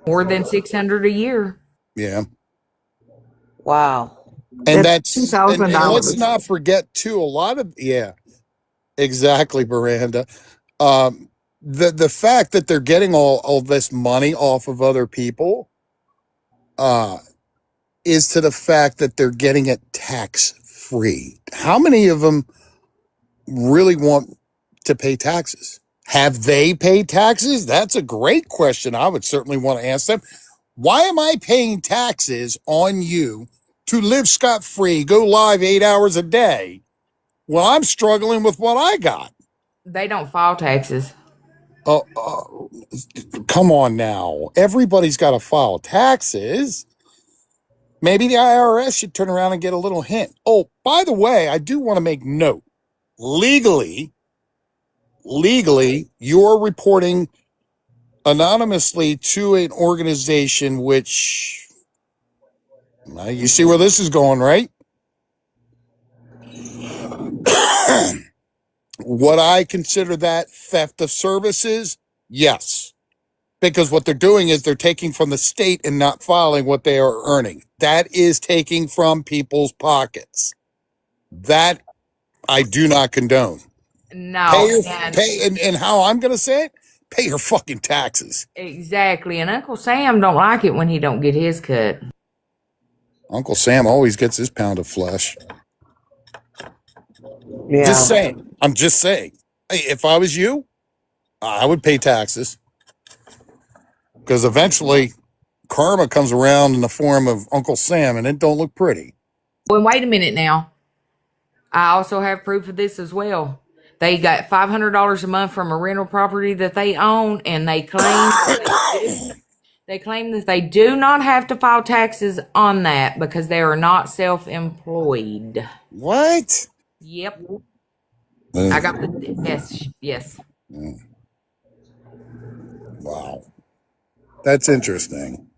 More than $600 a year. Yeah. Wow. And That's and let's $2,000. not forget too, a lot of, exactly, Miranda. The fact that they're getting all this money off of other people is to the fact that they're getting it tax free. How many of them really want to pay taxes? Have they paid taxes? That's a great question. I would certainly want to ask them. Why am I paying taxes on you to live scot-free, go live 8 hours a day when I'm struggling with what I got? They don't file taxes. Come on now. Everybody's got to file taxes. Maybe the IRS should turn around and get a little hint. Oh, by the way, I do want to make note. Legally, you're reporting anonymously to an organization which, you see where this is going, right? Would I consider that theft of services? Yes. Because what they're doing is they're taking from the state and not filing what they are earning. That is taking from people's pockets. That I do not condone. No. And how I'm going to say it, pay your fucking taxes. Exactly. And Uncle Sam don't like it when he don't get his cut. Uncle Sam always gets his pound of flesh. Yeah. Just saying. I'm just saying. Hey, if I was you, I would pay taxes. Because eventually karma comes around in the form of Uncle Sam and it don't look pretty. Well, wait a minute now. I also have proof of this as well. They got $500 a month from a rental property that they own, and they claim that they do not have to file taxes on that because they are not self-employed. What? Yep. I got the yes. Wow. That's interesting.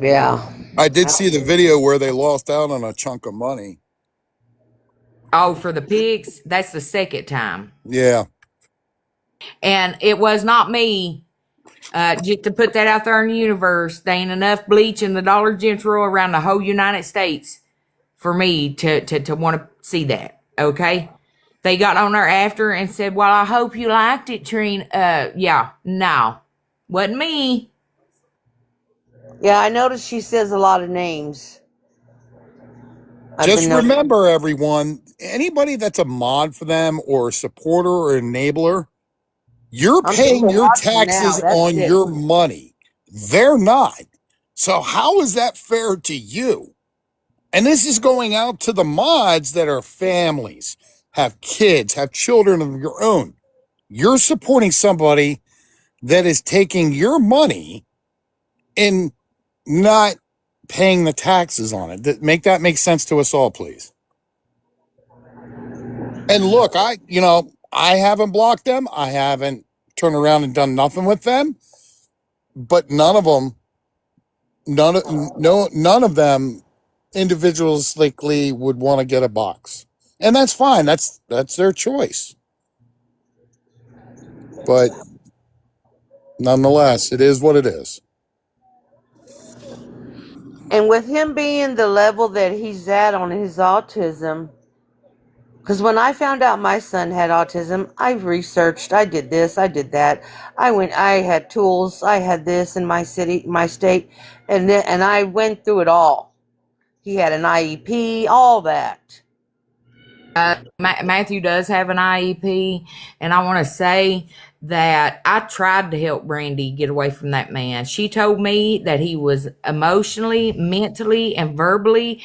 Yeah. I did see the video where they lost out on a chunk of money. Oh, for the pigs, that's the second time. Yeah. And it was not me Just to put that out there in the universe, there ain't enough bleach in the Dollar General around the whole United States for me to want to see that. Okay. They got on there after and said, well, I hope you liked it, Trina. Yeah, no, wasn't me. Yeah, I noticed she says a lot of names. Just remember, everyone, anybody that's a mod for them or a supporter or enabler, you're paying your taxes on your money. They're not. So how is that fair to you? And this is going out to the mods that are families, have kids, have children of your own. You're supporting somebody that is taking your money and not paying the taxes on it. Make that make sense to us all, please. And look, I haven't blocked them. I haven't turned around and done nothing with them. But none of them individually would want to get a box. And that's fine. That's their choice. But nonetheless, it is what it is. And with him being the level that he's at on his autism, because when I found out my son had autism, I researched, I did this, I did that. I had tools, I had this in my city, my state, and I went through it all. He had an IEP, all that. Matthew does have an IEP, and I want to say that I tried to help Brandy get away from that man. She told me that he was emotionally, mentally, and verbally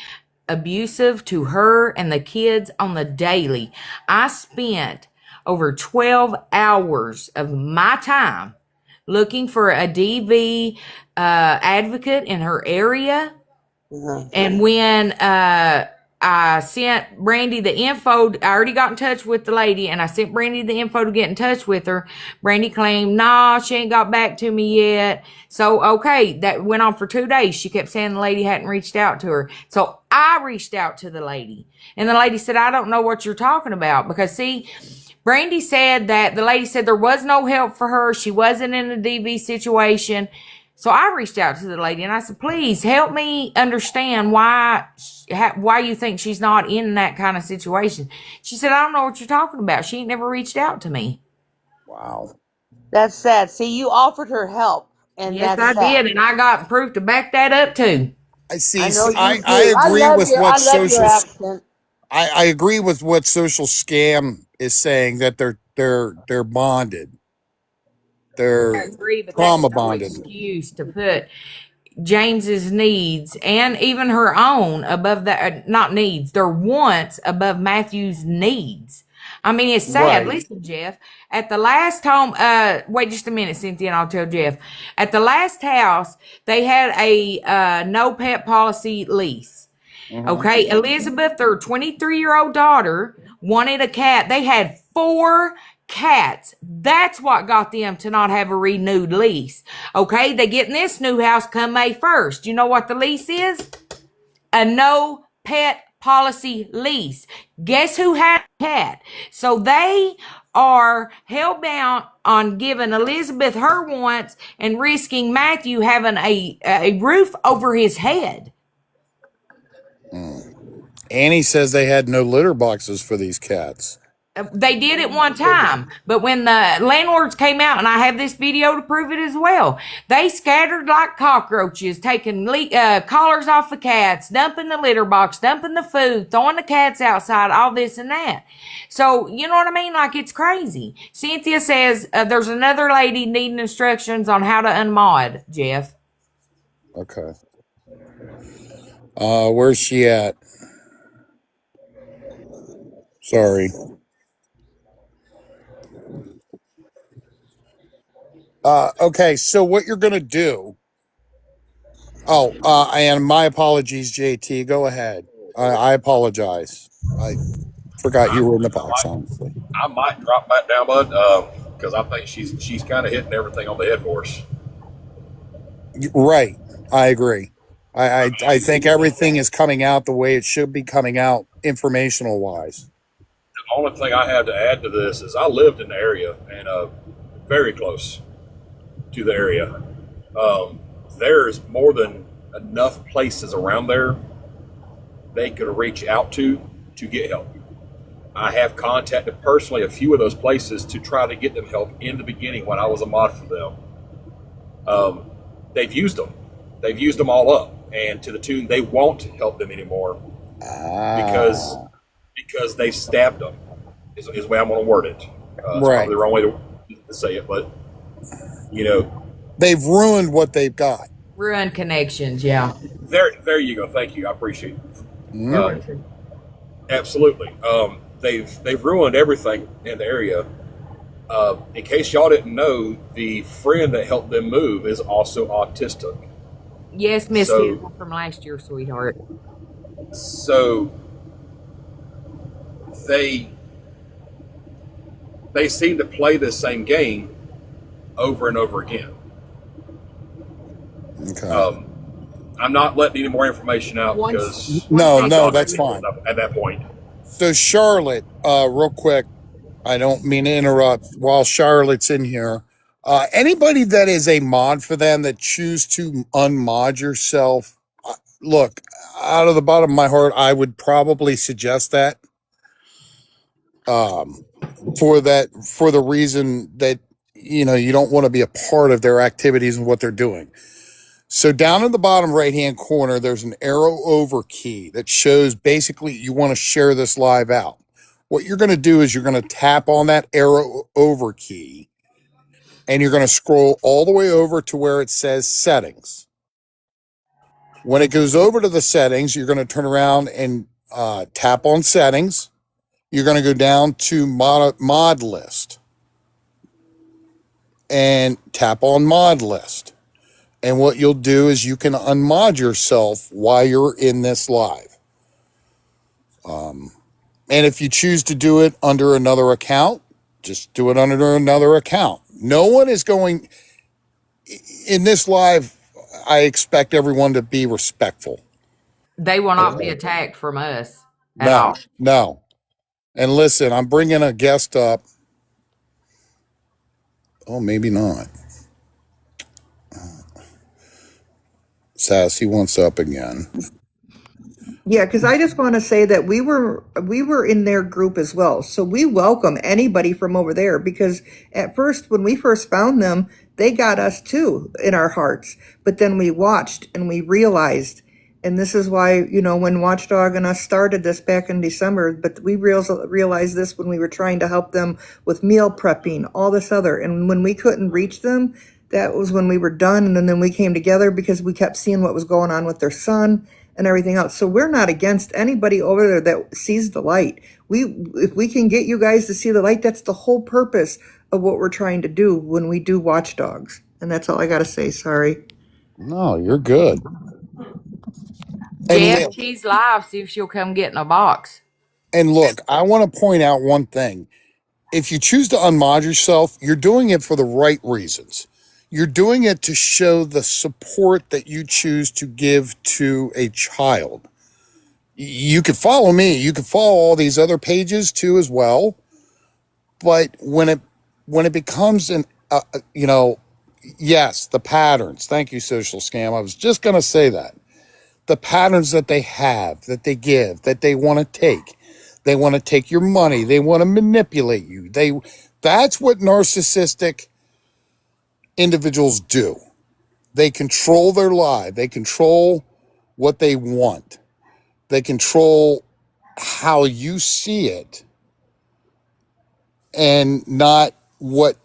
abusive to her and the kids on the daily. I spent over 12 hours of my time looking for a DV advocate in her area. And when I sent Brandy the info, I already got in touch with the lady, and I sent Brandy the info to get in touch with her. Brandy claimed, nah, she ain't got back to me yet. So, okay, that went on for 2 days. She kept saying the lady hadn't reached out to her. So I reached out to the lady, and the lady said, I don't know what you're talking about, because see, Brandy said that the lady said there was no help for her. She wasn't in a DV situation. So I reached out to the lady and I said, please help me understand why you think she's not in that kind of situation. She said, I don't know what you're talking about. She ain't never reached out to me. Wow. That's sad. See, you offered her help. And yes, that's I did. And I got proof to back that up too. I see. I agree with what social. I agree with what Social Scam is saying, that they're bonded. They're trauma bonded. Excuse to put James's needs and even her own above that, not needs, their wants above Matthew's needs. I mean, it's sad. Right. Listen, Jeff, at the last home, wait just a minute, Cynthia, and I'll tell Jeff. At the last house, they had a no pet policy lease. Mm-hmm. Okay, Elizabeth, their 23-year-old daughter, wanted a cat. They had 4 cats. That's what got them to not have a renewed lease. Okay, they get in this new house come May 1st. You know what the lease is? A no pet policy lease. Guess who had a cat? So they are hell-bound on giving Elizabeth her wants and risking Matthew having a roof over his head. Annie says they had no litter boxes for these cats. They did it one time, but when the landlords came out, and I have this video to prove it as well, they scattered like cockroaches, taking collars off the cats, dumping the litter box, dumping the food, throwing the cats outside, all this and that. So, you know what I mean? Like, it's crazy. Cynthia says there's another lady needing instructions on how to unmod, Jeff. Okay. Where's she at? Sorry. Okay, so what you're going to do... and my apologies, JT. Go ahead. I apologize. I forgot you were in the box, honestly. I might drop back down, bud, because I think she's kind of hitting everything on the head for us. Right. I agree. I think everything is coming out the way it should be coming out, informational-wise. The only thing I have to add to this is I lived in the area, and very close. to the area. There's more than enough places around there they could reach out to get help. I have contacted personally a few of those places to try to get them help in the beginning when I was a mod for them. They've used them. They've used them all up, and to the tune they won't help them anymore because they stabbed them. Is the way I'm going to word it. It's probably the wrong way to say it, but they've ruined what they've got. Ruined connections, yeah. There you go. Thank you. I appreciate it. Absolutely. They've ruined everything in the area. In case y'all didn't know, the friend that helped them move is also autistic. Yes, Miss Hill from last year, sweetheart. So they seem to play the same game over and over again. Okay. I'm not letting any more information out because no, that's fine. At that point. So Charlotte, real quick, I don't mean to interrupt while Charlotte's in here. Anybody that is a mod for them that choose to unmod yourself, look, out of the bottom of my heart, I would probably suggest that. For the reason that you don't want to be a part of their activities and what they're doing. So down in the bottom right-hand corner, there's an arrow over key that shows basically you want to share this live out. What you're going to do is you're going to tap on that arrow over key and you're going to scroll all the way over to where it says settings. When it goes over to the settings, you're going to turn around and tap on settings. You're going to go down to mod list and tap on mod list. And what you'll do is you can unmod yourself while you're in this live. And if you choose to do it under another account, just do it under another account. No one is going in this live. I expect everyone to be respectful. They will not be attacked from us at all. No. And listen, I'm bringing a guest up. Oh, maybe not. Sassy wants up again. Yeah, because I just want to say that we were in their group as well. So we welcome anybody from over there, because at first, when we first found them, they got us too in our hearts. But then we watched and we realized, and this is why, when Watchdog and us started this back in December, but we realized this when we were trying to help them with meal prepping, all this other. And when we couldn't reach them, that was when we were done. And then we came together because we kept seeing what was going on with their son and everything else. So we're not against anybody over there that sees the light. If we can get you guys to see the light, that's the whole purpose of what we're trying to do when we do Watchdogs. And that's all I got to say. Sorry. No, you're good. Jeff, she's live. See if she'll come get in a box. And look, I want to point out one thing. If you choose to unmod yourself, you're doing it for the right reasons. You're doing it to show the support that you choose to give to a child. You could follow me. You could follow all these other pages too as well. But when it becomes yes, the patterns. Thank you, Social Scam. I was just going to say that. The patterns that they have, that they give, that they want to take. They want to take your money. They want to manipulate you. That's what narcissistic individuals do. They control their life. They control what they want. They control how you see it and not what,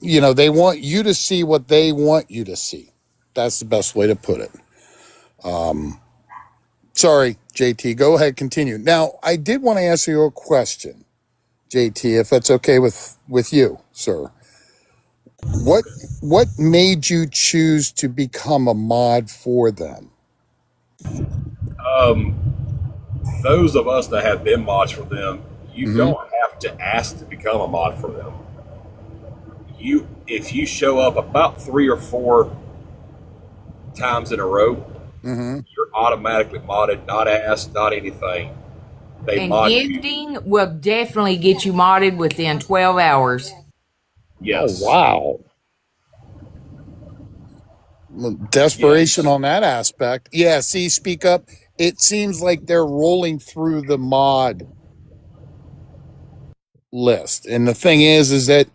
they want you to see what they want you to see. That's the best way to put it. Sorry, JT, go ahead, continue. Now, I did want to ask you a question, JT, if that's okay with you, sir. What made you choose to become a mod for them? Those of us that have been mods for them, you don't have to ask to become a mod for them. If you show up about 3 or 4 times in a row, you're automatically modded, not asked, not anything. And gifting will definitely get you modded within 12 hours. Yes. Oh, wow. Desperation Yes. on that aspect. Yeah, see, speak up. It seems like they're rolling through the mod list. And the thing is that,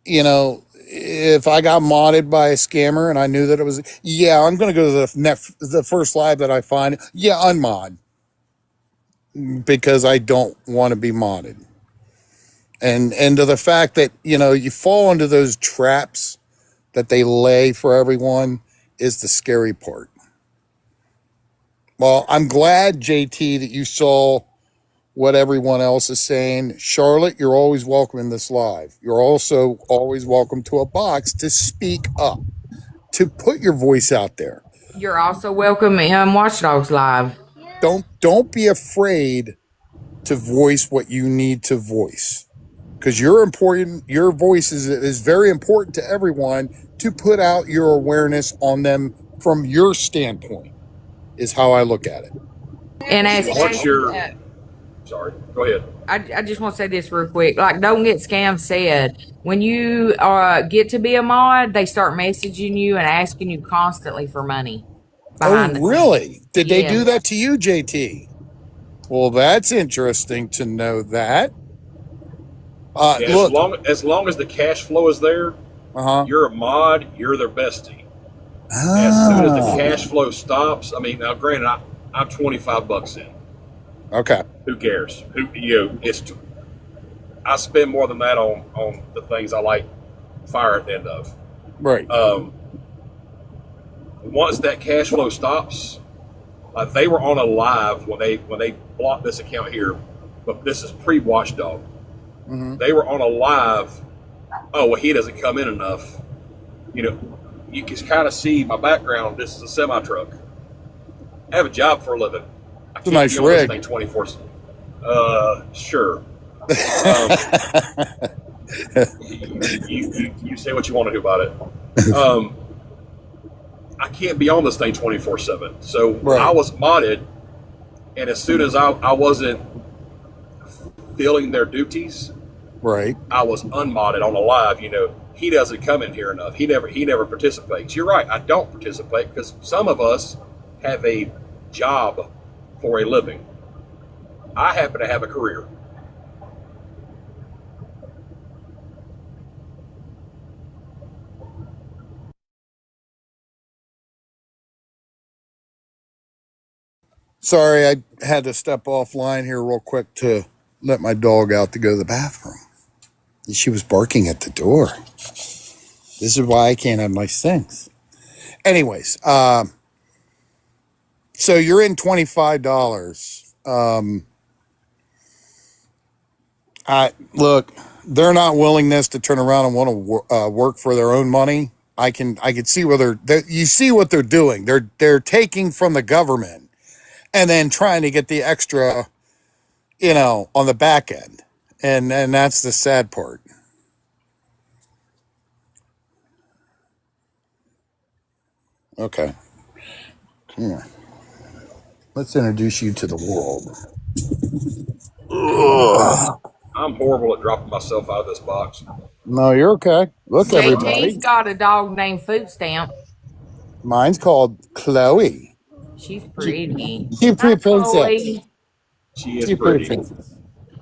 if I got modded by a scammer and I knew that it was, yeah, I'm going to go to the first live that I find. Yeah, unmod because I don't want to be modded. And to the fact that, you fall into those traps that they lay for everyone is the scary part. Well, I'm glad, JT, that you saw what everyone else is saying. Charlotte, you're always welcome in this live. You're also always welcome to a box to speak up, to put your voice out there. You're also welcome in Watchdogs Live. Don't be afraid to voice what you need to voice, because you're important. Your voice is very important to everyone, to put out your awareness on them from your standpoint, is how I look at it. And as What's your? Sorry, go ahead. I just want to say this real quick. Like, Don't Get Scammed said, when you get to be a mod, they start messaging you and asking you constantly for money. Oh, really? Did they do Yes. that to you, JT? Well, that's interesting to know that. Yeah, Look, as long as the cash flow is there, you're a mod. You're their bestie. As soon as the cash flow stops, I mean, now granted, I'm $25 in. Okay. Who cares? I spend more than that on the things I like fire at the end of. Right. Once that cash flow stops, they were on a live when they blocked this account here, but this is pre-Watchdog. They were on a live. Oh, well, he doesn't come in enough. You can kind of see my background. This is a semi truck. I have a job for a living. I It's a nice be on this rig. thing 24/7. Sure. You say what you want to do about it. I can't be on this thing 24/7. So Right. I was modded, and as soon as I wasn't filling their duties, Right. I was unmodded on a live. He doesn't come in here enough. He never participates. You're right. I don't participate because some of us have a job for a living. I happen to have a career. Sorry, I had to step offline here real quick to let my dog out to go to the bathroom. She was barking at the door. This is why I can't have nice things. Anyways, so you're in $25. Look, they're not willingness to turn around and want to work for their own money. I can see where you see what they're doing. They're taking from the government and then trying to get the extra, on the back end, and that's the sad part. Okay, come here. Let's introduce you to the world. Ugh. I'm horrible at dropping myself out of this box. No, you're okay. Look, JT's everybody. got a dog named Food Stamp. Mine's called Chloe. She's pretty. She's pretty princess. Chloe. She is pretty.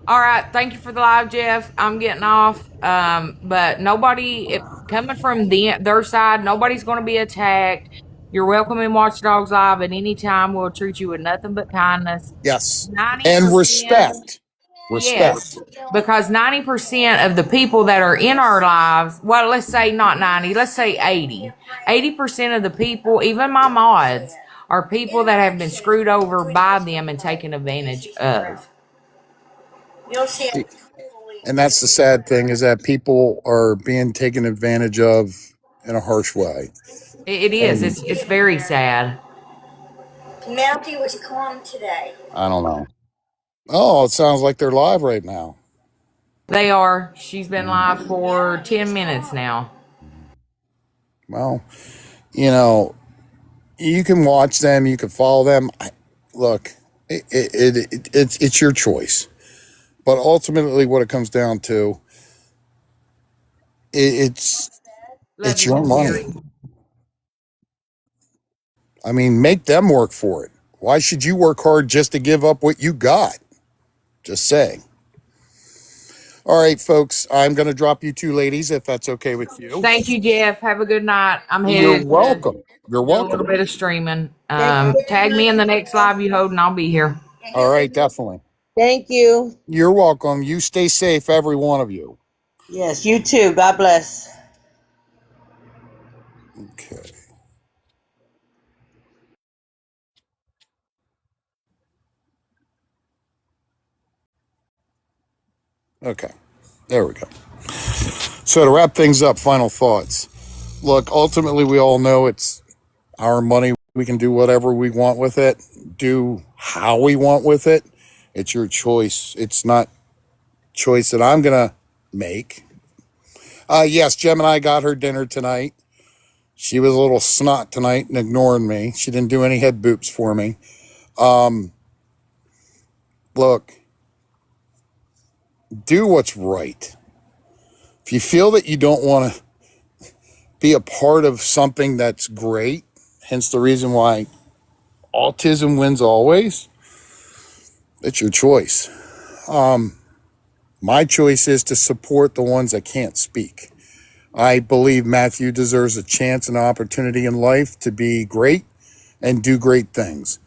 All right, thank you for the live, Jeff. I'm getting off. But nobody coming from their side, nobody's going to be attacked. You're welcome in Watchdogs Live at any time. We'll treat you with nothing but kindness. Yes. 90%, And respect. Yes, because 90% of the people that are in our lives, well, let's say not 90, let's say 80. 80% of the people, even my mods, are people that have been screwed over by them and taken advantage of. And that's the sad thing, is that people are being taken advantage of in a harsh way. It is. It's very sad. Mountie was calm today. I don't know. Oh, it sounds like they're live right now. They are. She's been live for 10 minutes now. Well, you can watch them, you can follow them. Look, it's your choice. But ultimately, what it comes down to, it's your money. I mean, make them work for it. Why should you work hard just to give up what you got? Just saying. All right, folks, I'm going to drop you two ladies if that's okay with you. Thank you, Jeff. Have a good night. I'm You're headed to welcome. You're do a little welcome. bit of streaming. Tag me in the next live you hold, and I'll be here. All right, definitely. Thank you. You're welcome. You stay safe, every one of you. Yes, you too. God bless. Okay. Okay. There we go. So to wrap things up, final thoughts. Look, ultimately, we all know it's our money. We can do whatever we want with it, do how we want with it. It's your choice. It's not choice that I'm going to make. Yes, Gemini got her dinner tonight. She was a little snot tonight and ignoring me. She didn't do any head boops for me. Look, do what's right. If you feel that you don't want to be a part of something that's great, hence the reason why autism wins always, it's your choice. My choice is to support the ones that can't speak. I believe Matthew deserves a chance and opportunity in life to be great and do great things.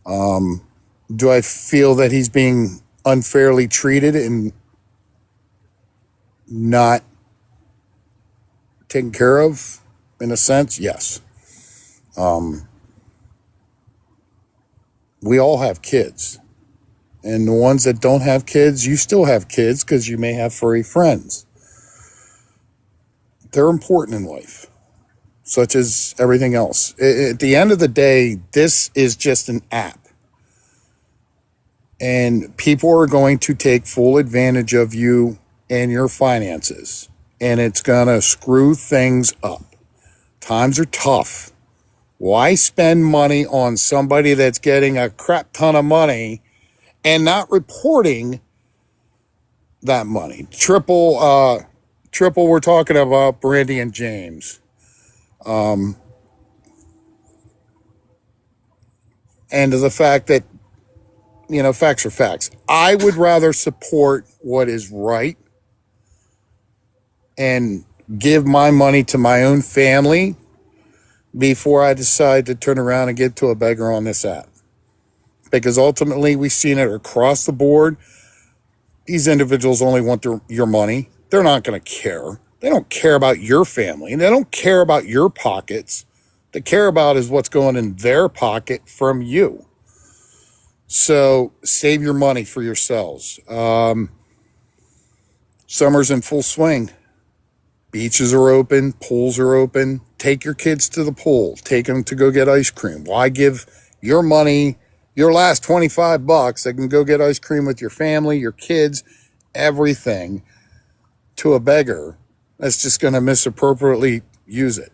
Do I feel that he's being unfairly treated and not taken care of in a sense? Yes. We all have kids. And the ones that don't have kids, you still have kids because you may have furry friends. They're important in life, such as everything else. At the end of the day, this is just an app. And people are going to take full advantage of you and your finances. And it's going to screw things up. Times are tough. Why spend money on somebody that's getting a crap ton of money and not reporting that money? Triple, we're talking about Brandy and James. And to the fact that, facts are facts. I would rather support what is right and give my money to my own family before I decide to turn around and give to a beggar on this app. Because ultimately, we've seen it across the board. These individuals only want your money. They're not going to care. They don't care about your family. They don't care about your pockets. They care about is what's going in their pocket from you. So save your money for yourselves. Summer's in full swing. Beaches are open. Pools are open. Take your kids to the pool. Take them to go get ice cream. Why give your money, your last $25 that can go get ice cream with your family, your kids, everything, to a beggar that's just going to misappropriately use it?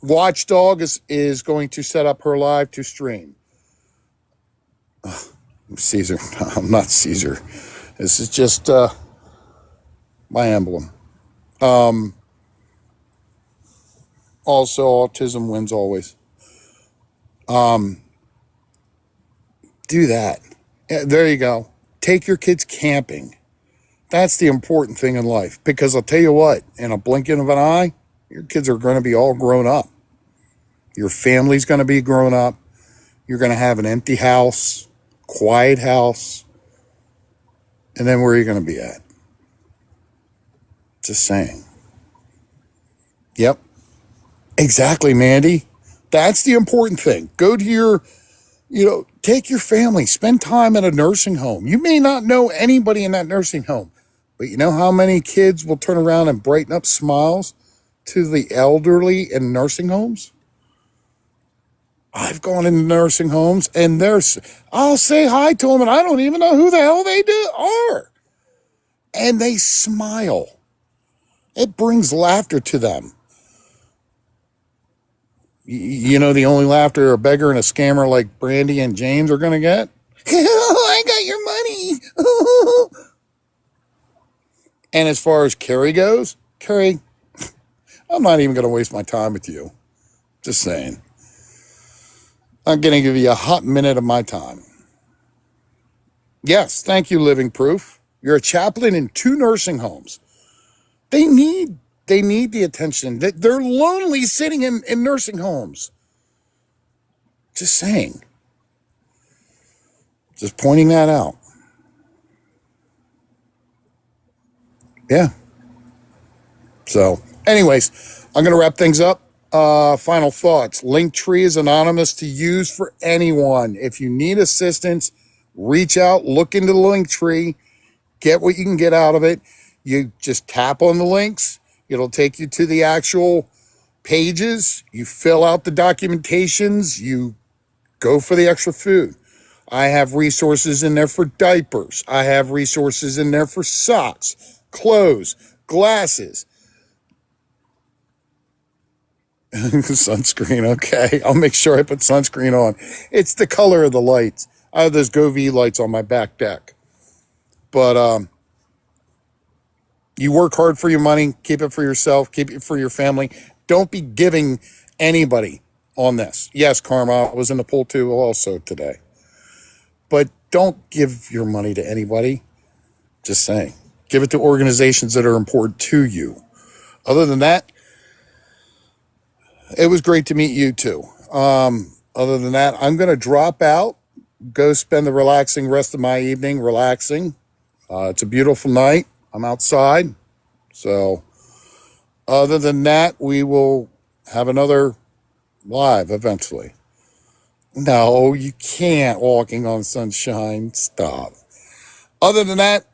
Watchdog is going to set up her live to stream. Caesar. I'm not Caesar. This is just my emblem. Also, autism wins always. Do that. Yeah, there you go. Take your kids camping. That's the important thing in life. Because I'll tell you what, in a blinking of an eye, your kids are going to be all grown up. Your family's going to be grown up. You're going to have an empty house, quiet house. And then where are you going to be at? Just saying. Yep. Exactly, Mandy. That's the important thing. Go to your, take your family, spend time at a nursing home. You may not know anybody in that nursing home, but you know how many kids will turn around and brighten up smiles to the elderly in nursing homes? I've gone into nursing homes and I'll say hi to them and I don't even know who the hell they are. And they smile. It brings laughter to them. The only laughter a beggar and a scammer like Brandy and James are going to get? I got your money. And as far as Carrie goes, Carrie, I'm not even going to waste my time with you. Just saying. I'm going to give you a hot minute of my time. Yes, thank you, Living Proof. You're a chaplain in 2 nursing homes. They need the attention. They're lonely sitting in nursing homes. Just saying. Just pointing that out. Yeah. So, anyways, I'm going to wrap things up. Final thoughts. Linktree is anonymous to use for anyone. If you need assistance, reach out, look into the Linktree, get what you can get out of it. You just tap on the links. It'll take you to the actual pages. You fill out the documentations. You go for the extra food. I have resources in there for diapers. I have resources in there for socks, clothes, glasses. Sunscreen, okay. I'll make sure I put sunscreen on. It's the color of the lights. I have those GoV lights on my back deck. But you work hard for your money. Keep it for yourself. Keep it for your family. Don't be giving anybody on this. Yes, Karma, I was in the pool too also today. But don't give your money to anybody. Just saying. Give it to organizations that are important to you. Other than that, it was great to meet you too. Other than that, I'm going to drop out, go spend the relaxing rest of my evening relaxing. It's a beautiful night. I'm outside. So other than that, we will have another live eventually. No, you can't. Walking on sunshine. Stop. Other than that,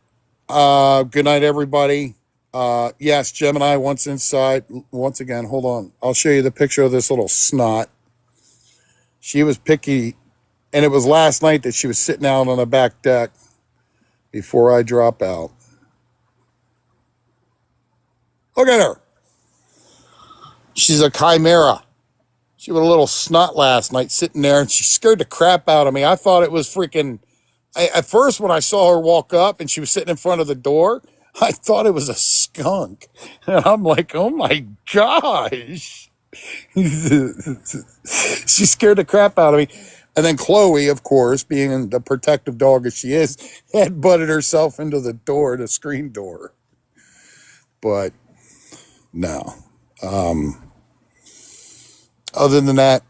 good night, everybody. Yes, Gemini once inside. Once again, hold on. I'll show you the picture of this little snot. She was picky, and it was last night that she was sitting out on the back deck before I drop out. Look at her. She's a chimera. She was a little snot last night sitting there, and she scared the crap out of me. I thought it was freaking... at first, when I saw her walk up and she was sitting in front of the door, I thought it was a skunk. And I'm like, oh my gosh. She scared the crap out of me. And then Chloe, of course, being the protective dog as she is, had butted herself into the door, the screen door. But no. Other than that,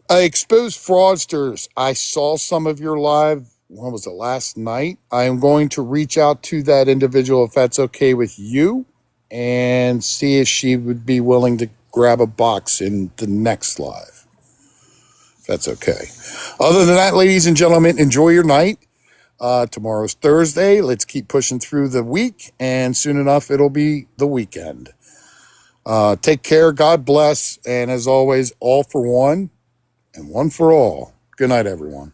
exposed fraudsters. I saw some of your live, when was it, last night? I am going to reach out to that individual, if that's okay with you, and see if she would be willing to grab a box in the next live. If that's okay. Other than that, ladies and gentlemen, enjoy your night. Tomorrow's Thursday. Let's keep pushing through the week, and soon enough, it'll be the weekend. Take care. God bless. And as always, all for one and one for all. Good night, everyone.